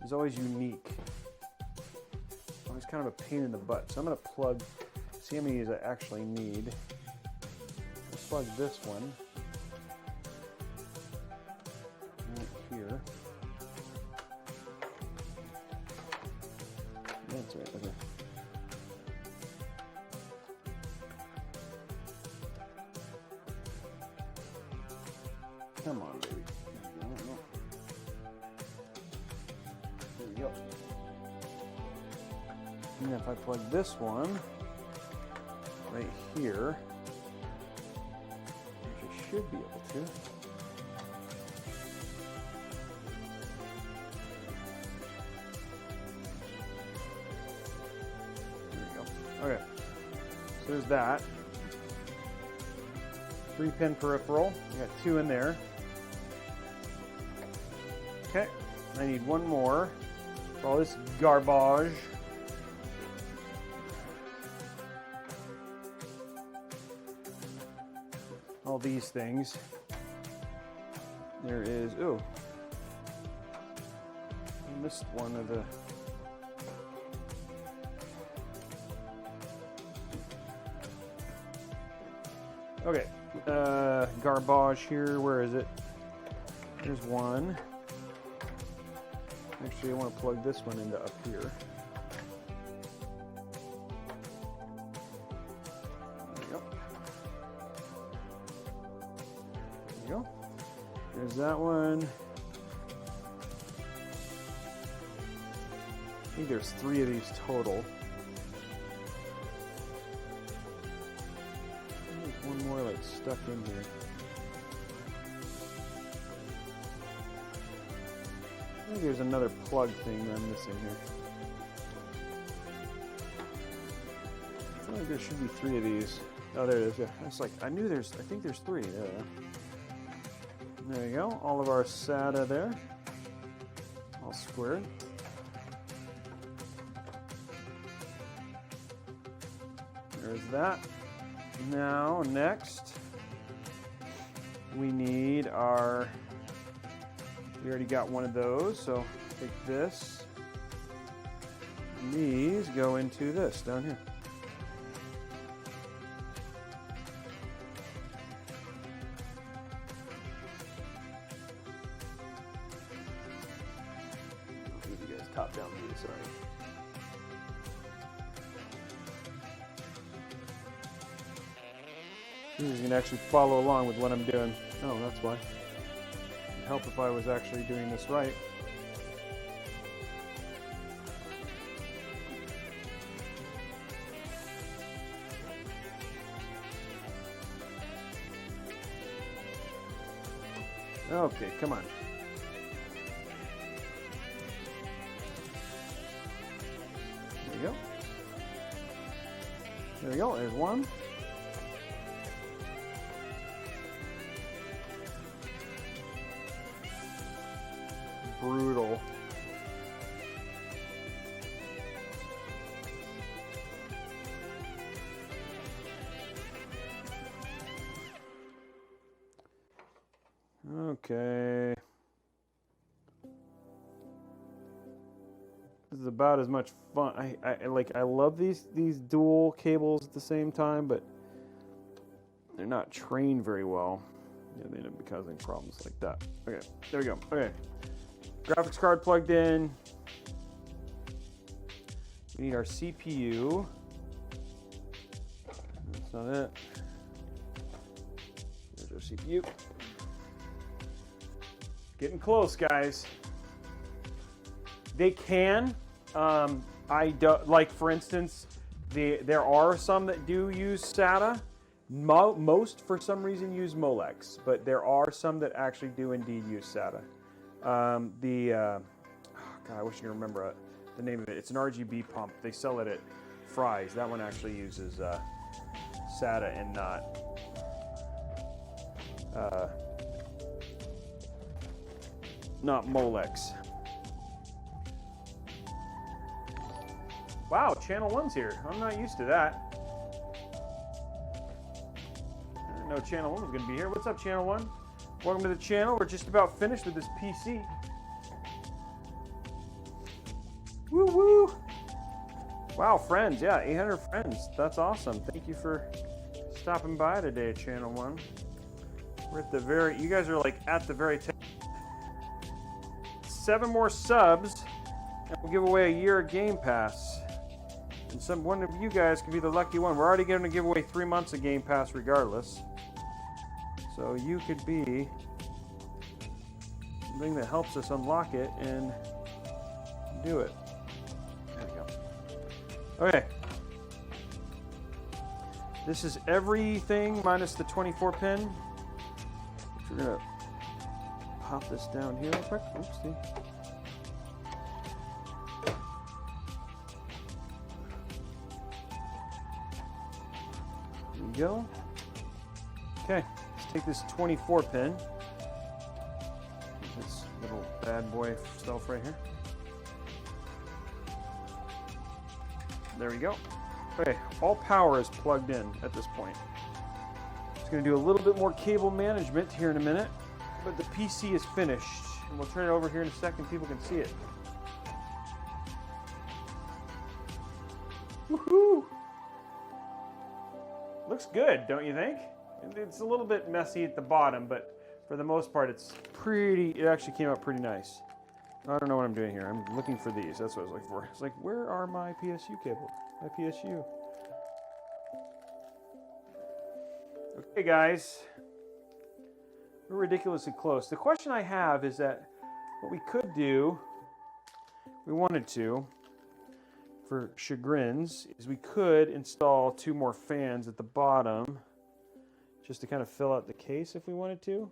is always unique. It's kind of a pain in the butt. So I'm going to plug, see how many of these I actually need. Let's plug this one right here. That's right, okay. Come on, baby. There we we go. And if I plug this one right here, which I should be able to. Okay, so there's that. 3-pin peripheral. We got 2 in there. Okay, I need one more. All this garbage. All these things. There is, oh, I missed one of the. Okay, garbage here, where is it? There's one. Actually, I want to plug this one into up here. There we go. There we go. There's that one. I think there's 3 of these total. One more like stuck in here. I think there's another plug thing that I'm missing here. I feel like there should be 3 of these. Oh, there it is. Yeah, it's like I knew there's. I think there's 3. There you go. All of our SATA there, all squared. There's that. Now, next, we need our, we already got one of those, so take this, and these go into this down here. I'll give you guys top-down view, sorry. You can actually follow along with what I'm doing. Oh, that's why. It'd help if I was actually doing this right. Okay, come on. There you go. There we go, there's one. Brutal. Okay. This is about as much fun. I love these dual cables at the same time, but they're not trained very well. Yeah, they end up causing problems like that. Okay, there we go. Okay. Graphics card plugged in. We need our CPU. That's not it. There's our CPU. Getting close, guys. They can. I do, like, for instance, there are some that do use SATA. Most, for some reason, use Molex, but there are some that actually do indeed use SATA. God, I wish I could remember the name of it. It's an RGB pump. They sell it at Fry's. That one actually uses SATA and not Molex. Wow, Channel 1's here. I'm not used to that. I didn't know Channel 1 was going to be here. What's up, Channel 1? Welcome to the channel. We're just about finished with this PC. Woo woo! Wow, friends. Yeah, 800 friends. That's awesome. Thank you for stopping by today, Channel 1. We're at the very, you guys are like at the very 7 more subs, and we'll give away a year of Game Pass. And one of you guys could be the lucky one. We're already going to give away 3 months of Game Pass regardless. So you could be something that helps us unlock it and do it. There we go. Okay. This is everything minus the 24 pin. We're gonna pop this down here real quick. Oopsie. There we go. Okay, let's take this 24 pin. This little bad boy stuff right here. There we go. Okay, all power is plugged in at this point. It's going to do a little bit more cable management here in a minute, but the PC is finished. And we'll turn it over here in a second, people can see it. Woohoo! Looks good, don't you think? It's a little bit messy at the bottom, but for the most part, it actually came out pretty nice. I don't know what I'm doing here. I'm looking for these. That's what I was looking for. It's like, where are my PSU cables? My PSU. Okay, guys. We're ridiculously close. The question I have is that what we could do, we wanted to, for chagrins, is we could install 2 more fans at the bottom just to kind of fill out the case if we wanted to.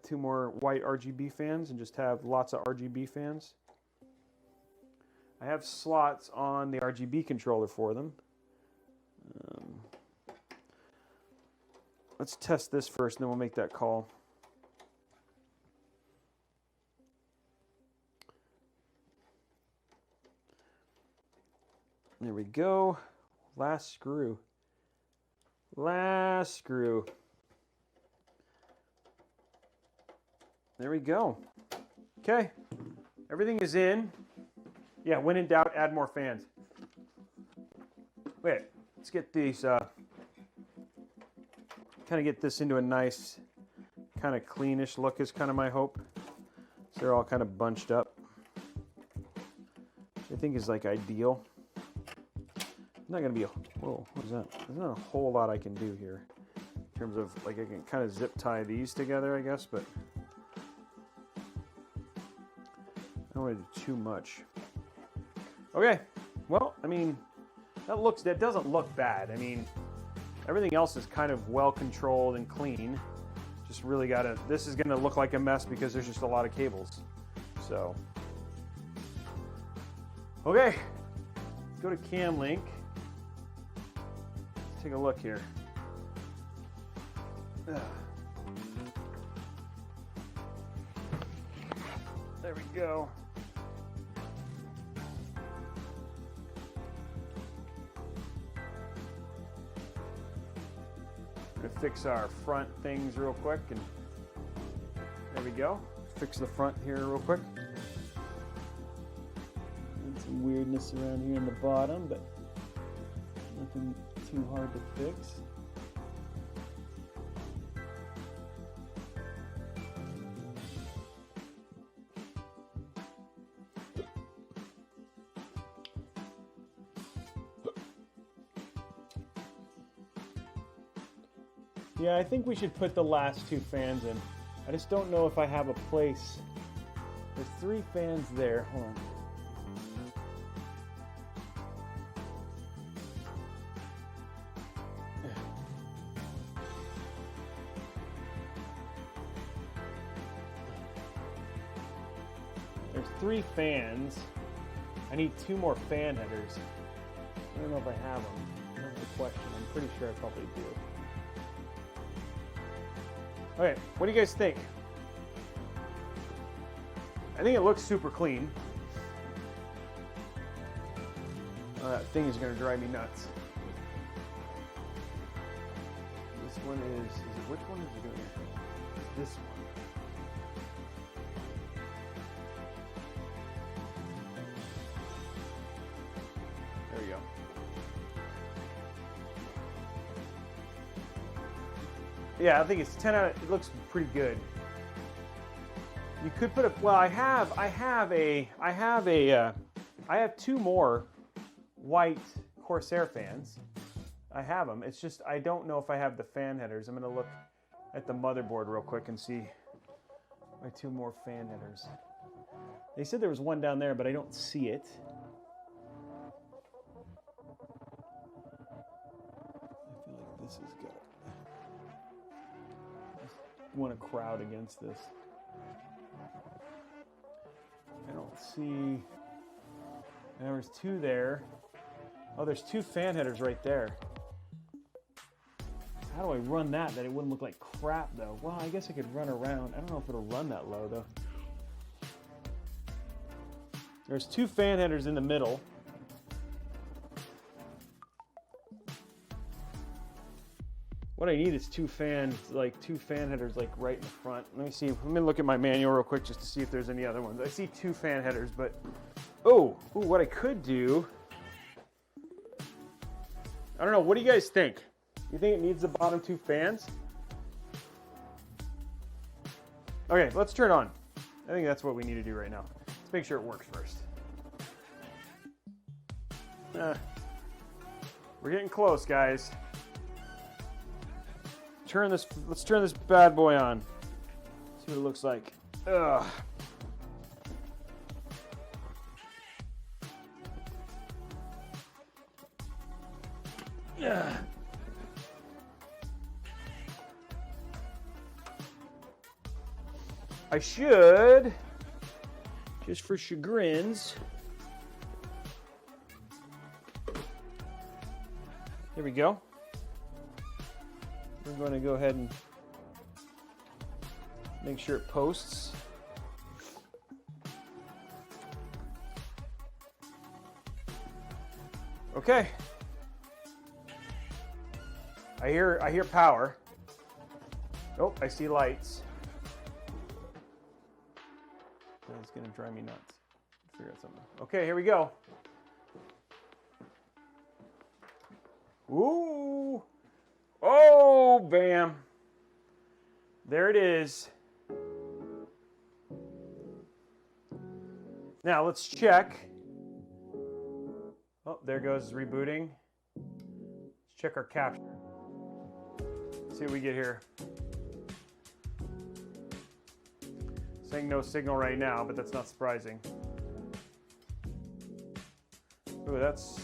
2 more white RGB fans and just have lots of RGB fans. I have slots on the RGB controller for them. Let's test this first and then we'll make that call. There we go. Last screw. Last screw. There we go. Okay. Everything is in. Yeah, when in doubt, add more fans. Wait, let's get these, kind of get this into a nice, kind of cleanish look is kind of my hope. So they're all kind of bunched up. Which I think is like ideal. Not going to be a, whoa, what is that? There's not a whole lot I can do here. In terms of, like, I can kind of zip tie these together, I guess, but I don't want to do too much. Okay, well, I mean, that doesn't look bad. I mean, everything else is kind of well controlled and clean. Just really gotta, this is gonna look like a mess because there's just a lot of cables. So, okay, let's go to CamLink. Let's take a look here. There we go. We're gonna fix our front things real quick, and there we go. Fix the front here real quick. And some weirdness around here in the bottom, but nothing too hard to fix. Yeah, I think we should put the last 2 fans in. I just don't know if I have a place. There's 3 fans there. Hold on. There's 3 fans. I need 2 more fan headers. I don't know if I have them. That's the question. I'm pretty sure I probably do. Okay, what do you guys think? I think it looks super clean. That thing is going to drive me nuts. This one is it, which one is it doing? This one. There we go. Yeah, I think it's 10 out of, it looks pretty good. You could put a, well, I have 2 more white Corsair fans. I have them. It's just, I don't know if I have the fan headers. I'm going to look at the motherboard real quick and see my 2 more fan headers. They said there was one down there, but I don't see it. I feel like this has got... I want to crowd against this. I don't see... There was two there. Oh, there's two fan headers right there. How do I run that it wouldn't look like crap, though? Well, I guess I could run around. I don't know if it'll run that low, though. There's two fan headers in the middle. What I need is two fan headers like right in the front. Let me see. Let me look at my manual real quick just to see if there's any other ones. I see two fan headers, but what I could do. I don't know. What do you guys think? You think it needs the bottom two fans? Okay, let's turn it on. I think that's what we need to do right now. Let's make sure it works first. We're getting close, guys. Let's turn this bad boy on. See what it looks like. Ugh. Yeah. I should, just for chagrins. There we go. We're going to go ahead and make sure it posts. Okay. I hear power. Oh, I see lights. It's gonna drive me nuts. Figure out something. Okay, here we go. Ooh! Oh, bam! There it is. Now let's check. Oh, there goes rebooting. Let's check our capture. See what we get here. Saying no signal right now, but that's not surprising. Ooh, that's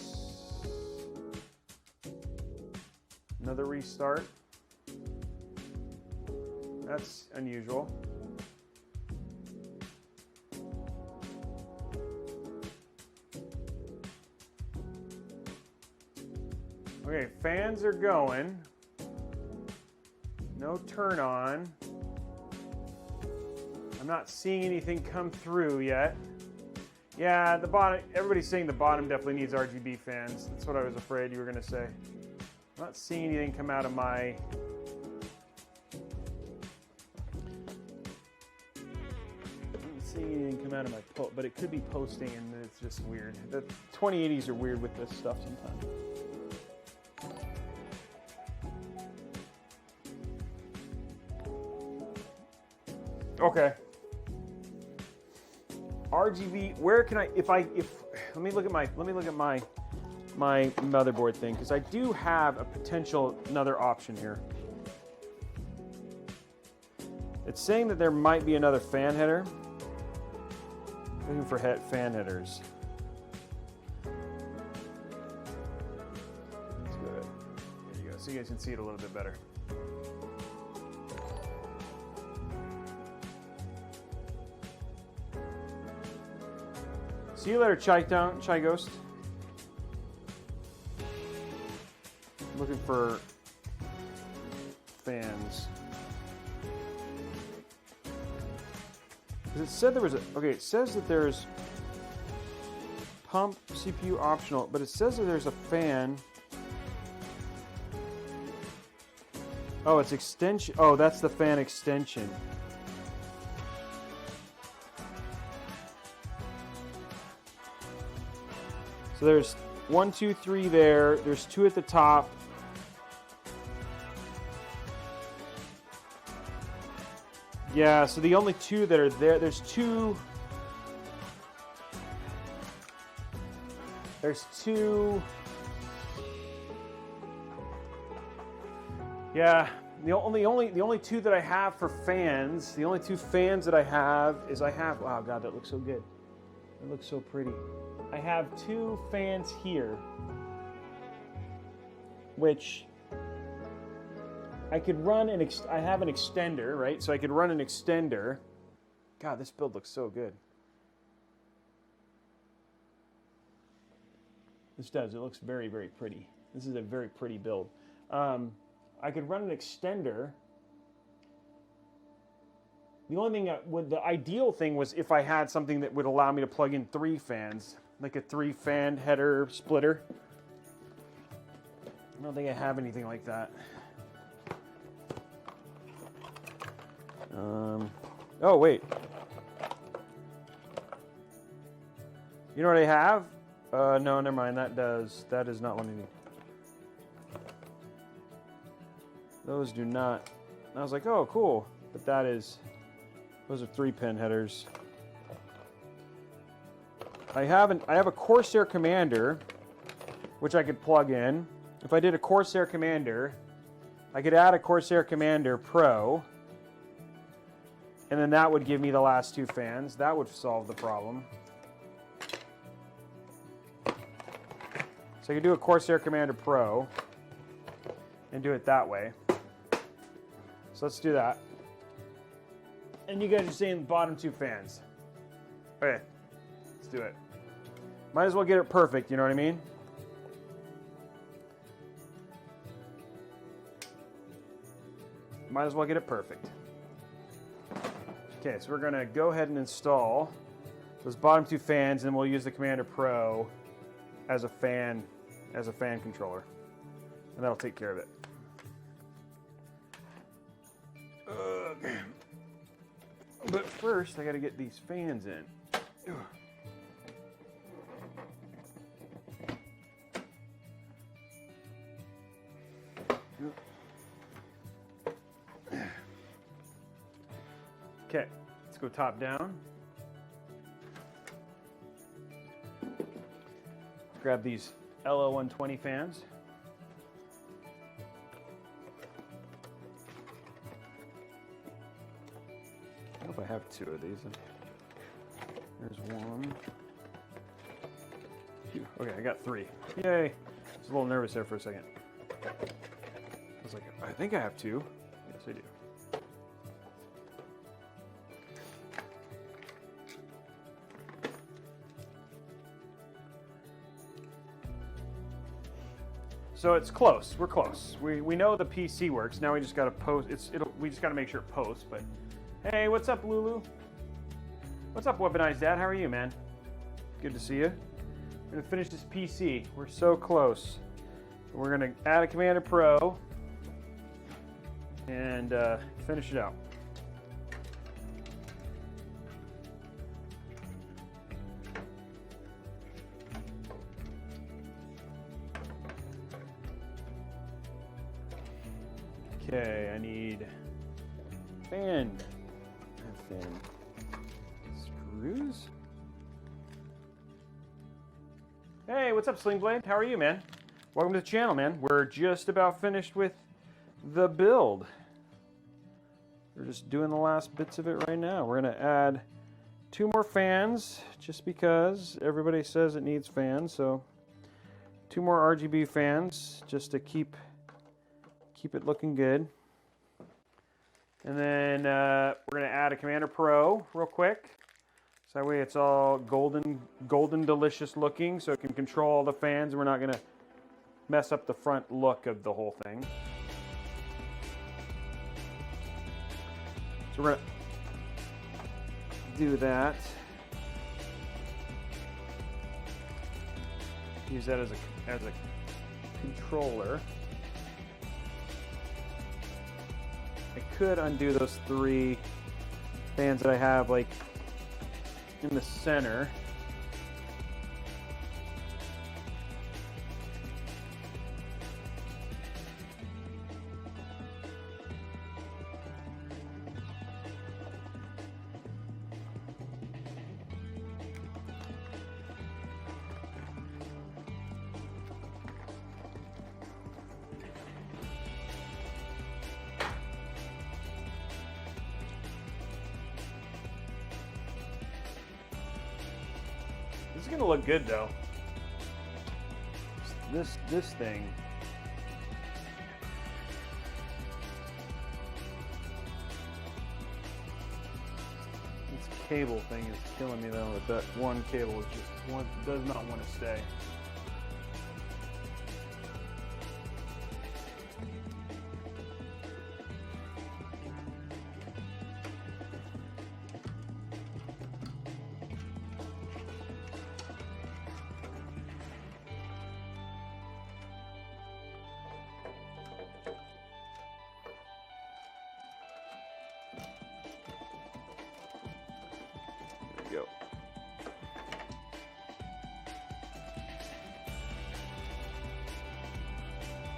another restart. That's unusual. Okay, fans are going. No turn on. I'm not seeing anything come through yet. Yeah, the bottom, everybody's saying the bottom definitely needs RGB fans. That's what I was afraid you were going to say. I'm not seeing anything come out of my... but it could be posting and it's just weird. The 2080s are weird with this stuff sometimes. Okay. RGB, where can I, let me look at my motherboard thing, because I do have a potential another option here. It's saying that there might be another fan header. Looking for fan headers. Let's go ahead. There you go, so you guys can see it a little bit better. See you later, Chai Ghost. Looking for fans. It said there was it says that there's pump CPU optional, but it says that there's a fan. Oh, it's extension. Oh, that's the fan extension. So there's 1, 2, 3 there. There's 2 at the top. Yeah, so the only 2 that are there, there's 2. Yeah, the only 2 that I have for fans, the only 2 fans that I have is wow, God, that looks so good. It looks so pretty. I have 2 fans here, which I could run I have an extender, right? So I could run an extender. God, this build looks so good. This does. It looks very, very pretty. This is a very pretty build. I could run an extender. The only thing the ideal thing was if I had something that would allow me to plug in 3 fans, like a 3-fan header splitter. I don't think I have anything like that. Oh, wait. You know what I have? No, never mind. That is not one I need. Those do not. I was like, oh, cool. But those are 3-pin headers. I have a Corsair Commander, which I could plug in. If I did a Corsair Commander, I could add a Corsair Commander Pro, and then that would give me the last 2 fans. That would solve the problem. So I could do a Corsair Commander Pro and do it that way. So let's do that. And you guys are saying the bottom 2 fans. Okay, let's do it. Might as well get it perfect, you know what I mean? Might as well get it perfect. Okay, so we're gonna go ahead and install those bottom 2 fans, and we'll use the Commander Pro as a fan controller, and that'll take care of it. Okay. But first, I got to get these fans in. Okay, let's go top down. Grab these LO120 fans. I hope I have 2 of these. There's 1. Okay, I got 3. Yay! I was a little nervous there for a second. I was like, I think I have 2. Yes, I do. So it's close. We're close. We know the PC works. Now we just got to post. We just got to make sure it posts. But hey, what's up, Lulu? What's up, Weaponized Dad? How are you, man? Good to see you. We're gonna finish this PC. We're so close. We're gonna add a Commander Pro and finish it out. Okay, I need fan screws. Hey, what's up, Sling Blade? How are you, man? Welcome to the channel, man. We're just about finished with the build. We're just doing the last bits of it right now. We're gonna add 2 more fans just because everybody says it needs fans. So 2 more RGB fans just to keep it looking good. And then we're going to add a Commander Pro real quick. So that way it's all golden delicious looking, so it can control all the fans, and we're not going to mess up the front look of the whole thing. So we're going to do that. Use that as a controller. I could undo those 3 fans that I have, like, in the center. This is gonna look good though. This thing. This cable thing is killing me though. That one cable is just does not want to stay. Go.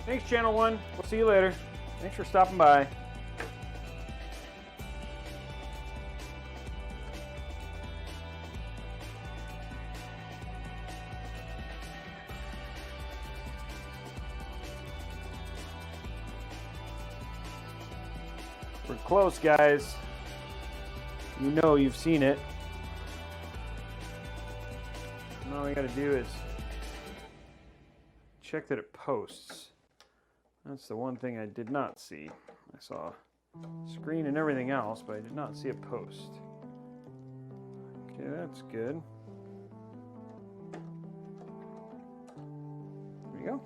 Thanks, Channel 1. We'll see you later. Thanks for stopping by. We're close, guys. You know you've seen it. All we gotta do is check that it posts. That's the one thing I did not see. I saw screen and everything else, but I did not see it post. Okay, that's good. There we go.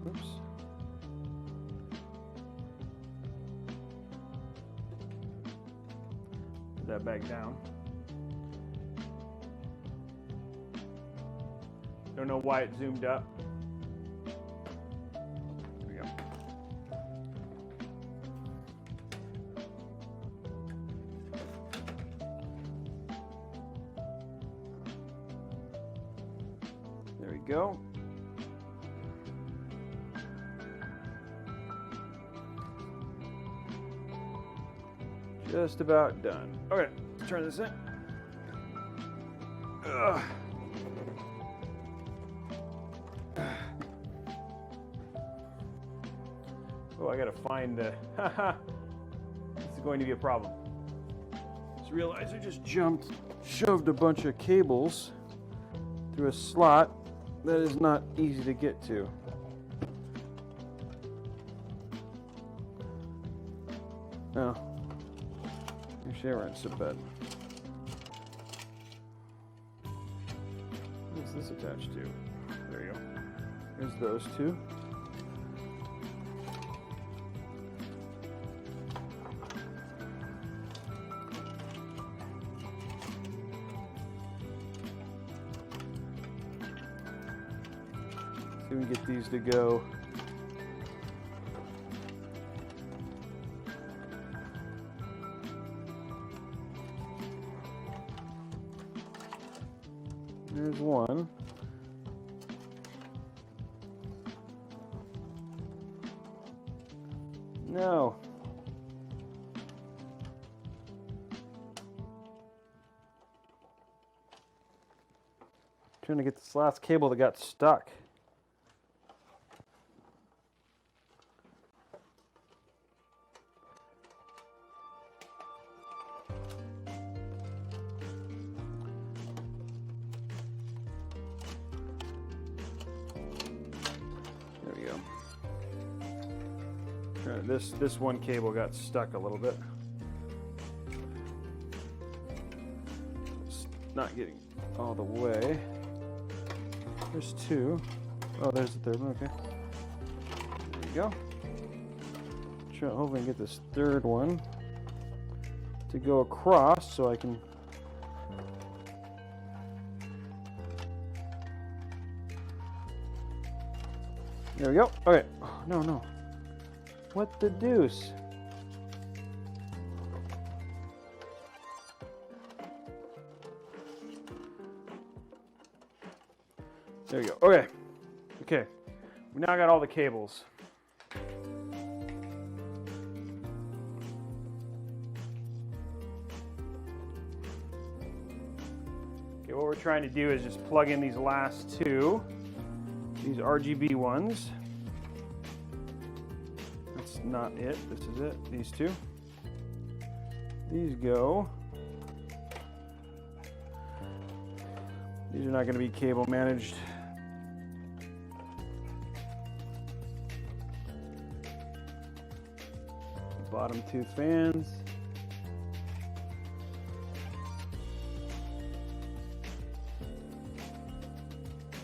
Oops. That back down. Don't know why it zoomed up. There we go. There we go. Just about done. Okay, let's turn this in. Ugh. Oh, I gotta find the. This is going to be a problem. Just realized I just shoved a bunch of cables through a slot that is not easy to get to. Oh. Actually, I ran so bad. What is this attached to? There you go. There's those two. See if we can get these to go. There's one. No. Trying to get this last cable that got stuck. There we go. This one cable got stuck a little bit. It's not getting all the way. There's two. Oh, there's the third one. Okay. There you go. Hopefully, get this third one to go across so I can. There we go. Okay. Oh, no. What the deuce? There we go. Okay. Okay. We now got all the cables. Okay, what we're trying to do is just plug in these last two. These RGB ones. That's not it. This is it. These two. These go These are not going to be cable managed. Bottom two fans.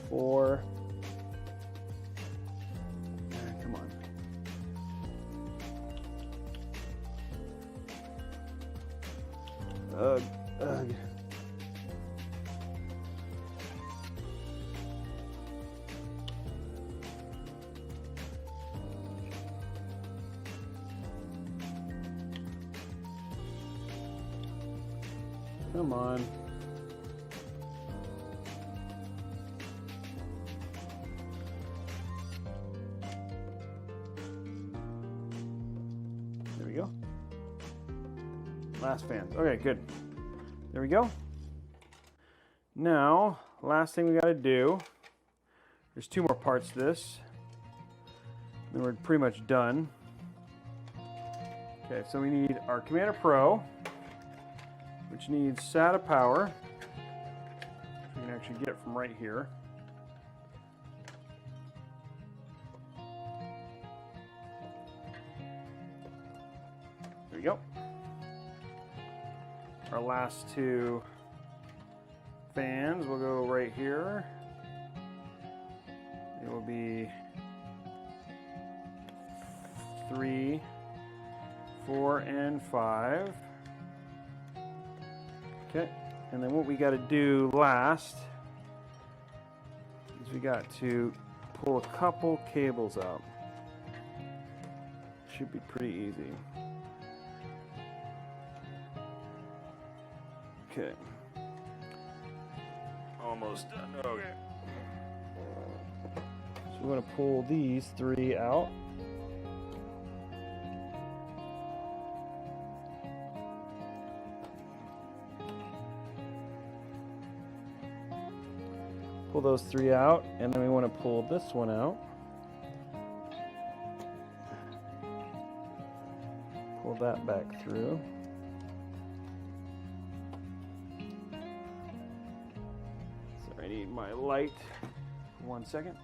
Four. Come on. Ugh. Come on. There we go. Last fans. Okay, good. There we go. Now, last thing we got to do, there's two more parts to this. Then we're pretty much done. Okay, so we need our Commander Pro, which needs SATA power. We can actually get it from right here. There we go. Our last two fans will go right here. It will be 3, 4, and 5. Okay, and then what we got to do last is we got to pull a couple cables out. Should be pretty easy. Okay. Almost done. Okay. So we're going to pull these 3 out. Pull those 3 out, and then we want to pull this one out. Pull that back through. So I need my light for 1 second.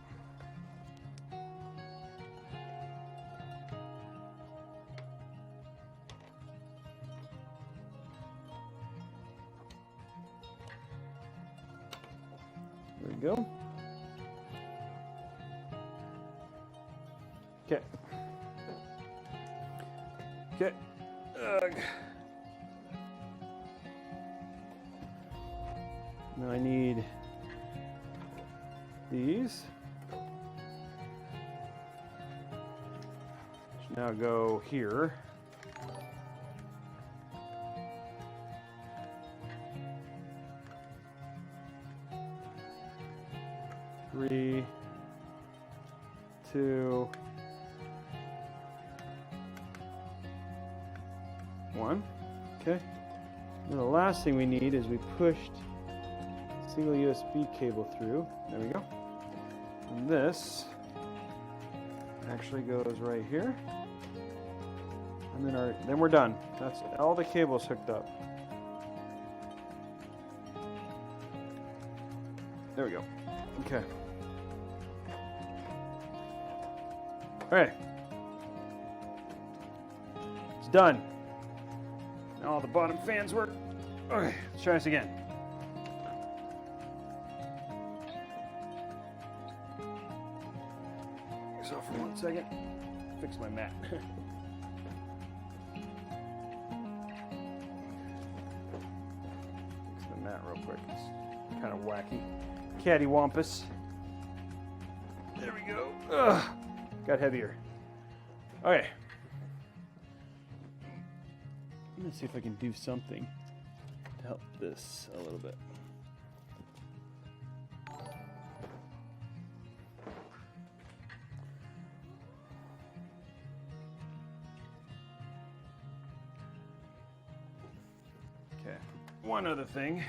There we go. Okay. Okay. Now I need these. Should now go here. Three, 2, 1. Okay. And the last thing we need is we pushed a single USB cable through. There we go. And this actually goes right here. And then we're done. That's all the cables hooked up. There we go. Okay. All right. It's done. Now all the bottom fans work. Okay, let's try this again. So for 1 second, fix my mat. Fix the mat real quick. It's kind of wacky. Cattywampus. There we go. Ugh. Got heavier. Okay. I'm gonna see if I can do something to help this a little bit. Okay. One other thing.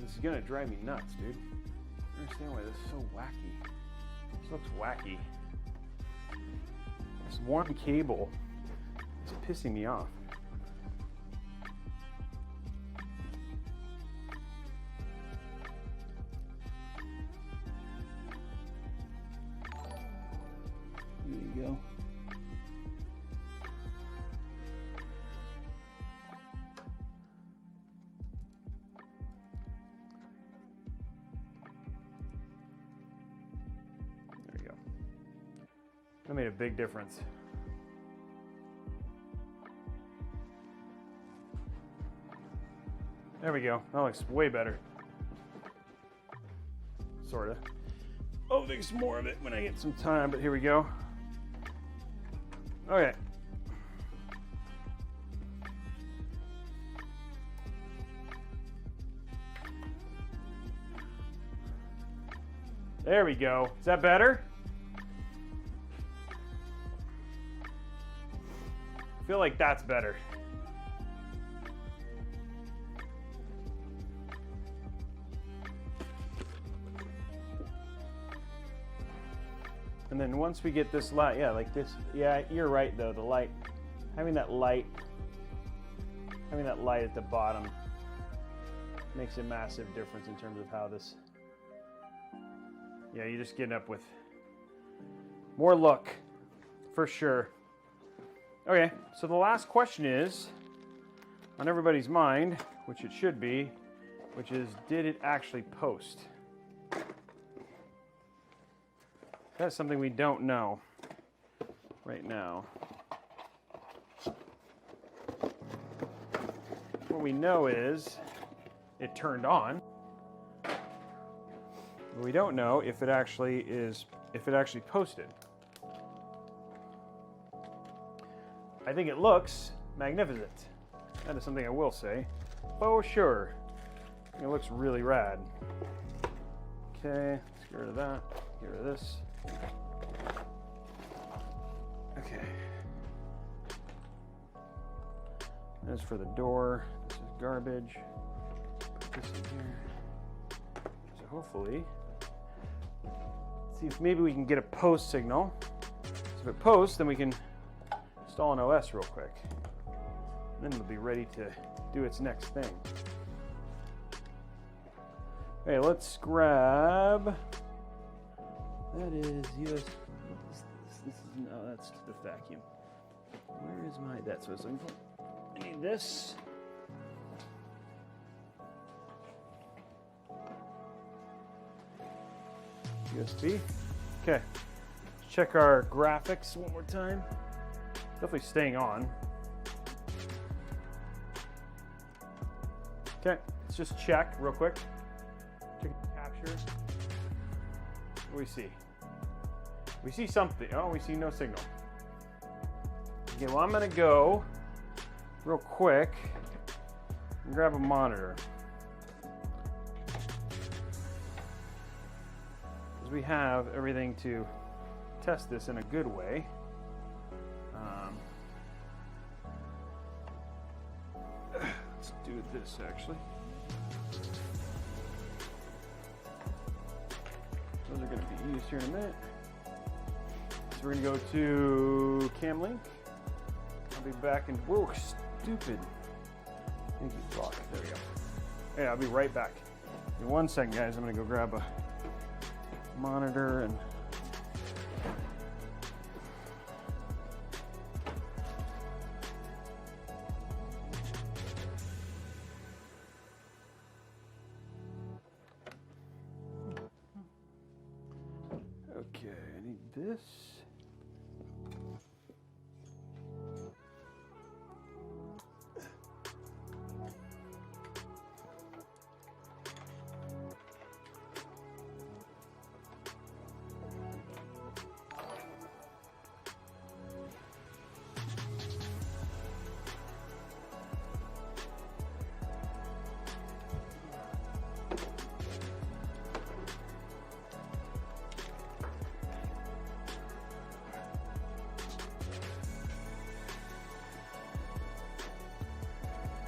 This is gonna drive me nuts, dude. I don't understand why this is so wacky. This looks wacky. This one cable is pissing me off. There you go. There you go. That made a big difference. There we go. That looks way better. Sorta. I'll fix more of it when I get some time, but here we go. Okay. There we go. Is that better? I feel like that's better. And then once we get this light, yeah, like this, yeah, you're right though, the light, having that light at the bottom makes a massive difference in terms of how this, yeah, you're just getting up with more look, for sure. Okay, so the last question is, on everybody's mind, which it should be, which is, did it actually post? That's something we don't know right now. What we know is it turned on. But we don't know if it actually posted. I think it looks magnificent. That is something I will say. For sure. I think it looks really rad. Okay, let's get rid of that. Get rid of this. Okay. As for the door, this is garbage. Put this in here. So hopefully, let's see if maybe we can get a post signal. So if it posts, then we can install an OS real quick. And then it'll be ready to do its next thing. Okay, let's grab. That is US. This is no, that's the vacuum. Where is my? That's what I was looking for. I need this. USB. Okay. Let's check our graphics one more time. Definitely staying on. Okay. Let's just check real quick. Check the capture. What do we see? We see something. Oh, we see no signal. Okay, well, I'm going to go real quick and grab a monitor. Because we have everything to test this in a good way. Let's do this, actually. Those are going to be used here in a minute. So we're going to go to Cam Link. I'll be back in. Whoa, stupid. Thank you, block. There we go. Hey, I'll be right back. In 1 second, guys. I'm going to go grab a monitor and. Okay, I need this.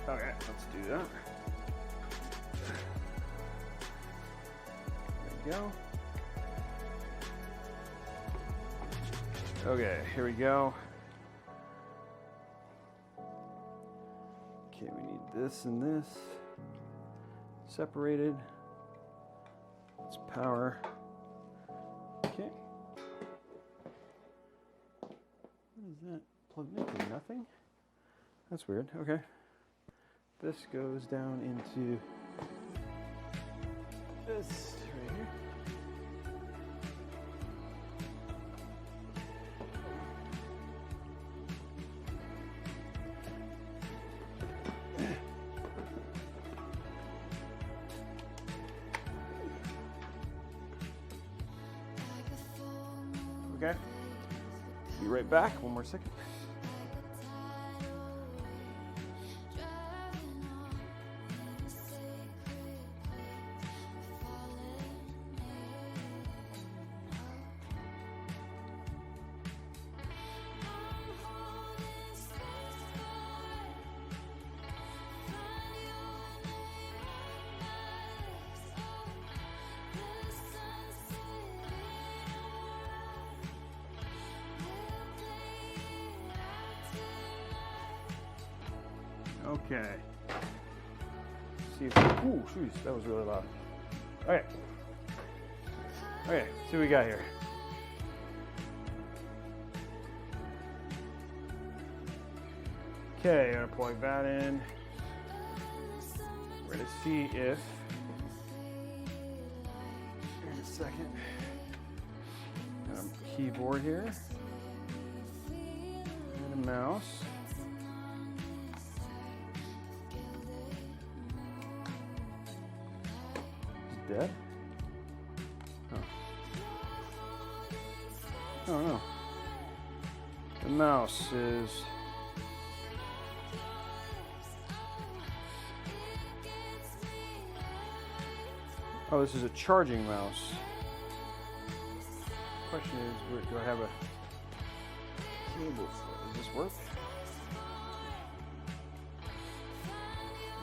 Okay, let's do that. go. Okay, here we go. Okay, we need this and this separated. Let's power. Okay. What is that plugged into? Nothing? That's weird. Okay. This goes down into this right here. Okay. Be right back. One more second. Okay. See if ooh, shoes, that was really loud. Okay. Okay, see what we got here. Okay, I'm gonna plug that in. We're gonna see if in a second. Got a keyboard here. And a mouse. Dead? Oh no. The mouse is oh, this is a charging mouse. Question is, where do I have a cable for? Does this work?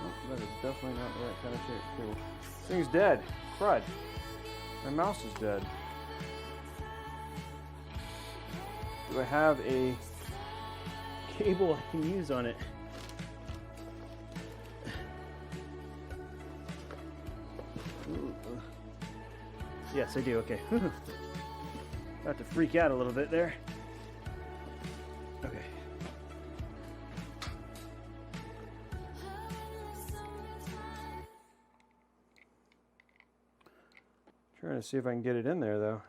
Nope, that is definitely not the right kind of cable. This thing's dead. Crud. My mouse is dead. Do I have a cable I can use on it? Ooh. Yes, I do. Okay. About to freak out a little bit there. Okay. Trying to see if I can get it in there though.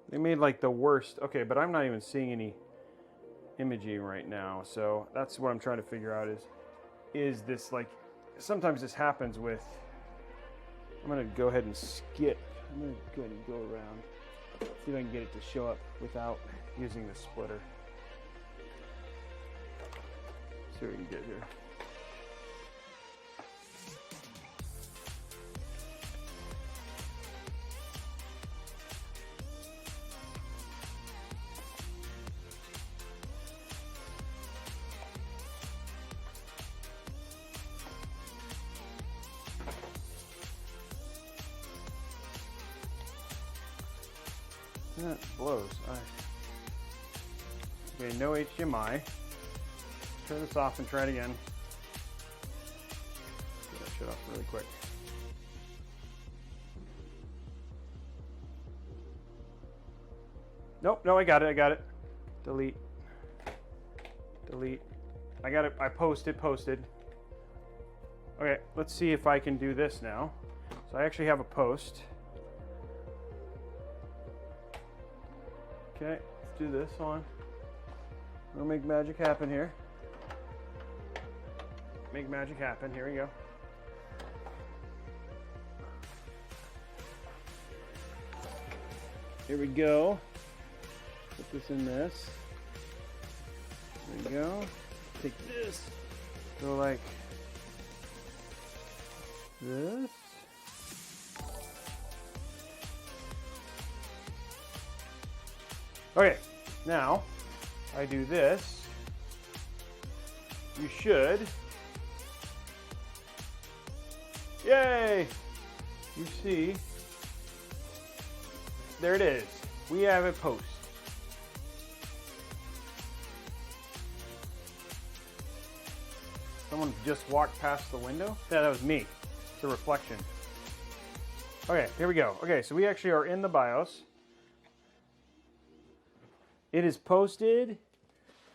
They made like the worst. Okay, but I'm not even seeing any imaging right now. So that's what I'm trying to figure out is this like, sometimes this happens with, I'm gonna go ahead and skip. I'm gonna go ahead and go around. See if I can get it to show up without using the splitter. See what we can get here. That blows. Okay, no HDMI. Turn this off and try it again. Get that shut off really quick. Nope, no, I got it. Delete. Delete. I got it. I posted. Okay, let's see if I can do this now. So I actually have a post. Okay, let's do this on. We'll make magic happen here. Make magic happen. Here we go. Here we go. Put this in this. There we go. Take this. Go like this. Okay, now I do this. You should Yay! You see, there it is. We have a post. Someone just walked past the window? Yeah, that was me. It's a reflection. Okay, here we go. Okay, so we actually are in the BIOS. It is posted.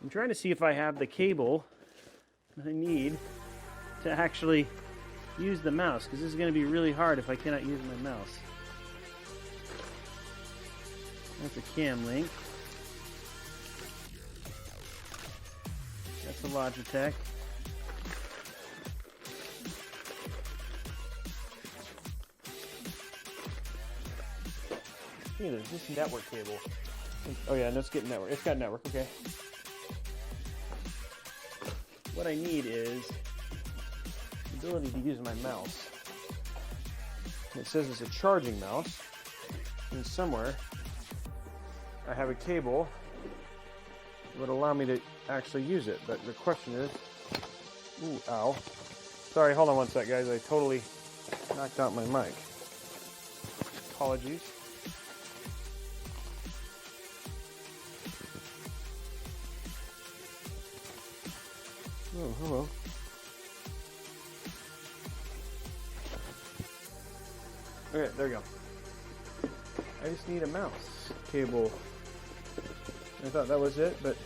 I'm trying to see if I have the cable that I need to actually use the mouse, because this is going to be really hard if I cannot use my mouse. That's a cam link. That's a Logitech. Hey, there's this network cable. Oh yeah, let's get network. It's got network, okay. What I need is the ability to use my mouse. It says it's a charging mouse, and somewhere I have a cable that would allow me to actually use it. But the question is, ooh, ow. Sorry, hold on one sec, guys. I totally knocked out my mic. Apologies. Oh, hello. Okay, there we go. I just need a mouse cable. I thought that was it, but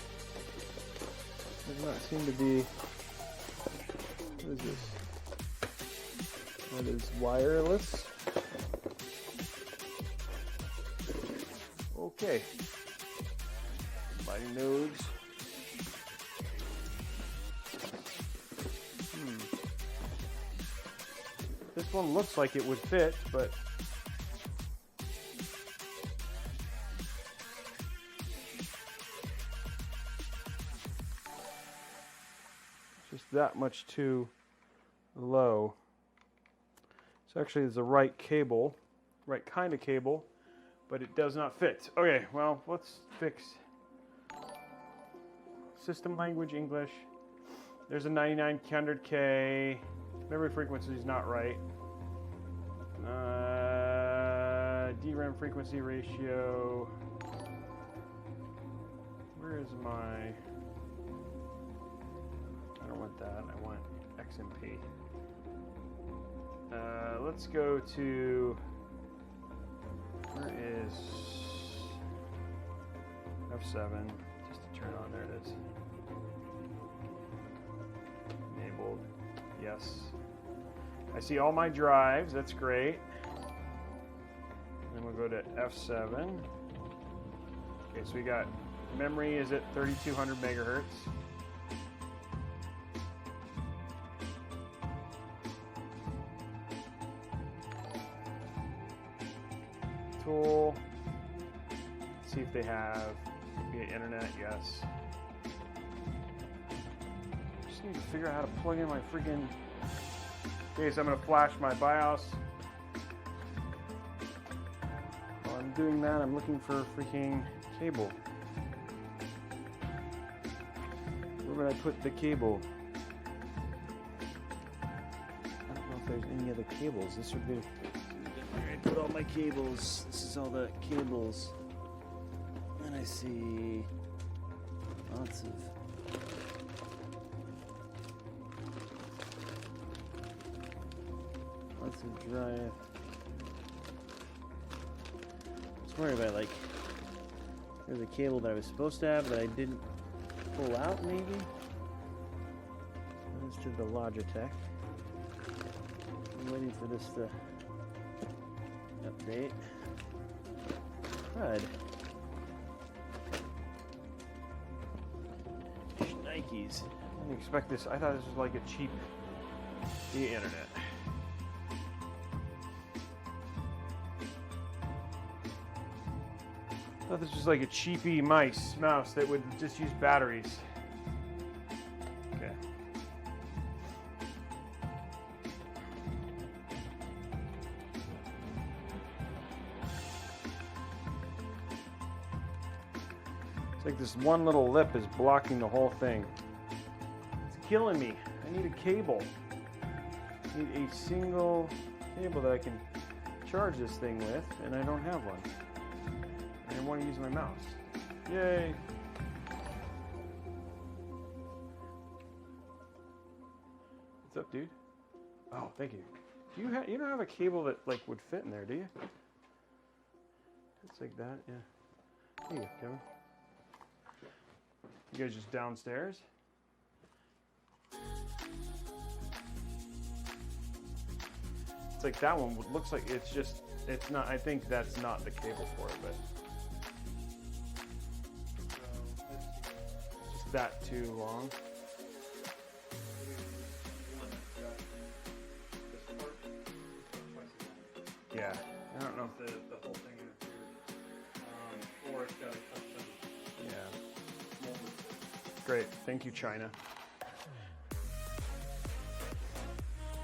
does not seem to be. What is this? That is wireless. Okay. Lighting nodes. This one looks like it would fit, but just that much too low. So actually it's the right cable, right kind of cable, but it does not fit. Okay, well, let's fix system language English. There's a 9900K. Memory frequency is not right. DRAM frequency ratio. Where is my... I don't want that. I want XMP. Let's go to... Where is... F7. Just to turn on. There it is. Enabled. Yes. I see all my drives, that's great. Then we'll go to F7. Okay, so we got memory is at 3200 megahertz. Tool. Let's see if they have via internet, yes. Just need to figure out how to plug in my freaking... Okay, so I'm going to flash my BIOS. While I'm doing that, I'm looking for a freaking cable. Where would I put the cable? I don't know if there's any other cables. This would be... Where I put all my cables. This is all the cables. And I see lots of... Lots of drive. I was worried about, like, there's a cable that I was supposed to have that I didn't pull out, maybe? This to the Logitech. I'm waiting for this to update. Crud. Nikes. I didn't expect this. I thought this was like a cheap internet. I thought this was like a cheapy mouse that would just use batteries. Okay. It's like this one little lip is blocking the whole thing. It's killing me. I need a cable. need a single cable that I can charge this thing with, and I don't have one. And I want to use my mouse. Yay! What's up, dude? Oh, thank you. You don't have a cable that like would fit in there, do you? It's like that, yeah. Here you go, Kevin. You guys just downstairs? It's like that one looks like it's not, I think that's not the cable for it, but it's just that too long. Yeah, I don't know. The whole thing interferes. Or it's got a custom Yeah. molded. Great. Thank you, China.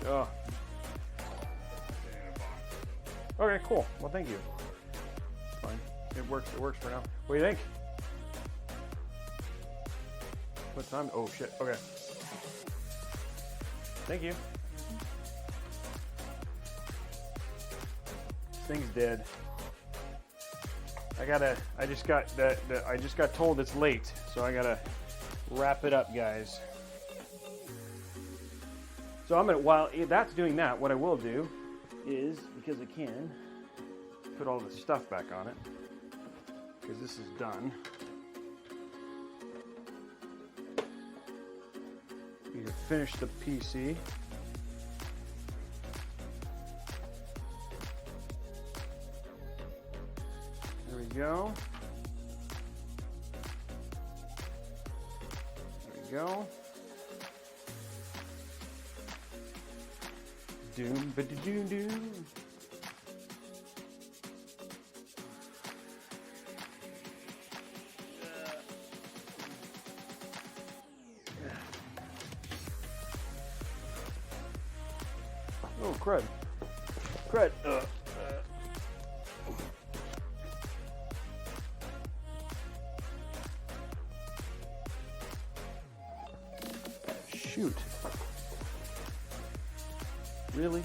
Oh. Okay, cool. Well, thank you. Fine. It works. It works for now. What do you think? What time? Oh shit. Okay. Thank you. This thing's dead. I just got told it's late, so I gotta wrap it up, guys. So while that's doing that, what I will do is, because I can, put all the stuff back on it, because this is done. You can finish the PC. There we go. There we go. Doom, ba-da-doom, doom. Oh, crud. Crud. Shoot. Really?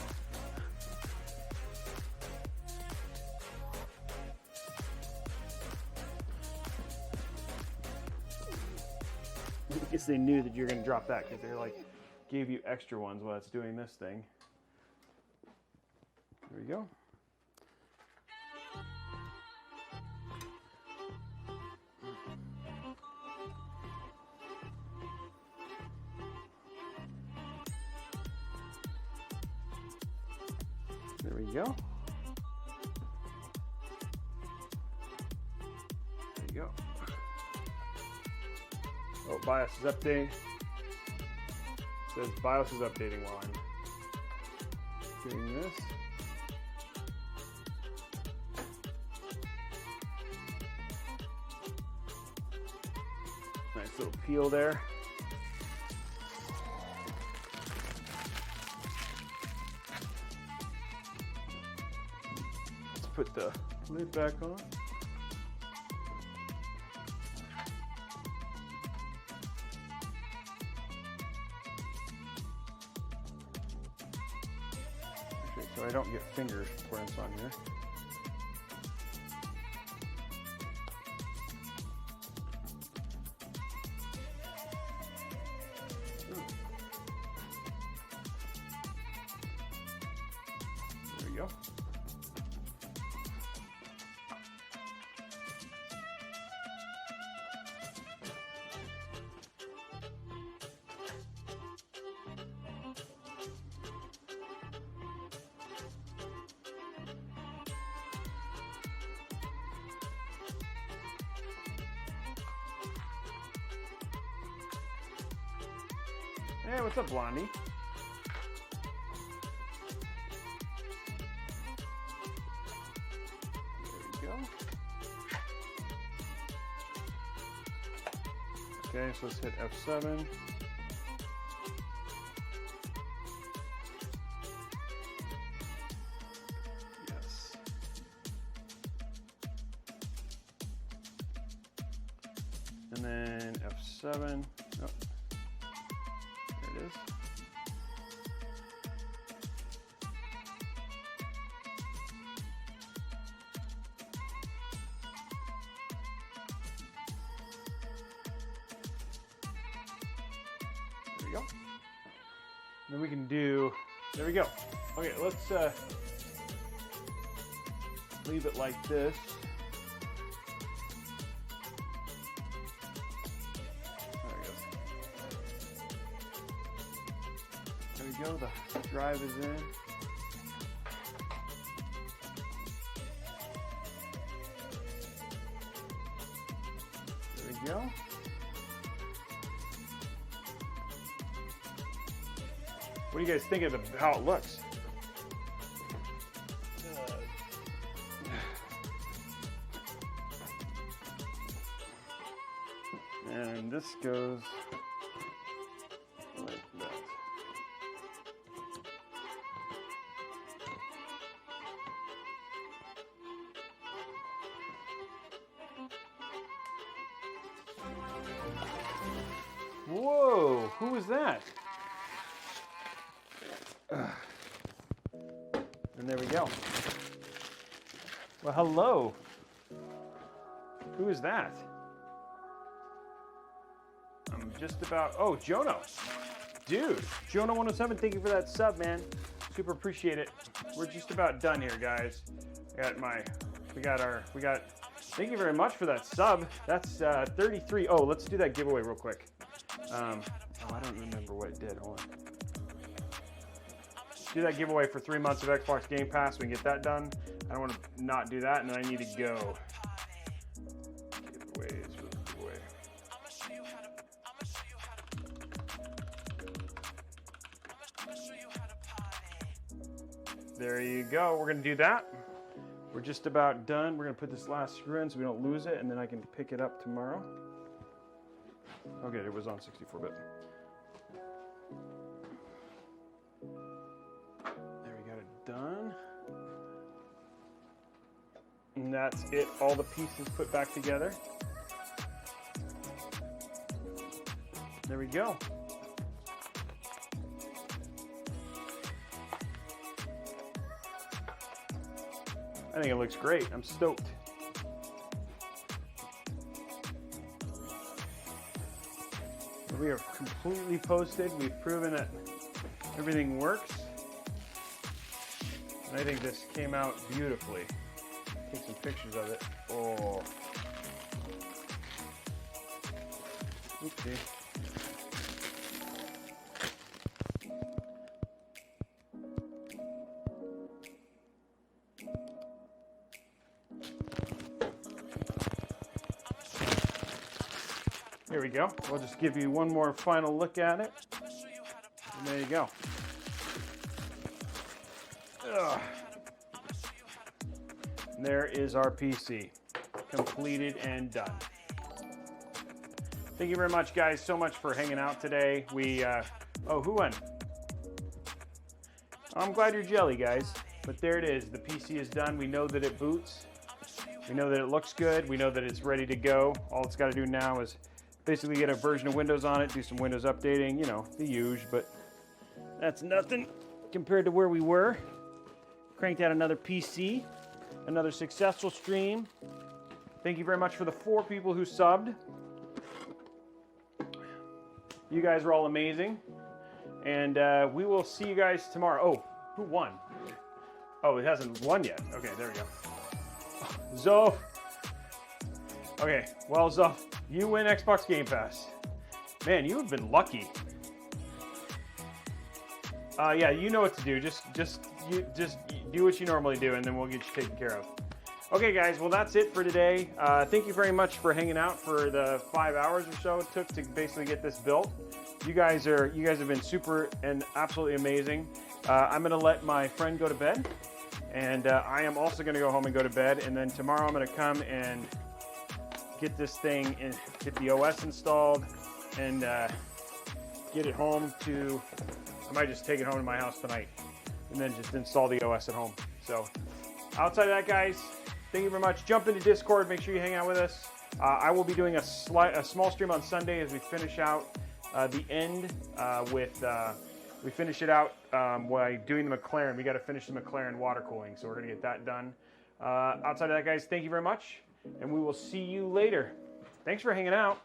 I guess they knew that you're going to drop that because they like gave you extra ones while it's doing this thing. There we go. There we go. There you go. Oh, BIOS is updating. It says BIOS is updating while I'm doing this. Nice little peel there. Let's put the lid back on. Okay, so I don't get fingerprints on here. There we go. Hey, what's up, Blondie? There we go. Okay, so let's hit F7. Yes. And then F7. Oh. There it is. we go. And then we can do, there we go. Okay, let's leave it like this. There we go, the drive is in. There we go. What do you guys think of how it looks? And this goes like that. Whoa, who was that? And there we go. Well, hello. Who is that? I'm just about, oh, Jono. Dude, Jono107, thank you for that sub, man. Super appreciate it. We're just about done here, guys. Thank you very much for that sub. That's 33. Oh, let's do that giveaway real quick. I don't remember what it did. Hold on. Do that giveaway for 3 months of Xbox Game Pass. We can get that done. I don't want to not do that, and then I need to go. Giveaways, giveaway. There you go. We're going to do that. We're just about done. We're going to put this last screw in so we don't lose it, and then I can pick it up tomorrow. Okay, it was on 64-bit. There we got it done. And that's it. All the pieces put back together. There we go. I think it looks great. I'm stoked. We are completely posted. We've proven that everything works. And I think this came out beautifully. Take some pictures of it. Oh. Oopsie. Here we go. We'll just give you one more final look at it. And there you go. Ugh. And there is our PC. Completed and done. Thank you very much, guys, so much for hanging out today. Oh, who won? I'm glad you're jelly, guys. But there it is. The PC is done. We know that it boots. We know that it looks good. We know that it's ready to go. All it's got to do now is basically get a version of Windows on it, do some Windows updating, you know, the usual, but that's nothing compared to where we were. Cranked out another PC, another successful stream. Thank you very much for the 4 people who subbed. You guys are all amazing. And we will see you guys tomorrow. Oh, who won? Oh, it hasn't won yet. Okay, there we go. Zoe. Okay, well, Zoe, you win Xbox Game Pass. Man, you have been lucky. Yeah, you know what to do. Just do what you normally do, and then we'll get you taken care of. Okay, guys. Well, that's it for today. Thank you very much for hanging out for the 5 hours or so it took to basically get this built. You guys have been super and absolutely amazing. I'm gonna let my friend go to bed, and I am also gonna go home and go to bed. And then tomorrow I'm gonna come and get this thing and get the OS installed and get it home to. I might just take it home to my house tonight and then just install the OS at home. So outside of that, guys, thank you very much. Jump into Discord. Make sure you hang out with us. I will be doing a small stream on Sunday as we finish out the end we finish it out by doing the McLaren. We got to finish the McLaren water cooling, so we're going to get that done. Outside of that, guys, thank you very much, and we will see you later. Thanks for hanging out.